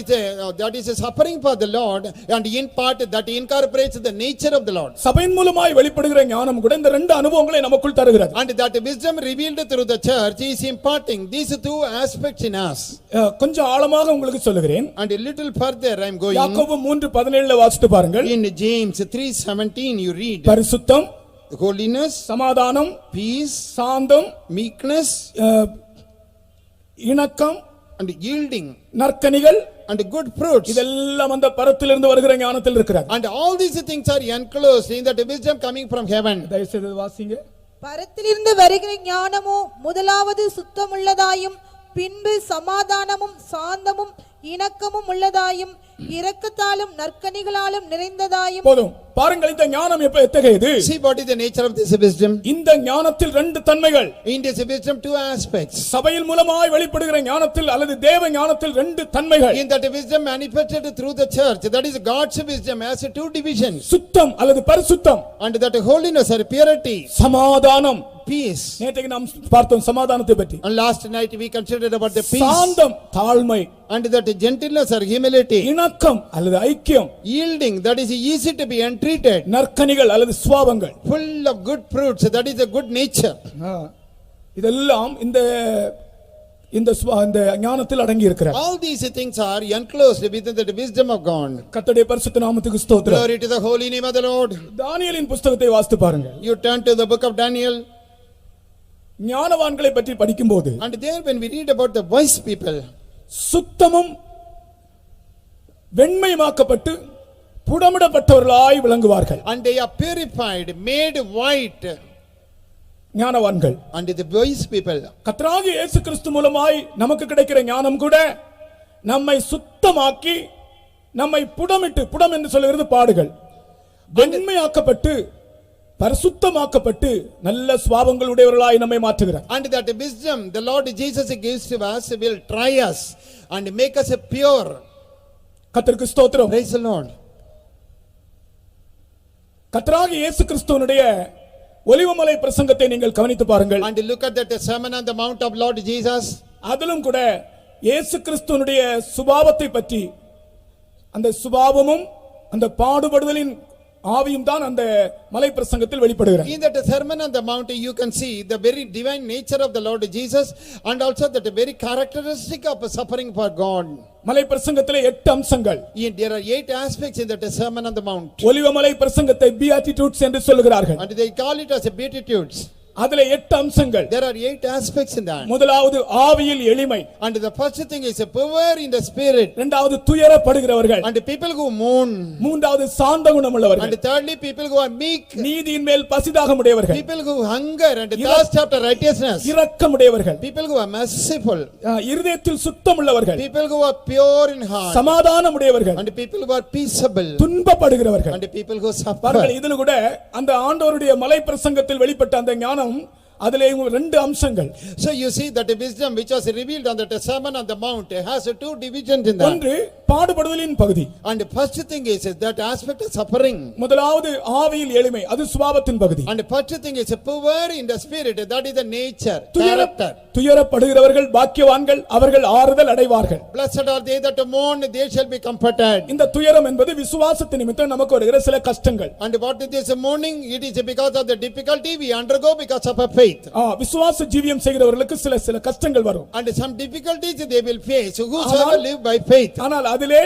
is a suffering for the Lord, and in part that incorporates the nature of the Lord. சபையின் மூலமாய் வெளிப்படுகிற ஞானம் கூட இந்த ரெண்டு அனுபவங்களை நமக்குள் தருகிறது. and that wisdom revealed through the church is imparting these two aspects in us. கொஞ்சம் ஆழமாக உங்களுக்கு சொல்லுகிறேன். and a little further I am going. யாக்கோபு 3:17 வாசித்து பாருங்கள். in James 3:17 you read, பரிசுத்தம், holiness, சமாதானம், peace, சாந்தம், meekness, இணக்கம், and yielding, நற்கனிகள், and good fruits. இதெல்லாம் அந்த பரத்திலிருந்து வருகிற ஞானத்தில் இருக்கிறது. and all these things are enclosed in that wisdom coming from heaven. தயவு செய்து வாசிங்க. பரத்திலிருந்து வருகிற ஞானமோ முதலாவது சுத்தமுள்ளதாயும் பின்பு சமாதானமும் சாந்தமும் இணக்கமும் உள்ளதாயும் இரக்கத்தாலும் நற்கனிகளாலும் நிறைந்ததாயும். போதும், பாருங்கள் இந்த ஞானம் எத்தகையது. see what is the nature of this wisdom. இந்த ஞானத்தில் ரெண்டு தன்மைகள். in this wisdom two aspects. சபையின் மூலமாய் வெளிப்படுகிற ஞானத்தில் அல்லது தேவ ஞானத்தில் ரெண்டு தன்மைகள். in that wisdom manifested through the church, that is God's wisdom, has two divisions. சுத்தம் அல்லது பரிசுத்தம், and that holiness or purity, சமாதானம், peace. நேற்றைக்கு நாம் பார்த்தோம் சமாதானத்தை பற்றி. and last night we considered about the peace. சாந்தம், தாழ்மை, and that gentleness or humility. இணக்கம் அல்லது ஐக்கியம், yielding, that is easy to be entreated. நற்கனிகள் அல்லது சுபாவங்கள், full of good fruits, that is a good nature. இதெல்லாம் இந்த ஞானத்தில் அடங்கி இருக்கிறது. all these things are enclosed within the wisdom of God. கர்த்தருடைய பரிசுத்த நாமத்துக்கு ஸ்தோத்திரம். glory to the holy name of the Lord. தானியேலின் புத்தகத்தை வாசித்து பாருங்கள். you turn to the book of Daniel. ஞானவான்களை பற்றி படிக்கும்போது, and there when we read about the wise people, சுத்தமும் வெண்மையாக்கப்பட்டு புடமிடப்பட்டவர்களாய் விளங்குவார்கள். and they are purified, made white. ஞானவான்கள் and the wise people. கர்த்தராகிய இயேசு கிறிஸ்து மூலமாய் நமக்கு கிடைக்கிற ஞானம் கூட நம்மை சுத்தமாக்கி நம்மை புடம் என்று சொல்லுகிறது பாடுகள், வெண்மையாக்கப்பட்டு பரிசுத்தமாக்கப்பட்டு நல்ல சுபாவங்கள் உடையவர்களாய் நம்மை மாற்றுகிறார். and that wisdom the Lord Jesus gives to us will try us and make us pure. கர்த்தருக்கு ஸ்தோத்திரம். praise the Lord. கர்த்தராகிய இயேசு கிறிஸ்துவினுடைய ஒலிவமலை பிரசங்கத்தை நீங்கள் கவனித்து பாருங்கள். and look at that sermon on the mount of Lord Jesus. அதிலும் கூட இயேசு கிறிஸ்துவினுடைய சுபாவத்தை பற்றி, அந்த சுபாவமும் அந்த பாடுபடுதலின் ஆவியும் தான் அந்த மலை பிரசங்கத்தில் வெளிப்படுகிறது. In that sermon on the mount, you can see the very divine nature of the Lord Jesus and also that very characteristic of suffering for God. மலை பிரசங்கத்திலே 8 அம்சங்கள். There are 8 aspects in that sermon on the mount. ஒலிவமலை பிரசங்கத்தை beatitudes என்று சொல்கிறார்கள். And they call it as a beatitudes. அதிலே 8 அம்சங்கள். There are 8 aspects in that. முதலாவது ஆவியில் எளிமை. And the first thing is a power in the spirit. இரண்டாவது துயரப்படுகிறவர்கள். And the people who mourn. மூன்றாவது சாந்த குணமுள்ளவர்கள். And thirdly people who are meek. நீதியின் மேல் பசிதாகமுடையவர்கள். People who hunger and thirst after righteousness. இரக்கமுடையவர்கள். People who are merciful. இருதயத்தில் சுத்தமுள்ளவர்கள். People who are pure in heart. சமாதானமுடையவர்கள். And people who are peaceable. துன்பப்படுகிறவர்கள். And people who suffer. பாருங்கள் இதில கூட அந்த ஆண்டவருடைய மலை பிரசங்கத்தில் வெளிப்பட்ட அந்த ஞானம் அதிலே 2 அம்சங்கள். So you see that the wisdom which was revealed on the sermon on the mount has 2 divisions in that. ஒன்று பாடுபடுதலின் பகுதி. And the first thing is that aspect of suffering. முதலாவது ஆவியில் எளிமை, அது சுபாவத்தின் பகுதி. And the first thing is a power in the spirit, that is the nature, character. துயரப்படுகிறவர்கள் பாக்கியவான்கள், அவர்கள் ஆறுதல் அடைவார்கள். Blessed are they that mourn, they shall be comforted. இந்த துயரம் என்பது விசுவாசத்தின் நிமித்தம் நமக்கு வருகிற சில கஷ்டங்கள். And what is this mourning? It is because of the difficulty we undergo because of our faith. விசுவாச ஜீவியம் செய்கிறவர்களுக்கு சில கஷ்டங்கள் வரும். And some difficulties they will face whosoever live by faith. ஆனால் அதிலே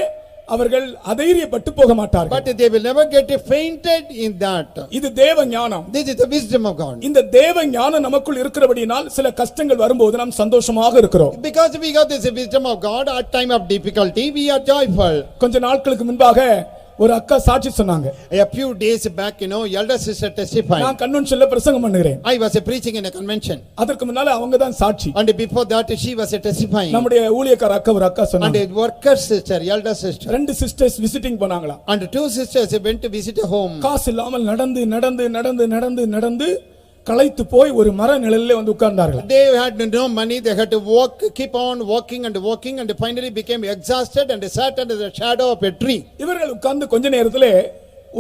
அவர்கள் அதைரியப்பட்டு போக மாட்டார்கள். But they will never get fainted in that. இது தேவ ஞானம். This is the wisdom of God. இந்த தேவ ஞானம் நமக்குள் இருக்கிறபடியால் சில கஷ்டங்கள் வரும்போது நாம் சந்தோஷமாக இருக்கிறோம். Because we got this wisdom of God, at time of difficulty we are joyful. கொஞ்ச நாட்களுக்கு முன்பாக ஒரு அக்கா சாட்சி சொன்னாங்க. A few days back, elder sister testified. நான் கன்வென்ஷன்ல பிரசங்கம் பண்ணுகிறேன். I was preaching in a convention. அதற்கு முன்னால அவங்க தான் சாட்சி. And before that she was testifying. நம்முடைய ஊழியக்கார அக்கா ஒரு அக்கா சொன்னாங்க. And a worker sister, elder sister. 2 sisters visiting போனாங்களா. And 2 sisters went to visit a home. காசு இல்லாமல் நடந்து களைத்து போய் ஒரு மர நிழலிலே வந்து உட்கார்ந்தார்கள். They had no money, they had to keep on walking and finally became exhausted and sat under the shadow of a tree. இவர்கள் உட்கார்ந்து கொஞ்ச நேரத்திலே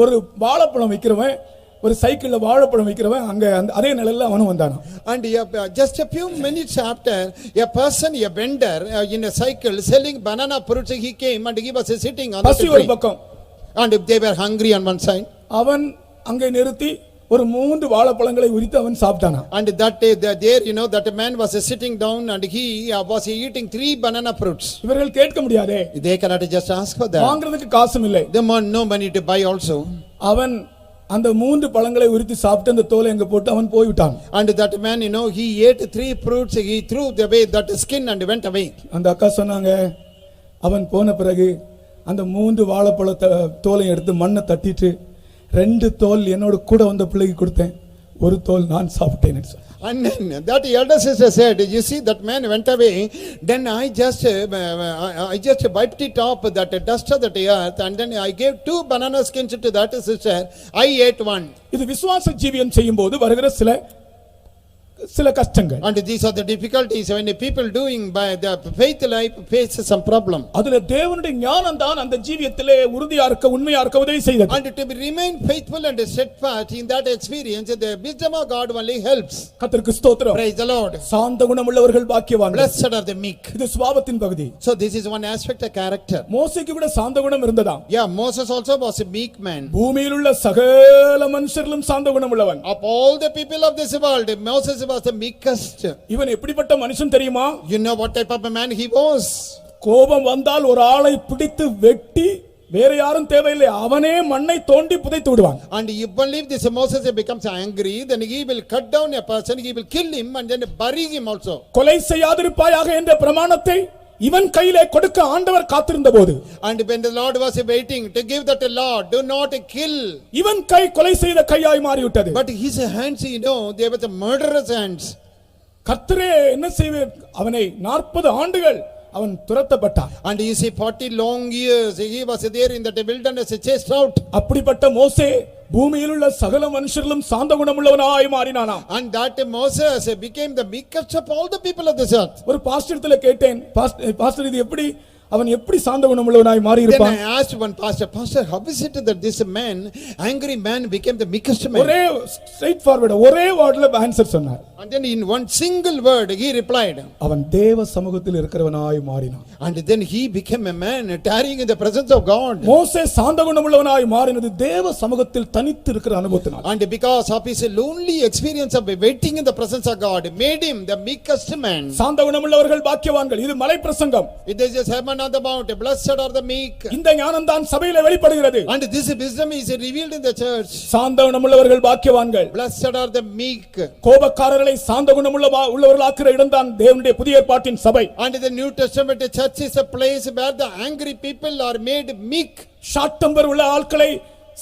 ஒரு வாழைப்பழம் விக்கிறவன், ஒரு சைக்கிள்ல வாழைப்பழம் விக்கிறவன் அங்க அதே நிழல்ல அவனும் வந்தானாம். And just a few minutes after, a person, a vendor in a cycle selling banana fruits, he came and he was sitting on the பசி ஒரு tree. பக்கம். And they were hungry on one side. அவன் அங்கே நிறுத்தி ஒரு 3 வாழைப்பழங்களை உரித்து அவன் சாப்பிட்டானா. And that day there, that man was sitting down and he was eating 3 banana fruits. இவர்கள் கேட்க முடியாதே. They cannot just ask for that. வாங்குறதுக்கு காசும் இல்லை. They have no money to buy also. அவன் அந்த 3 பழங்களை உரித்து சாப்பிட்டு அந்த தோலை அங்க போட்டு அவன் போய் விட்டான். And that man, he ate 3 fruits, he threw away that skin and went away. அந்த அக்கா சொன்னாங்க, அவன் போன பிறகு அந்த 3 வாழைப்பழ தோலை எடுத்து மண்ணை தட்டிட்டு 2 தோல் என்னோட கூட வந்த பிள்ளைக்கு கொடுத்தேன், 1 தோல் நான் சாப்பிட்டேன். And then that elder sister said, you see that man went away, then I just wiped it off that dust of the earth, and then I gave 2 banana skins to that sister, I ate 1. இது விசுவாச ஜீவியம் செய்யும்போது வருகிற சில கஷ்டங்கள். And these are the difficulties when the people doing by the faith life faces some problem. அதுல தேவனுடைய ஞானம் தான் அந்த ஜீவியத்திலே உறுதியா இருக்க, உண்மையா இருக்க உதவி செய்தது. And to remain faithful and steadfast in that experience, the wisdom of God only helps. கர்த்தருக்கு ஸ்தோத்திரம். Praise the Lord. சாந்த குணமுள்ளவர்கள் பாக்கியவான்கள். Blessed are the meek. இது சுபாவத்தின் பகுதி. So this is one aspect of character. மோசேக்கு கூட சாந்த குணம் இருந்ததாம். Yeah, Moses also was a meek man. பூமியில் உள்ள சகல மனுஷர்களும் சாந்த குணமுள்ளவன். Of all the people of this world, Moses was the meekest. இவன் எப்படிப்பட்ட மனுஷன் தெரியுமா? You know what type of a man he was? கோபம் வந்தால் ஒரு ஆளை பிடித்து வெட்டி வேற யாரும் தேவையில்லை, அவனே மண்ணை தோண்டி புதைத்து விடுவான். And you believe this Moses becomes angry, then he will cut down a person, he will kill him and then bury him also. கொலை செய்யாதிருப்பாயாக என்ற பிரமாணத்தை இவன் கையிலே கொடுக்க ஆண்டவர் காத்திருந்த போது, And when the Lord was waiting to give that law, do not kill, இவன் கை கொலை செய்த கையாய் மாறிவிட்டது. but his hands, they were the murderous hands. கர்த்தரே என்ன செய்வார்? அவனை 40 ஆண்டுகள் அவன் துரத்தப்பட்டான். And you see 40 long years he was there in the wilderness, chased out. அப்படிப்பட்ட மோசே பூமியில் உள்ள சகல மனுஷர்களும் சாந்த குணமுள்ளவனாய் மாறினானாம். And that Moses became the meekest of all the people of this earth. ஒரு பாஸ்டர்ல கேட்டேன், பாஸ்டர் இது எப்படி அவன் எப்படி சாந்த குணமுள்ளவனாய் மாறி Then இருப்பான்? I asked one pastor, how is it that this man, angry man, became the meekest man? ஒரே ஸ்ட்ரைட் ஃபார்வர்ட் ஒரே வேர்ட்ல ஆன்சர் சொன்னார். And then in one single word he replied. அவன் தேவ சமூகத்தில் இருக்கிறவனாய் மாறினான். And then he became a man tarrying in the presence of God. மோசே சாந்த குணமுள்ளவனாய் மாறினது தேவ சமூகத்தில் தனித்து இருக்கிற அனுபவத்தினால். And because of his lonely experience of waiting in the presence of God made him the meekest man. சாந்த குணமுள்ளவர்கள் பாக்கியவான்கள். இது மலை பிரசங்கம். It is a sermon on the mount. Blessed are the meek. இந்த ஞானம் தான் சபையிலே வெளிப்படுகிறது. And this wisdom is revealed in the church. சாந்த குணமுள்ளவர்கள் பாக்கியவான்கள். Blessed are the meek. கோபக்காரர்களை சாந்த குணமுள்ளவர்களாக்குற இடம்தான் தேவனுடைய புதிய ஏற்பாட்டின் சபை. And the New Testament church is a place where the angry people are made meek. Short temper உள்ள ஆட்களை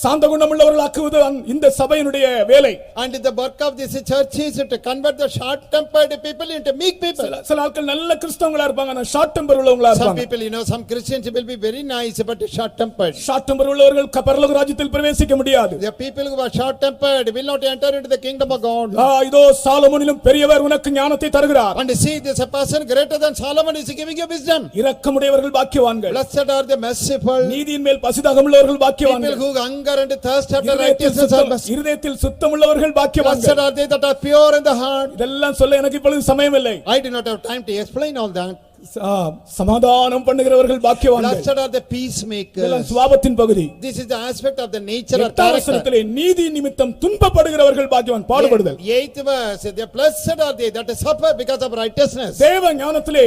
சாந்த குணமுள்ளவர்களாக்குவது இந்த சபையினுடைய வேலை. And the work of this church is to convert the short tempered people into meek people. சில ஆட்கள் நல்ல கிறிஸ்தவங்களா இருப்பாங்க, ஆனா ஷார்ட் டெம்பர் உள்ளவங்களா Some இருப்பாங்க. people, some Christians will be very nice but short tempered. Short temper உள்ளவர்கள் பரலோக ராஜ்யத்தில் பிரவேசிக்க முடியாது. The people who are short tempered will not enter into the kingdom of God. இதோ சாலமோனிலும் பெரியவர் உனக்கு ஞானத்தை தருகிறார். And see, this a person greater than Solomon is giving you wisdom. இரக்கமுடையவர்கள் பாக்கியவான்கள். Blessed are the merciful. நீதியின் மேல் பசிதாகமுள்ளவர்கள் பாக்கியவான்கள். People who hunger and thirst after righteousness are blessed. இருதயத்தில் சுத்தமுள்ளவர்கள் பாக்கியவான்கள். Blessed are they that are pure in the heart. இதெல்லாம் சொல்ல எனக்கு இப்பொழுது சமயம் இல்லை. I do not have time to explain all that. சமாதானம் பண்ணுகிறவர்கள் பாக்கியவான்கள். Blessed are the peacemakers. இதெல்லாம் சுபாவத்தின் பகுதி. This is the aspect of the nature or character. நீதி நிமித்தம் துன்பப்படுகிறவர்கள் பாக்கியவான். பாடுபடுதல். 8th verse, the blessed are they that suffer because of righteousness. தேவ ஞானத்திலே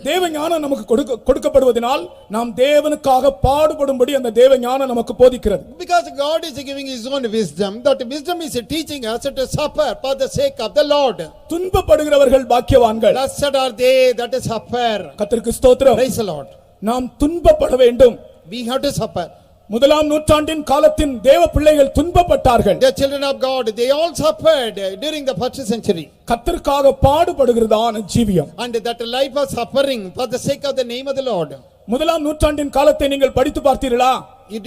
தேவ ஞானம் நமக்கு கொடுக்கப்படுவதனால் நாம் தேவனுக்காக பாடுபடும்படி அந்த தேவ ஞானம் நமக்கு போதிக்கிறது. Because God is giving his own wisdom, that wisdom is teaching us to suffer for the sake of the Lord. துன்பப்படுகிறவர்கள் பாக்கியவான்கள். Blessed are they that suffer. கர்த்தருக்கு ஸ்தோத்திரம். Praise the Lord. நாம் துன்பப்பட வேண்டும். We have to suffer. முதலாம் நூற்றாண்டின் காலத்தின் தேவ பிள்ளைகள் துன்பப்பட்டார்கள். The children of God, they all suffered during the first century. கர்த்தருக்காக பாடுபடுகிறதான ஜீவியம். And that life of suffering for the sake of the name of the Lord. முதலாம் நூற்றாண்டின் காலத்தை நீங்கள் படித்து பார்த்தீர்களா?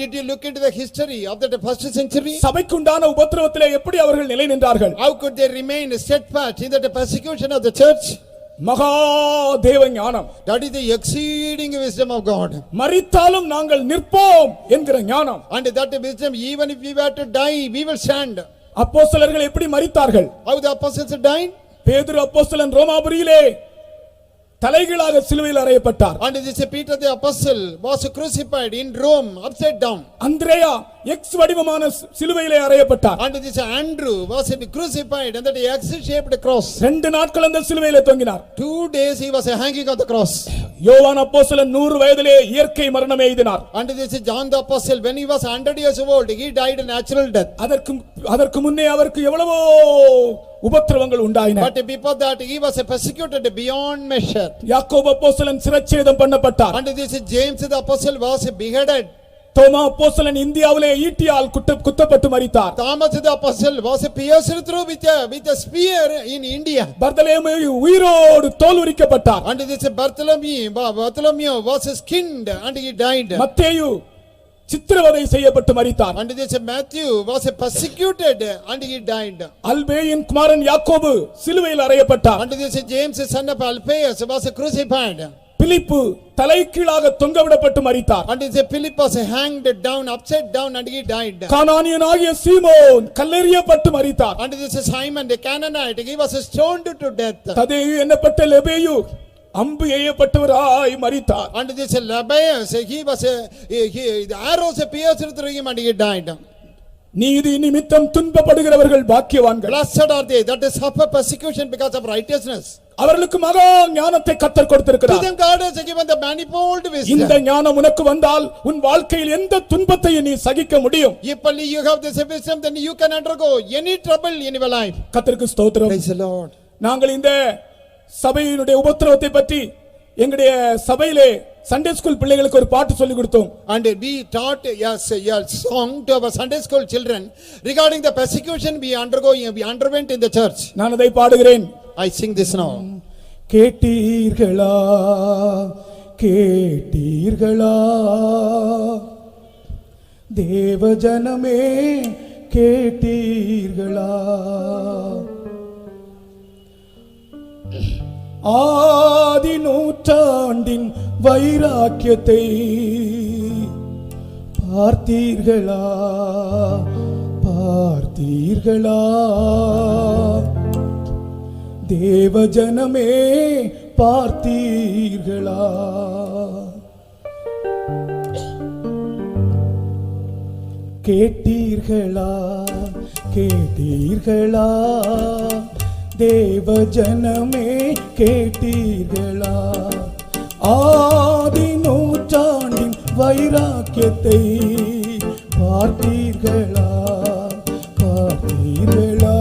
Did you look into the history of the first century? சபைக்குண்டான உபத்திரவத்திலே எப்படி அவர்கள் நிலை நின்றார்கள்? How could they remain steadfast in the persecution of the church? மகா தேவ ஞானம். That is the exceeding wisdom of God. மரித்தாலும் நாங்கள் நிற்போம் என்கிற ஞானம். And that wisdom, even if we were to die, we will stand. அப்போஸ்தலர்கள் எப்படி மரித்தார்கள்? How the apostles died? பேதுரு அப்போஸ்தலன் ரோமாபுரியிலே தலைகீழாக சிலுவையில் அறையப்பட்டார். And this Peter the apostle was crucified in Rome upside down. அந்திரேயா எக்ஸ் வடிவமான சிலுவையிலே அறையப்பட்டார். And this Andrew was crucified and that X shaped cross. 2 நாட்கள் அந்த சிலுவையிலே தொங்கினார். 2 days he was hanging on the cross. யோவான் அப்போஸ்தலன் 100 வயதிலே இயற்கை மரணம் எய்தினார். And this John the apostle, when he was 100 years old, he died a natural death. அதற்கு முன்னே அவருக்கு எவ்வளவோ உபத்திரவங்கள் உண்டாயின. But before that he was persecuted beyond measure. யாக்கோபு அப்போஸ்தலன் சிரச்சேதம் பண்ணப்பட்டார். And this James the apostle was beheaded. தோமா அப்போஸ்தலன் இந்தியாவிலே ஈட்டியால் குத்தப்பட்டு மரித்தார். Thomas the apostle was pierced through with a spear in India. பர்தலோமேயு உயிரோடு தோல் உரிக்கப்பட்டார். And this Bartholomew was skinned and he died. மத்தேயு சித்திரவதை செய்யப்பட்டு மரித்தார். And this Matthew was persecuted and he died. அல்பேயின் குமாரன் யாக்கோபு சிலுவையில் அறையப்பட்டார். And this James son of Alphaeus was crucified. பிலிப்பு தலைகீழாக தொங்கவிடப்பட்டு மரித்தார். And this Philip was hanged down upside down and he died. கானானியனாகிய சீமோன் கல்லெறியப்பட்டு மரித்தார். And this Simon the Canaanite, he was stoned to death. ததேயு என்னப்பட்ட Lebbaeus அம்பு எய்யப்பட்டவராய் மரித்தார். And this Labias, the arrows pierced through him and he died. நீதி நிமித்தம் துன்பப்படுகிறவர்கள் பாக்கியவான்கள். Blessed are they that suffer persecution because of righteousness. அவர்களுக்கு மகா ஞானத்தை கர்த்தர் கொடுத்திருக்கிறார். To them God has given the manifold wisdom. இந்த ஞானம் உனக்கு வந்தால் உன் வாழ்க்கையில் எந்த துன்பத்தையும் நீ சகிக்க முடியும். If only you have this wisdom, then you can undergo any trouble in your life. கர்த்தருக்கு ஸ்தோத்திரம். Praise the Lord. நாங்கள் இந்த சபையினுடைய உபத்திரவத்தை பற்றி எங்களுடைய சபையிலே சண்டே ஸ்கூல் பிள்ளைகளுக்கு ஒரு பாட்டு சொல்லி கொடுத்தோம். And we taught a song to our Sunday school children regarding the persecution we underwent in the church. நான் அதை பாடுகிறேன். I sing this now. கேட்டீர்களா கேட்டீர்களா தேவஜனமே கேட்டீர்களா ஆதி நூற்றாண்டின் வைராக்கியத்தை பார்த்தீர்களா பார்த்தீர்களா தேவ ஜனமே பார்த்தீர்களா கேட்டீர்களா கேட்டீர்களா தேவ ஜனமே கேட்டீர்களா ஆதி நூற்றாண்டின் வைராக்கியத்தை பார்த்தீர்களா பார்த்தீர்களா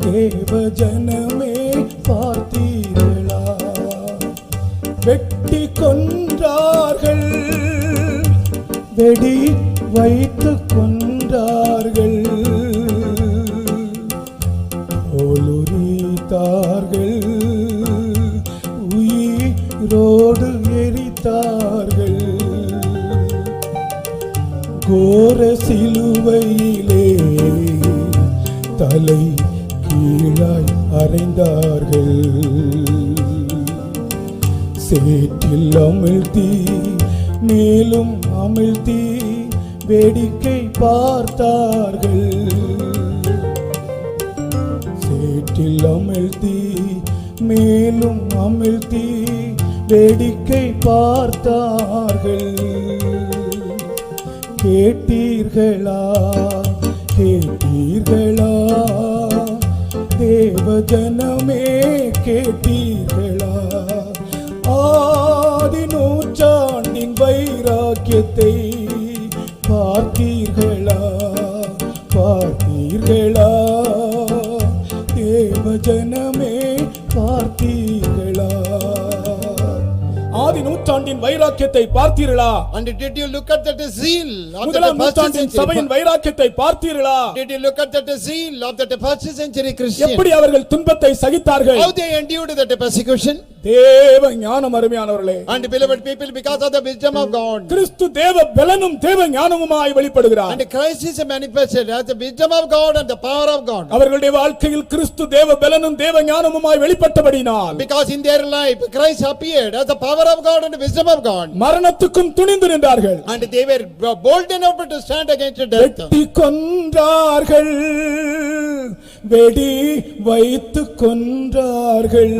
தேவ ஜனமே பார்த்தீர்களா வெட்டி கொன்றார்கள் வெடி வைத்து கொன்றார்கள் ஒலுரித்தார்கள் உயிரோடு எரித்தார்கள் கோர சிலுவையிலே தலை கீழாய் அறைந்தார்கள் சேற்றில் அமிழ்த்தி மேலும் அமிழ்த்தி வேடிக்கை பார்த்தார்கள் சேற்றில் அமிழ்த்தி மேலும் அமிழ்த்தி வேடிக்கை பார்த்தார்கள் கேட்டீர்களா கேட்டீர்களா தேவ ஜனமே கேட்டீர்களா ஆதி நூற்றாண்டின் வைராக்கியத்தை பார்த்தீர்களா பார்த்தீர்களா தேவ ஜனமே பார்த்தீர்களா ஆதி நூற்றாண்டின் வைராக்கியத்தை பார்த்தீர்களா And did you look at that zeal of the முதலாம் first நூற்றாண்டின் century? சபையின் வைராக்கியத்தை பார்த்தீர்களா Did you look at that zeal of the first century Christian? எப்படி அவர்கள் துன்பத்தை சகித்தார்கள் How they endured that persecution? தேவ ஞானம் அருமையானவர்களே And beloved people, because of the wisdom of God. கிறிஸ்து தேவ பலனும் தேவ ஞானமுமாய் வெளிப்படுகிறார் And Christ is manifested as the wisdom of God and the power of God. அவர்களுடைய வாழ்க்கையில் கிறிஸ்து தேவ பலனும் தேவ ஞானமுமாய் வெளிப்பட்டபடினால் Because in their life Christ appeared as the power of God and the wisdom of God. மரணத்துக்கும் துணிந்து நின்றார்கள் And they were bold enough to stand against death. வெட்டி கொன்றார்கள் வெடி வைத்து கொன்றார்கள்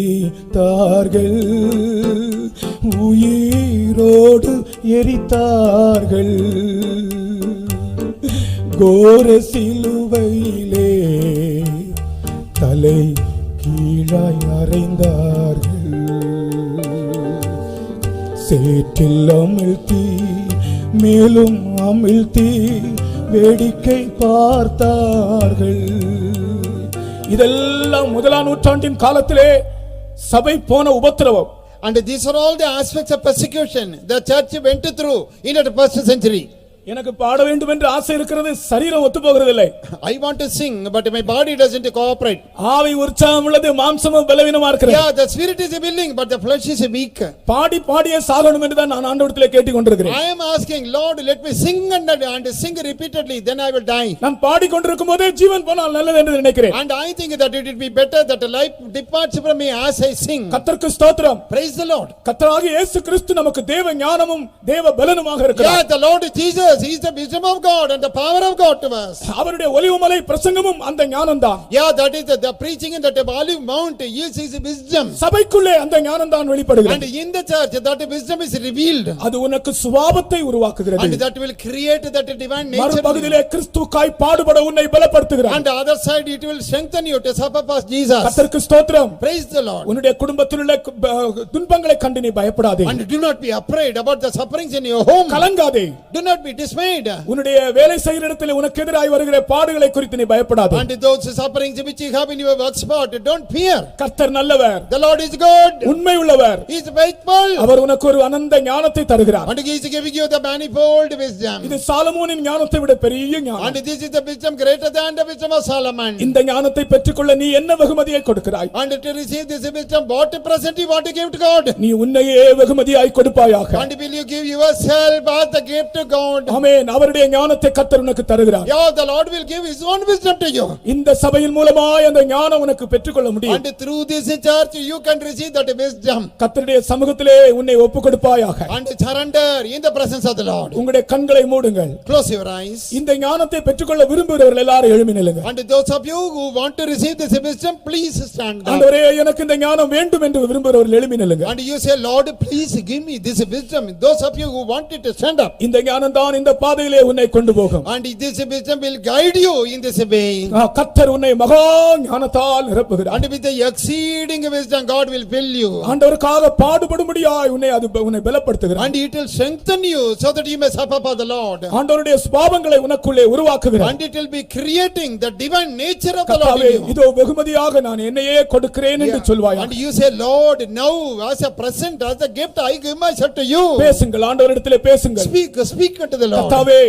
தோலுரித்தார்கள் உயிரோடு எரித்தார்கள் கோர சிலுவையிலே தலை கீழாய் அறைந்தார்கள் சேற்றில் அமிழ்த்தி மேலும் அமிழ்த்தி வேடிக்கை பார்த்தார்கள் இதெல்லாம் முதலாம் நூற்றாண்டின் காலத்திலே சபை போன உபத்திரவம் And these are all the aspects of persecution the church went through in the first century. எனக்கு பாட வேண்டும் என்று ஆசை இருக்கிறது சரீரம் ஒத்து போகிறதில்லை I want to sing but my body doesn't cooperate. ஆவி உற்சாகம் உள்ளது மாம்சமும் பலவீனமா இருக்கிறது Yeah, the spirit is willing but the flesh is weak. பாடி பாடியே சாகணும் என்று தான் நான் ஆண்டவரிடத்திலே கேட்டுக் கொண்டிருக்கிறேன் I am asking Lord, let me sing and sing repeatedly, then I will die. நான் பாடிக்கொண்டிருக்கும் போதே ஜீவன் போனால் நல்லது என்று நினைக்கிறேன் And I think that it would be better that life departs from me as I sing. கர்த்தருக்கு ஸ்தோத்திரம். Praise the Lord. கர்த்தராகிய இயேசு கிறிஸ்து நமக்கு தேவ ஞானமும் தேவ பலனுமாக Yeah, இருக்கிறார். the Lord Jesus, he is the wisdom of God and the power of God to us. அவருடைய ஒலிவமலை பிரசங்கமும் அந்த ஞானம்தான். Yeah, that is the preaching in the olive mount is his wisdom. சபைக்குள்ளே அந்த ஞானம்தான் And வெளிப்படுகிறது. in the church that wisdom is revealed. அது உனக்கு சுபாவத்தை உருவாக்குகிறது. And that will create that divine nature. மறுபகுதியிலே கிறிஸ்துவுக்காய் பாடுபட உன்னை பலப்படுத்துகிறார். And the other side it will strengthen you to suffer past Jesus. கர்த்தருக்கு ஸ்தோத்திரம். Praise the Lord. உன்னுடைய குடும்பத்தில் உள்ள துன்பங்களை கண்டு நீ பயப்படாதே. And do not be afraid about the sufferings in your home. கலங்காதே. Do not be dismayed. உன்னுடைய வேலை செய்கிற இடத்தில் உனக்கு எதிராய் வருகிற பாடுகளை குறித்து நீ பயப்படாதே. And those sufferings which you have in your work spot, don't fear. கர்த்தர் நல்லவர். The Lord is good. உண்மை உள்ளவர். He is faithful. அவர் உனக்கு ஒரு அனந்த ஞானத்தை தருகிறார். And he is giving you the manifold wisdom. இது சாலமோனின் ஞானத்தை விட பெரிய ஞானம். And this is the wisdom greater than the wisdom of Solomon. இந்த ஞானத்தை பெற்றுக்கொள்ள நீ என்ன வெகுமதியை கொடுக்கிறாய்? And to receive this wisdom, what present you want to give to God? நீ உன்னையே வெகுமதியாய் கொடுப்பாயாக. And will you give yourself as the gift to God? ஆமென். அவருடைய ஞானத்தை கர்த்தர் உனக்கு தருகிறார். Yeah, the Lord will give his own wisdom to you. இந்த சபையின் மூலமாய் அந்த ஞானம் உனக்கு பெற்றுக்கொள்ள முடியும். And through this church you can receive that wisdom. கர்த்தருடைய சமூகத்திலே உன்னை ஒப்புக்கொடுப்பாயாக. And surrender in the presence of the Lord. உங்களுடைய கண்களை மூடுங்கள். Close your eyes. இந்த ஞானத்தை பெற்றுக்கொள்ள விரும்புகிறவர்கள் எல்லாரும் எழும்பி நில்லுங்க. And those of you who want to receive this wisdom, please stand up. ஆண்டவரே, எனக்கு இந்த ஞானம் வேண்டும் என்று விரும்புகிறவர்கள் எழும்பி நில்லுங்க. And you say, Lord, please give me this wisdom. Those of you who want it to stand up. இந்த ஞானம் தான் இந்த பாதையிலே உன்னை கொண்டு போகும். And this wisdom will guide you in this way. கர்த்தர் உன்னை மகா ஞானத்தால் நிரப்புகிறார். And with the exceeding wisdom God will fill you. ஆண்டவருக்காக பாடுபடும்படியாய் உன்னை பலப்படுத்துகிறார். And it will strengthen you so that you may suffer for the Lord. ஆண்டவருடைய சுபாவங்களை உனக்குள்ளே உருவாக்குகிறார். And it will be creating the divine nature of the Lord in you. இதோ வெகுமதியாக நான் என்னையே கொடுக்கிறேன் என்று சொல்வாய். And you say, Lord, now as a present, as a gift, I give myself to you. பேசுங்கள், ஆண்டவரிடத்திலே பேசுங்கள். Speak unto the Lord. கர்த்தாவே,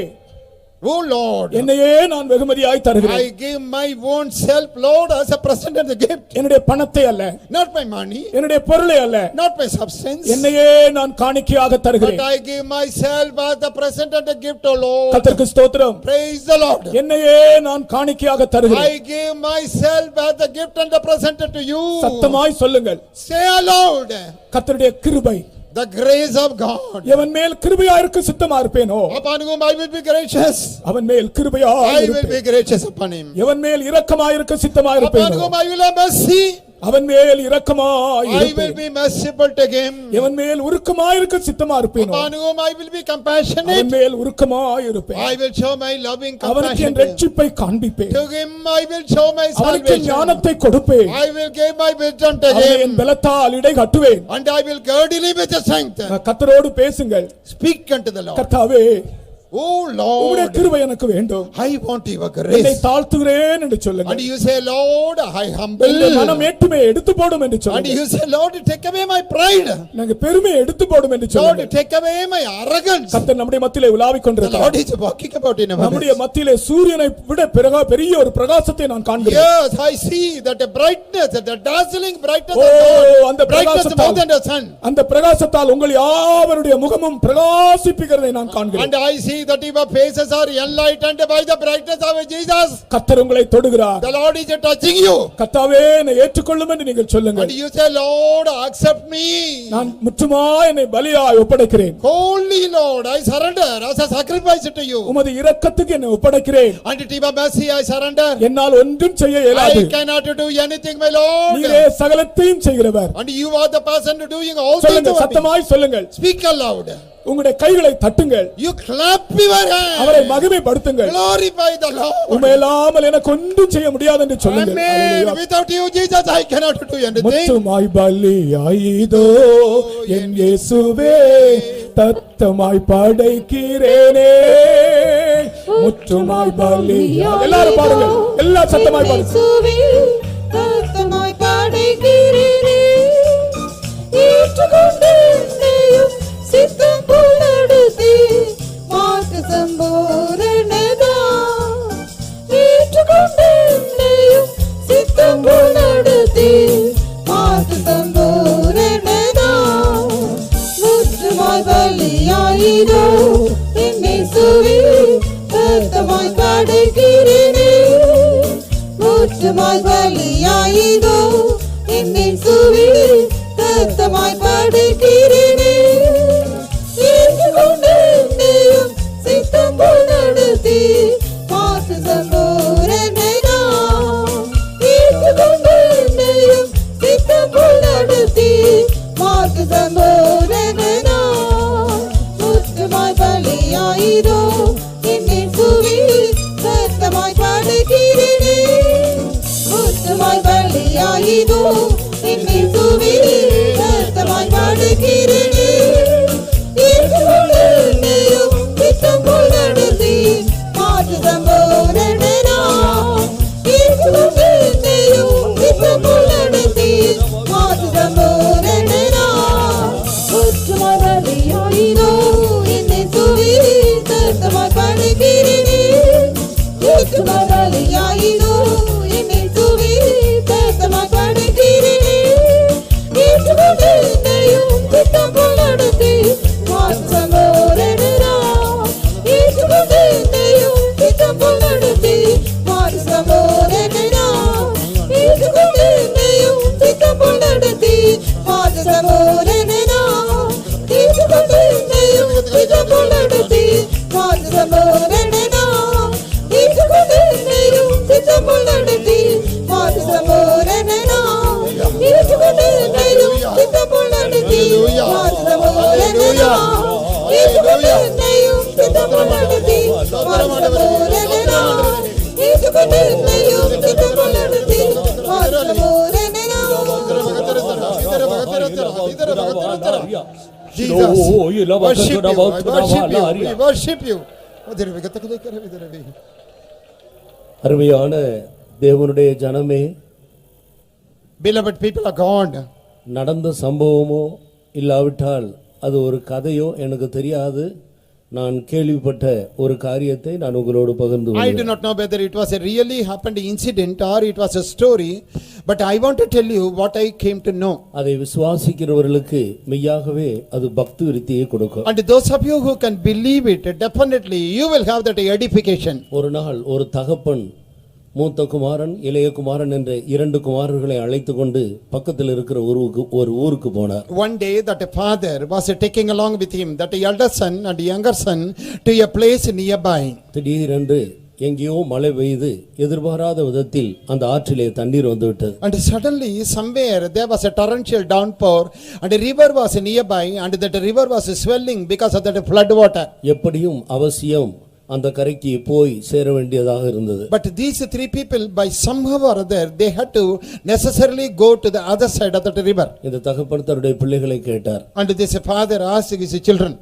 Oh Lord, என்னையே நான் வெகுமதியாய் தருகிறேன். I give my own self, Lord, as a present and a gift. என்னுடைய பணத்தை அல்ல, Not my money, என்னுடைய பொருளை அல்ல, not my substance, என்னையே நான் காணிக்கையாக தருகிறேன். but I give myself as the present and a gift, O Lord. கர்த்தருக்கு ஸ்தோத்திரம். Praise the Lord. என்னையே நான் காணிக்கையாக தருகிறேன். I give myself as the gift and the present to you. சத்தமாய் சொல்லுங்கள். Say aloud, கர்த்தருடைய கிருபை, the grace of God. எவன் மேல் கிருபையா இருக்க சித்தமா இருப்பேனோ Upon whom I will be gracious, அவன் மேல் கிருபையா I will இருப்பேன். be gracious upon him. எவன் மேல் இரக்கமா இருக்க சித்தமா Upon இருப்பேனோ whom I will have mercy, அவன் மேல் இரக்கமாய் I will இருப்பேன். be merciful to him. எவன் மேல் உருக்கமாய் இருக்க சித்தமா இருப்பேனோ Upon whom I will be அவன் compassionate, மேல் உருக்கமாய் இருப்பேன். I will show my loving அவனுக்கு compassion என் to him. ரட்சிப்பை காண்பிப்பேன். To him I will show my அவனுக்கு salvation. ஞானத்தை கொடுப்பேன். I will give my wisdom to அவனை என் him. பலத்தால் இடை கட்டுவேன். And I will gird him with the strength. கர்த்தரோடு பேசுங்கள். Speak unto the Lord. கர்த்தாவே, Oh உம்முடைய Lord, கிருபை எனக்கு வேண்டும். I want your என்னை grace. தாழ்த்துகிறேன் என்று And சொல்லுங்கள். you say, Lord, I என்னுடைய humble. மனம் ஏற்றுமையை எடுத்து போடும் என்று And சொல்லுங்கள். you say, Lord, take away my pride. நாங்க பெருமையை எடுத்து போடும் என்று Lord, சொல்லுங்கள். take away my arrogance. கர்த்தர் நம்முடைய மத்தியிலே உலாவிக் The கொண்டிருக்கிறார். Lord is walking about in our நம்முடைய midst. மத்தியிலே சூரியனை விட பெரிய ஒரு பிரகாசத்தை நான் காண்கிறேன். Yes, I see that the brightness, the dazzling brightness of Oh, God, அந்த brightness more பிரகாசத்தால் than the sun. அந்த பிரகாசத்தால் உங்கள் யாவருடைய முகமும் பிரகாசிப்பிக்கிறதை நான் காண்கிறேன். And I see that your faces are enlightened by the brightness of Jesus. கர்த்தர் உங்களை தொடுகிறார். The Lord is touching you. கர்த்தாவே, என்னை ஏற்றுக்கொள்ளும் என்று நீங்கள் சொல்லுங்கள். And you say, Lord, accept me. நான் முற்றுமாய் என்னை பலியாய் ஒப்படைக்கிறேன். Holy Lord, I surrender as a sacrifice to you. உமது இரக்கத்துக்கு என்னை ஒப்படைக்கிறேன். And to your mercy I surrender. என்னால் ஒன்றும் செய்ய இயலாது. I cannot do anything, my Lord. நீரே சகலத்தையும் செய்கிறவர். And you are the person doing all things சொல்லுங்கள், for me. சத்தமாய் சொல்லுங்கள். Speak aloud. உங்களுடைய கைகளை தட்டுங்கள். You clap your அவரை hands. மகிமைப்படுத்துங்கள். Glorify the Lord. உம்மையில்லாமல் எனக்கு ஒன்றும் செய்ய முடியாது என்று சொல்லுங்கள். Amen. Hallelujah. Without you, Jesus, I cannot do anything. முற்றுமாய் பலியாயிதோ என் இயேசுவே, தத்தமாய் படைக்கிறேனே. முற்றுமாய் பலியாய் எல்லாரும் பாடுங்கள். எல்லா சத்தமாய் பாடுங்கள். தத்தமாய் படைக்கிறேனே, ஏற்றுக்கொண்டு என்னையும் சித்தம் போல் நடத்தி, மார்க்க சம்பூரணதா. ஏற்றுக்கொண்டு என்னையும் சித்தம் போல் நடத்தி, மார்க்க சம்பூரணதா. முற்றுமாய் பலியாயிதோ என் இயேசுவே, தத்தமாய் படைக்கிறேனே. முற்றுமாய் பலியாயிதோ என் இயேசுவே, தத்தமாய் படைக்கிறேனே. ஏற்றுக்கொண்டு என்னையும் சித்தம் போல் நடத்தி, மாற்று சம்பூரணதா. ஏற்றுக்கொண்டு என்னையும் சித்தம் போல் நடத்தி, மாற்று சம்பூரணதா. முற்றுமாய் பலியாயிதோ என் இயேசுவே, தத்தமாய் படைக்கிறேனே. முற்றுமாய் பலியாயிதோ என் இயேசுவே, தத்தமாய் படைக்கிறேனே. ஏற்றுக்கொண்டு என்னையும் சித்தம் போல் நடத்தி, மாற்று சம்பூரணதா. ஏற்றுக்கொண்டு என்னையும் சித்தம் போல் நடத்தி, மாற்று சம்பூரணதா. முற்றுமாய் பலியாயிதோ என் இயேசுவே, தத்தமாய் படைக்கிறேனே. ஏற்றுமாய் பலியாயிதோ என் இயேசுவே, தத்தமாய் படைக்கிறேனே. ஏற்றுக்கொண்டு என்னையும் சித்தம் போல் సమూరనెనా తీసుకుంటూ నేను సిద్ధములడుతి మాసు సమూరనెనా తీసుకుంటూ నేను సిద్ధములడుతి మాసు సమూరనెనా తీసుకుంటూ నేను సిద్ధములడుతి మాసు సమూరనెనా తీసుకుంటూ నేను సిద్ధములడుతి మాసు సమూరనెనా తీసుకుంటూ నేను సిద్ధములడుతి mass సమూరనెనా. Jesus, worship you, we worship you. அருமையான தேவனுடைய ஜனமே, Beloved people of God, நடந்த சம்பவமோ இல்லாவிட்டால் அது ஒரு கதையோ எனக்கு தெரியாது. நான் கேள்விப்பட்ட ஒரு காரியத்தை நான் உங்களோடு பகிர்ந்து I do கொள்கிறேன். not know whether it was a really happened incident or it was a story, but I want to tell you what I came to know. அதை விசுவாசிக்கிறவர்களுக்கு மெய்யாகவே அது பக்தி விருத்தியை கொடுக்கும். And those of you who can believe it, definitely you will have that edification. ஒரு நாள் ஒரு தகப்பன் மூத்த குமாரன் இளைய குமாரன் என்ற இரண்டு குமாரர்களை அழைத்து கொண்டு பக்கத்தில் இருக்கிற ஒரு ஊருக்கு போனார். One day that a father was taking along with him that elder son and younger son to a place nearby. திடீரென்று எங்கேயோ மழை பெய்து எதிர்பாராத விதத்தில் அந்த ஆற்றிலே தண்ணீர் வந்துவிட்டது. And suddenly somewhere there was a torrential downpour and a river was nearby and that river was swelling because of that flood water. எப்படியும் அவசியம் அந்த கரைக்கு போய் சேர வேண்டியதாக இருந்தது. But these three people by somehow or other they had to necessarily go to the other side of that river. இந்த தகப்பன் தன்னுடைய பிள்ளைகளை கேட்டார். And this father asked his children,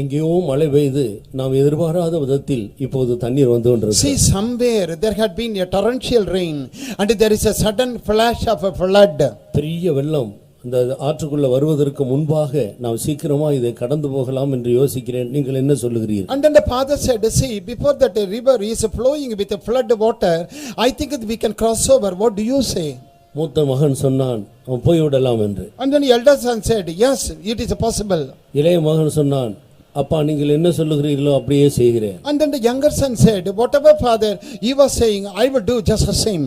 எங்கேயோ மழை பெய்து நாம் எதிர்பாராத விதத்தில் இப்போது தண்ணீர் வந்து கொண்டிருக்கிறது. see somewhere there had been a torrential rain and there is a sudden flash of a flood. பெரிய வெள்ளம் இந்த ஆற்றுக்குள்ள வருவதற்கு முன்பாக நாம் சீக்கிரமா இதை கடந்து போகலாம் என்று யோசிக்கிறேன். நீங்கள் என்ன சொல்லுகிறீர்கள்? And then the father said, see, before that river is flowing with a flood water, I think that we can cross over. What do you say? மூத்த மகன் சொன்னான் அவன் போய்விடலாம் என்று. And then the elder son said, yes, it is possible. இளைய மகன் சொன்னான் அப்பா நீங்கள் என்ன சொல்லுகிறீர்களோ அப்படியே செய்கிறேன். And then the younger son said, whatever father he was saying, I will do just the same.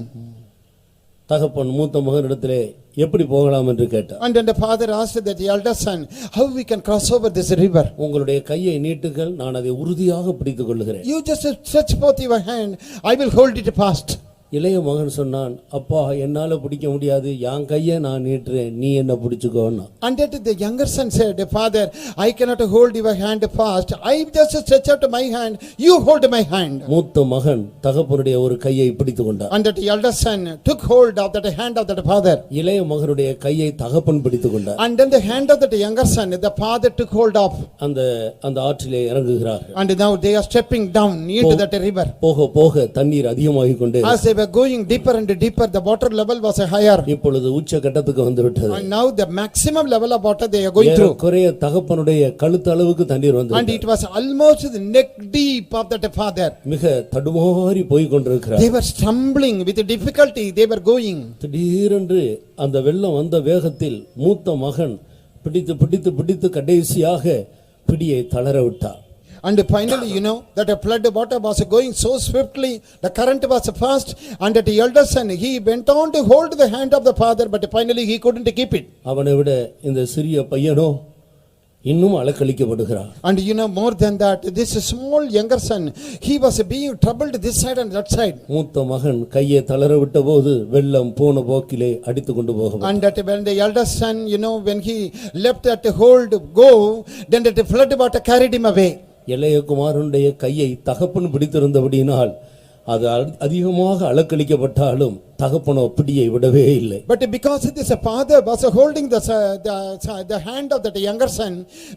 தகப்பன் மூத்த மகனிடத்திலே எப்படி போகலாம் என்று கேட்டார். And then the father asked that the elder son, how we can cross over this river? உங்களுடைய கையை நீட்டுங்கள், நான் அதை உறுதியாக பிடித்துக் கொள்கிறேன். You just stretch forth your hand, I will hold it fast. இளைய மகன் சொன்னான் அப்பா என்னால பிடிக்க முடியாது, என் கையை நான் நீட்டுறேன், நீ என்ன பிடிச்சுக்கோன்னா. And that the younger son said, father, I cannot hold your hand fast, I just stretch out my hand, you hold my hand. மூத்த மகன் தகப்பனுடைய ஒரு கையை பிடித்துக் கொண்டார். And that elder son took hold of that hand of that father. இளைய மகனுடைய கையை தகப்பன் பிடித்துக் கொண்டார். And then the hand of that younger son the father took hold of. அந்த ஆற்றிலே இறங்குகிறார்கள். And now they are stepping down into that river. போக போக தண்ணீர் அதிகமாகிக் கொண்டே As they were going deeper and deeper, the water level was higher. இப்பொழுது உச்ச கட்டத்துக்கு வந்து விட்டது. And now the maximum level of water they are going through. குறைய தகப்பனுடைய கழுத்து அளவுக்கு தண்ணீர் வந்து And it was almost the neck deep of that father. மிக தடுமாறி போய் கொண்டிருக்கிறார். They were stumbling with difficulty, they were going. திடீரென்று அந்த வெள்ளம் வந்த வேகத்தில் மூத்த மகன் பிடித்து பிடித்து பிடித்து கடைசியாக பிடியை தளர விட்டார். And finally, you know, that a flood water was going so swiftly, the current was fast, and that the elder son, he went on to hold the hand of the father, but finally he couldn't keep it. அவனை விட இந்த சிறிய பையனோ இன்னும் அலக்களிக்கப்படுகிறான். And you know, more than that, this small younger son, he was being troubled this side and that side. மூத்த மகன் கையை தளர விட்டபோது வெள்ளம் போன போக்கிலே அடித்து கொண்டு போகும். And that when the elder son, you know, when he left that hold go, then that flood water carried him away. இளைய குமாரனுடைய கையை தகப்பன் பிடித்திருந்தபடியினால் அது அதிகமாக அலக்களிக்கப்பட்டாலும் தகப்பனோ பிடியை விடவே இல்லை. But because this father was holding the hand of that younger son,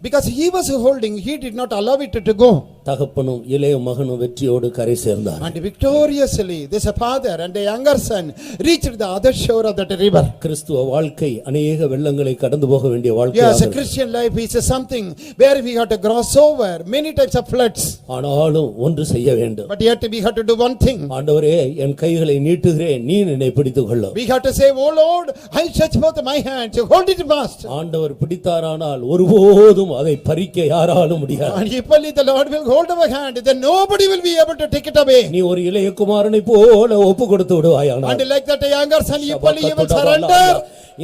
because he was holding, he did not allow it to go. தகப்பனும் இளைய மகனும் வெற்றியோடு கரை சேர்ந்தார். And victoriously this father and the younger son reached the other shore of that river. கிறிஸ்துவ வாழ்க்கை அநேக வெள்ளங்களை கடந்து போக வேண்டிய Yes, a வாழ்க்கை. Christian life is something where we have to cross over many types of floods. ஆனாலும் ஒன்று செய்ய வேண்டும். But yet we have to do one thing. ஆண்டவரே என் கைகளை நீட்டுகிறேன், நீ என்னை பிடித்துக் கொள்ளும். We have to say, "Oh Lord, I stretch forth my hand, you hold it fast." ஆண்டவர் பிடித்தாரானால் ஒருபோதும் அதை பறிக்க யாராலும் முடியாது. And if only the Lord will hold our hand, then nobody will be able to take it away. நீ ஒரு இளைய குமாரனை போல ஒப்பு கொடுத்து விடுவாயானால், And like that younger son, if only you will surrender.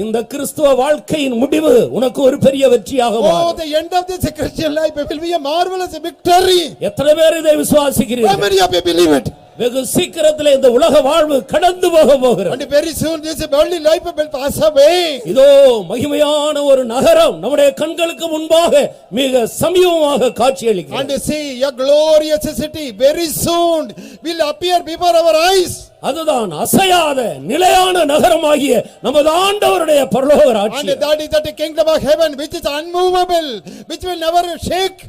இந்த கிறிஸ்துவ வாழ்க்கையின் முடிவு உனக்கு ஒரு பெரிய வெற்றியாக Oh, மாறும். the end of this Christian life will be a marvelous victory. எத்தனை பேர் இதை How விசுவாசிக்கிறீர்கள்? many of you believe it? வெகு சீக்கிரத்திலே இந்த உலக வாழ்வு கடந்து போக போகிறது. And very soon this worldly life will pass away. இதோ மகிமையான ஒரு நகரம் நம்முடைய கண்களுக்கு முன்பாக மிக சமீபமாக காட்சியளிக்கிறது. And see, a glorious city very soon will appear before our eyes. அதுதான் அசையாத நிலையான நகரமாகிய நமது ஆண்டவருடைய பரலோக And ராஜ்யம். that is the kingdom of heaven, which is unmovable, which will never shake.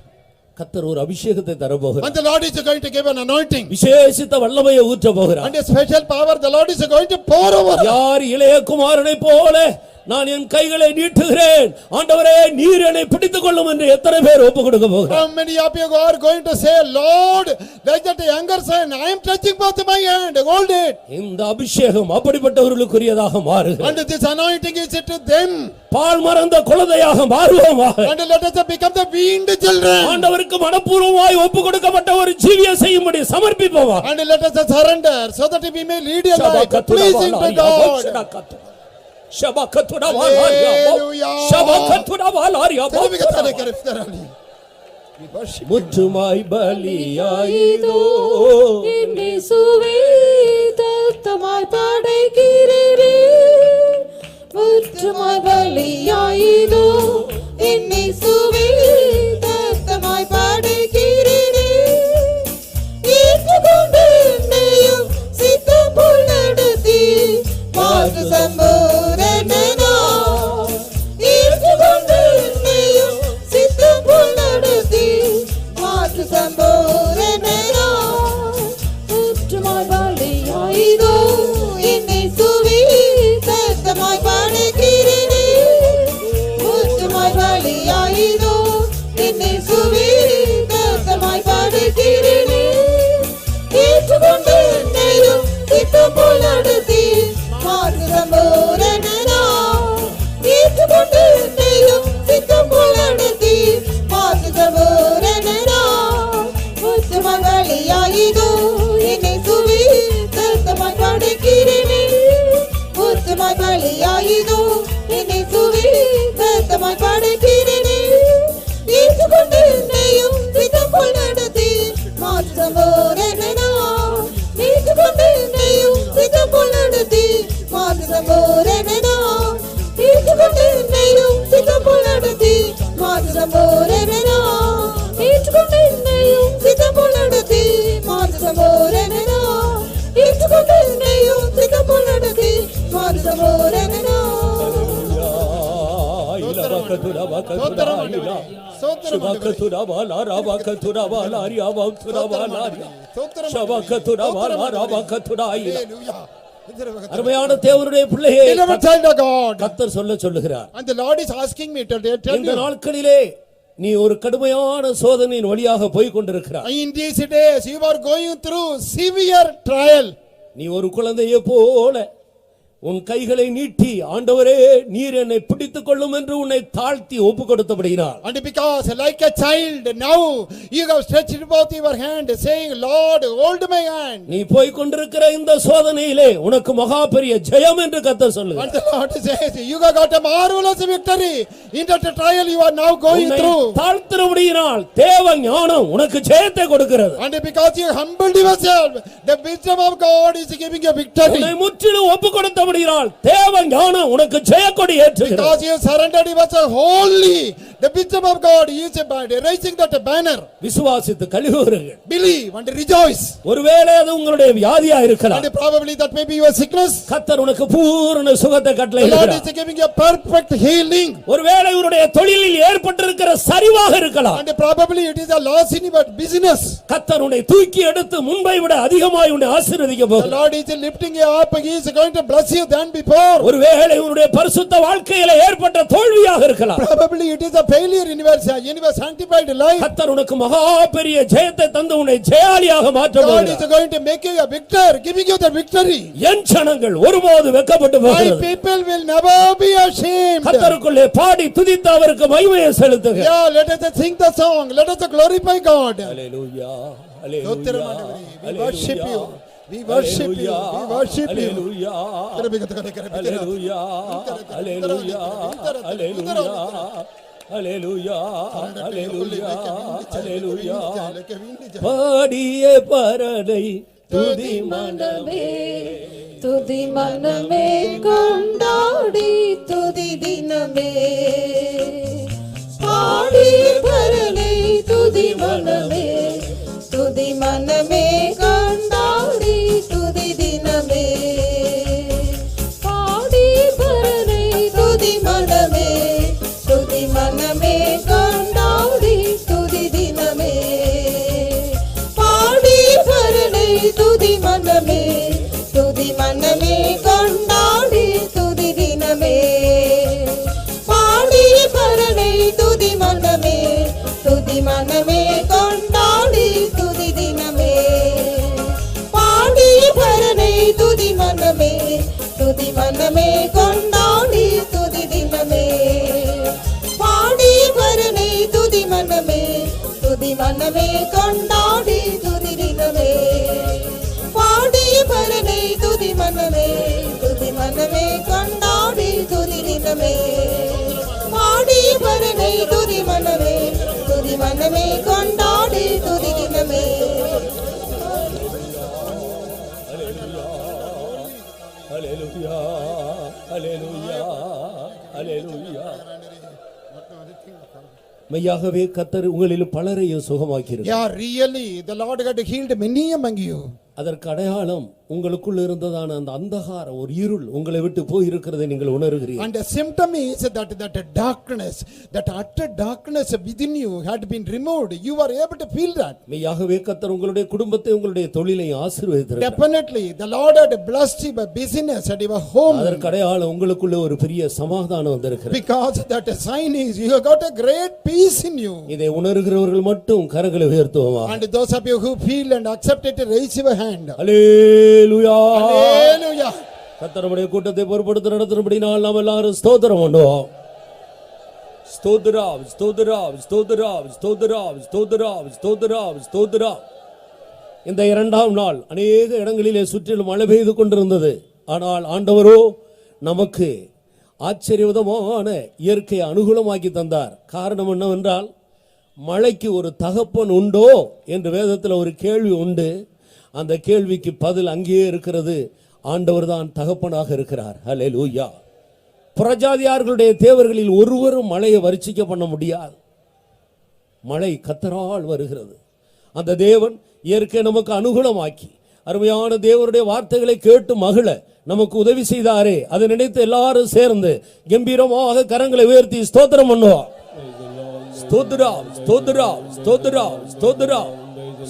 கர்த்தர் ஒரு அபிஷேகத்தை தரப்போகிறார். And the Lord is going to give an anointing. விசேஷித்த வல்லமையை ஊற்ற போகிறார். And a special power the Lord is going to pour over. யார் இளைய குமாரனை போல நான் என் கைகளை நீட்டுகிறேன், ஆண்டவரே நீர் என்னை பிடித்துக் கொள்ளும் என்று எத்தனை பேர் ஒப்பு கொடுக்க போகிறார்? How many of you are going to say, "Lord, like that younger son, I am touching both my hand, hold it." இந்த அபிஷேகம் அப்படிப்பட்டவர்களுக்குரியதாக மாறுகிறது. And this anointing is to them. பால் மறந்த குழந்தையாக மாறுவோமாக. And let us become the weaned children. ஆண்டவருக்கு மனப்பூர்வமாய் ஒப்பு கொடுக்கப்பட்ட ஒரு ஜீவிய செய்யும்படி சமர்ப்பிப்போமா. And let us surrender so that we may lead a life pleasing to God. ஷபகத்துடா வாலாரியா. ஷபகத்துடா வாலாரியா. முற்றுமாய் பலியாயிதோ இயேசுவே தத்தமாய் படைக்கிறீரே. முற்றுமாய் பலியாயிதோ இயேசுவே தத்தமாய் படைக்கிறீரே. ஏற்றுக்கொண்டு என்னையும் சித்தம் போல் நடத்தி மாற்று சம்பூரணனா. ஏற்றுக்கொண்டு என்னையும் சித்தம் போல் நடத்தி மாற்று சம்பூரணனா. முற்றுமாய் பலியாயிதோ இயேசுவே தத்தமாய் படைக்கிறீரே. முற்றுமாய் பலியாயிதோ இயேசுவே தத்தமாய் படைக்கிறீரே. ஏற்றுக்கொண்டு என்னையும் சித்தம் போல் நடத்தி மாற்று சம்பூரணனா. ஏற்றுக்கொண்டு என்னையும் சித்தம் போல் நடத்தி மாற்று சம்பூரணனா. முற்றுமாய் பலியாயிதோ இயேசுவே தத்தமாய் படைக்கிறீரே. முற்றுமாய் பலியாயிதோ இயேசுவே தத்தமாய் படைக்கிறீரே. ஏற்றுக்கொண்டு என்னையும் சித்தம் போல் நடத்தி மாற்று சம்பூரணனா. ஏற்றுக்கொண்டு என்னையும் சித்தம் போல் நடத்தி மாற்று சம்பூரணனா. ஏற்றுக்கொண்டு என்னையும் சித்தம் போல் நடத்தி மாற்று சம்பூரணனா. ஏற்றுக்கொண்டு என்னையும் சித்தம் போல் நடத்தி மாற்று சம்பூரணனா. ஏற்றுக்கொண்டு என்னையும் சித்தம் போல் நடத்தி மாற்று சம்பூரணனா. அருமையான தேவனுடைய பிள்ளையே, Beloved child of God. கர்த்தர் சொல்லுகிறார், And the Lord is asking me to tell இந்த you, நாட்களிலே நீ ஒரு கடுமையான சோதனையின் வழியாக போய் கொண்டிருக்கிறாய். in these days you are going through severe trial. நீ ஒரு குழந்தையை போல உன் கைகளை நீட்டி, ஆண்டவரே நீர் என்னை பிடித்துக் கொள்ளும் என்று உன்னை தாழ்த்தி ஒப்பு கொடுத்தபடியினால், And because like a child now you have stretched both your hand saying, "Lord, hold my hand." நீ போய் கொண்டிருக்கிற இந்த சோதனையிலே உனக்கு மகா பெரிய ஜெயம் என்று கர்த்தர் And சொல்லுகிறார். the Lord says, "You have got a marvelous victory in that trial you are now going உன்னை through." தாழ்த்தினபடியினால் தேவ ஞானம் உனக்கு ஜெயத்தை கொடுக்கிறது. And because you humbled yourself, the wisdom of God is giving you victory. உன்னை முற்றிலும் ஒப்பு கொடுத்தபடியினால் தேவ ஞானம் உனக்கு ஜெயக்கொடி ஏற்றுகிறது. Because you surrendered yourself wholly, the wisdom of God is raising that banner. விசுவாசித்து கலிகூறுங்கள். Believe and rejoice. ஒருவேளை அது உங்களுடைய வியாதியா இருக்கலாம். And probably that may be your sickness. கர்த்தர் உனக்கு பூரண சுகத்தை The Lord கட்டளையிடுகிறார். is giving you perfect healing. ஒருவேளை உன்னுடைய தொழிலில் ஏற்பட்டிருக்கிற சரிவாக இருக்கலாம். And probably it is a loss in your business. கர்த்தர் உன்னை தூக்கி எடுத்து முன்பை விட அதிகமாய் உன்னை ஆசீர்வதிக்க The போகிறார். Lord is lifting you up. He is going to bless you than before. ஒருவேளை உன்னுடைய பரிசுத்த வாழ்க்கையில ஏற்பட்ட தோல்வியாக இருக்கலாம். Probably it is a failure in your sanctified life. கர்த்தர் உனக்கு மகா பெரிய ஜெயத்தை தந்து உன்னை ஜெயாளியாக மாற்ற God is போகிறார். going to make you a victor, giving you the victory. என் ஜனங்கள் ஒருபோது வெட்கப்பட்டு My போகிறது. people will never be ashamed. கர்த்தருக்குள்ளே பாடி துதித்து அவருக்கு மகிமையை செலுத்துக. Yeah, let us sing the song. Let us glorify God. ஹalleluya ஸ்தோத்திரம் ஹalleluya ஆண்டவரே. We worship you. We worship you. We worship you. ஹalleluya ஹalleluya ஹalleluya ஹalleluya ஹalleluya ஹalleluya பாடிய பரனை துதி மனமே துதி மனமே கொண்டாடி துதி தினமே பாடி பரனை துதி மனமே துதி மனமே கொண்டாடி துதி தினமே பாடி பரனை துதி மனமே துதி மனமே கொண்டாடி துதி தினமே பாடி பரனை துதி மனமே துதி மனமே கொண்டாடி துதி தினமே பாடி பரனை துதி மனமே துதி மனமே கொண்டாடி துதி தினமே பாடி பரனை துதி மனமே துதி மனமே கொண்டாடி துதி தினமே பாடி பரனை துதி மனமே துதி மனமே கொண்டாடி துதி தினமே பாடி பரனை துதி மனமே துதி மனமே கொண்டாடி துதி தினமே பாடி பரனை துதி மனமே துதி மனமே கொண்டாடி துதி தினமே ஹalleluya ஹalleluya ஹalleluya மெய்யாகவே கர்த்தர் உங்களில் பலரையும் சுகமாக்கிறார். Yeah, really, the Lord had healed many among you. அதற்கு அடையாளம் உங்களுக்குள் இருந்ததான அந்த அந்தகார ஒரு இருள் உங்களை விட்டு போய் இருக்கிறதை நீங்கள் உணர்கிறீர்கள். And the symptom is that darkness, that utter darkness within you had been removed. You were able to feel that. மெய்யாகவே கர்த்தர் உங்களுடைய குடும்பத்தை உங்களுடைய தொழிலை ஆசீர்வதித்தார். Definitely, the Lord had blessed your business and your home. அதற்கு அடையாளம் உங்களுக்குள்ள ஒரு பெரிய சமாதானம் வந்திருக்கிறது. Because that sign is you have got a great peace in you. இதை உணர்கிறவர்கள் மட்டும் கரங்களை உயர்த்துவோமா? And those of you who feel and accept it, raise your hand. Hallelujah Hallelujah. கர்த்தர் நம்முடைய கூட்டத்தை பொறுப்படுத்தி நடத்தும்படினால் நாம் எல்லாரும் ஸ்தோத்திரம் பண்ணுவோம். ஸ்தோத்திரம் ஸ்தோத்திரம் ஸ்தோத்திரம் ஸ்தோத்திரம் ஸ்தோத்திரம் ஸ்தோத்திரம் ஸ்தோத்திரம். இந்த இரண்டாம் நாள் அநேக இடங்களிலே சுற்றிலும் மழை பெய்து கொண்டிருந்தது. ஆனால் ஆண்டவரோ நமக்கு ஆச்சரியவிதமான இயற்கையை அனுகூலமாக்கி தந்தார். காரணம் என்னவென்றால் மழைக்கு ஒரு தகப்பன் உண்டோ என்று வேதத்தில் ஒரு கேள்வி உண்டு. அந்த கேள்விக்கு பதில் அங்கேயே இருக்கிறது. ஆண்டவர் தான் தகப்பனாக இருக்கிறார். ஹல்லேலூயா. புறஜாதியார்களுடைய தேவர்களில் ஒருவரும் மழையை வர்ஷிக்க பண்ண முடியாது. மழை கர்த்தரால் வருகிறது. அந்த தேவன் இயற்கை நமக்கு அனுகூலமாக்கி அருமையான தேவனுடைய வார்த்தைகளை கேட்டு மகிழ நமக்கு உதவி செய்தாரே, அதை நினைத்து எல்லாரும் சேர்ந்து கம்பீரமாக கரங்களை உயர்த்தி ஸ்தோத்திரம் பண்ணுவோம். ஸ்தோத்திரம் ஸ்தோத்திரம் ஸ்தோத்திரம் ஸ்தோத்திரம்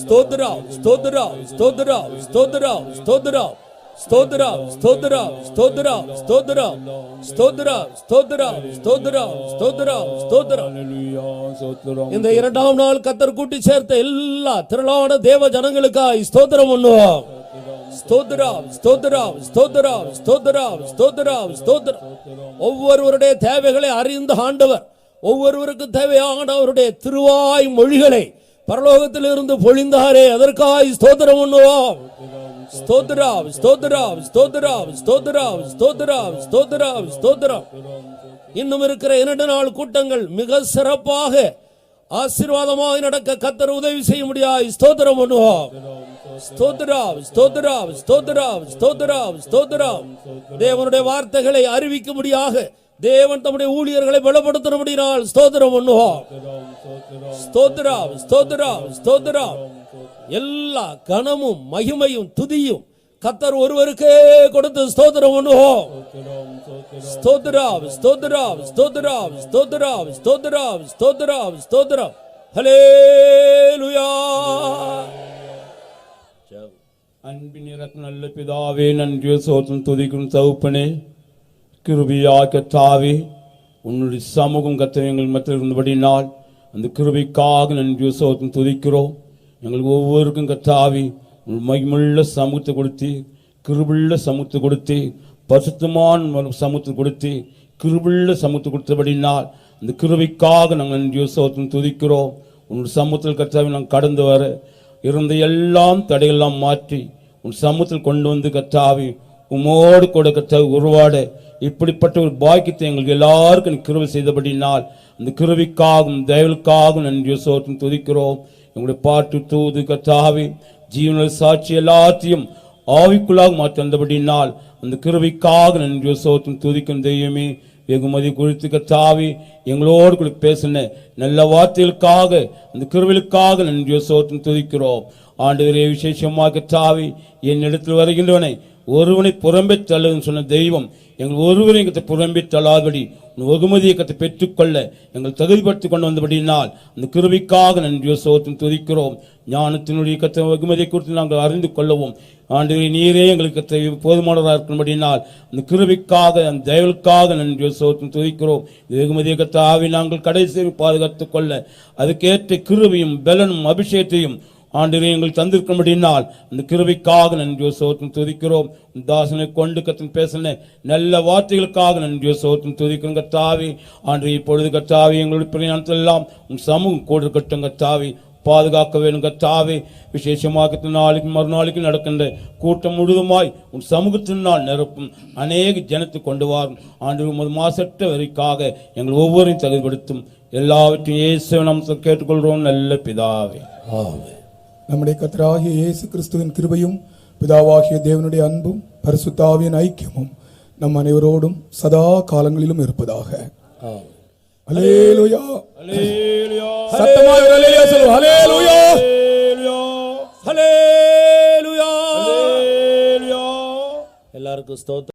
ஸ்தோத்திரம் ஸ்தோத்திரம் ஸ்தோத்திரம் ஸ்தோத்திரம் ஸ்தோத்திரம் ஸ்தோத்திரம் ஸ்தோத்திரம் ஸ்தோத்திரம் ஸ்தோத்திரம் ஸ்தோத்திரம் ஸ்தோத்திரம் ஸ்தோத்திரம் ஸ்தோத்திரம் ஸ்தோத்திரம். இந்த இரண்டாம் நாள் கர்த்தர் கூட்டி சேர்த்த எல்லா திரளான தேவ ஜனங்களுக்காய் ஸ்தோத்திரம் பண்ணுவோம். ஸ்தோத்திரம் ஸ்தோத்திரம் ஸ்தோத்திரம் ஸ்தோத்திரம் ஸ்தோத்திரம் ஸ்தோத்திரம். ஒவ்வொருவருடைய தேவைகளை அறிந்த ஆண்டவர் ஒவ்வொருவருக்கும் தேவையான அவருடைய திருவாய் மொழிகளை பரலோகத்திலிருந்து பொழிந்தாரே, அதற்காய் ஸ்தோத்திரம் பண்ணுவோம். ஸ்தோத்திரம் ஸ்தோத்திரம் ஸ்தோத்திரம் ஸ்தோத்திரம் ஸ்தோத்திரம் ஸ்தோத்திரம் ஸ்தோத்திரம். இன்னும் இருக்கிற 2 நாள் கூட்டங்கள் மிக சிறப்பாக ஆசீர்வாதமாக நடக்க கர்த்தர் உதவி செய்ய முடியாது. ஸ்தோத்திரம் பண்ணுவோம். ஸ்தோத்திரம் ஸ்தோத்திரம் ஸ்தோத்திரம் ஸ்தோத்திரம் ஸ்தோத்திரம். தேவனுடைய வார்த்தைகளை அறிவிக்க முடியாக தேவன் தம்முடைய ஊழியர்களை பலப்படுத்தினால் ஸ்தோத்திரம் பண்ணுவோம். ஸ்தோத்திரம் ஸ்தோத்திரம் ஸ்தோத்திரம். எல்லா கனமும் மகிமையும் துதியும் கர்த்தர் ஒருவருக்கே கொடுத்து ஸ்தோத்திரம் பண்ணுவோம். ஸ்தோத்திரம் ஸ்தோத்திரம் ஸ்தோத்திரம் ஸ்தோத்திரம் ஸ்தோத்திரம் ஸ்தோத்திரம் ஸ்தோத்திரம். ஹல்லேலூயா. அன்பின் இறக்க நல்ல பிதாவே, நன்றி சோத்திரம் துதிக்கும் தகப்பனே, கிருபையாய் கர்த்தாவே, உன்னுடைய சமூகம் கர்த்தாவே எங்கள் மத்தியில் இருந்தபடினால் அந்த கிருபைக்காக நன்றி சோத்திரம் துதிக்கிறோம். எங்களுக்கு ஒவ்வொருக்கும் கர்த்தாவே மகிமுள்ள சமூகத்தை கொடுத்து, கிருபுள்ள சமூகத்தை கொடுத்து, பரிசுத்தமான சமூகத்தை கொடுத்து, கிருபுள்ள சமூகத்தை கொடுத்தபடினால் அந்த கிருபைக்காக நாங்கள் நன்றி சோத்திரம் துதிக்கிறோம். உன்னுடைய சமூகத்தில் கர்த்தாவே நாங்கள் கடந்து வர இருந்த எல்லாம் தடையெல்லாம் மாற்றி உன் சமூகத்தில் கொண்டு வந்து கர்த்தாவே உமோடு கூட கர்த்தாவே உருவாட இப்படிப்பட்ட ஒரு பாக்கியத்தை எங்களுக்கு எல்லாருக்கும் நீ கிருபை செய்தபடினால் அந்த கிருபைக்காகவும் தயவுக்காகவும் நன்றி சோத்திரம் துதிக்கிறோம். எங்களுடைய பாட்டு தூது கர்த்தாவே ஜீவனில் சாட்சி எல்லாத்தையும் ஆவிக்குள்ளாக மாற்றி வந்தபடினால் அந்த கிருபைக்காக நன்றி சோத்திரம் துதிக்கும் தெய்வமே. வெகுமதி குறித்து கர்த்தாவே எங்களோடு கூட பேசின நல்ல வார்த்தைகளுக்காக அந்த கிருபைகளுக்காக நன்றி சோத்திரம் துதிக்கிறோம். ஆண்டவரே விசேஷமாக கர்த்தாவே என்னிடத்தில் வருகின்றவனை ஒருவனை புறம்பே தள்ளுன்னு சொன்ன தெய்வம் எங்கள் ஒருவரை கத்தை புறம்பே தள்ளாதபடி வெகுமதியை கத்தை பெற்றுக்கொள்ள எங்கள் தகுதிப்படுத்தி கொண்டு வந்தபடினால் அந்த கிருபைக்காக நன்றி சோத்திரம் துதிக்கிறோம். ஞானத்தினுடைய கத்த வெகுமதியை குறித்து நாங்கள் அறிந்து கொள்ளவும் ஆண்டவரே நீரே எங்களுக்கு கத்தை போதுமானதாக இருக்கும்படினால் அந்த கிருபைக்காக அந்த தயவுக்காக நன்றி சோத்திரம் துதிக்கிறோம். வெகுமதியை கத்தாவை நாங்கள் கடைசி பாதுகாத்துக் கொள்ள அதுக்கேற்ற கிருபையும் பலனும் அபிஷேகத்தையும் ஆண்டவரே எங்கள் தந்திருக்கும்படினால் அந்த கிருபைக்காக நன்றி சோத்திரம் துதிக்கிறோம். தாசனை கொண்டு கத்தன் பேசின நல்ல வார்த்தைகளுக்காக நன்றி சோத்திரம் துதிக்கிறோம் கர்த்தாவே. ஆண்டவரே இப்பொழுது கர்த்தாவே எங்களுடைய பிரயாணத்தில் எல்லாம் உன் சமூகம் கூட இருக்கட்டும் கர்த்தாவே, பாதுகாக்க வேண்டும் கர்த்தாவே. விசேஷமாக நாளைக்கு மறுநாளைக்கு நடக்கின்ற கூட்டம் முழுதுமாய் உன் சமூகத்தினால் நிரப்பும் அநேக ஜனத்தை கொண்டு வாரும் ஆண்டவரே. மாசற்ற வரைக்காக எங்கள் ஒவ்வொருவரையும் தகுதிப்படுத்தும். எல்லாவற்றையும் இயேசுவின் நாமத்தில் கேட்டுக்கொள்கிறோம் நல்ல பிதாவே, ஆமென். நம்முடைய கர்த்தராகிய இயேசு கிறிஸ்துவின் கிருபையும் பிதாவாகிய தேவனுடைய அன்பும் பரிசுத்த ஆவியின் ஐக்கியமும் நம் அனைவரோடும் சதா காலங்களிலும் இருப்பதாக. அல்லேலூயா, அல்லேலூயா, சத்தமாய் ஒரு அல்லேலூயா சொல்லுவோம். அல்லேலூயா, அல்லேலூயா, அல்லேலூயா. எல்லாருக்கும் ஸ்தோத்திரம்.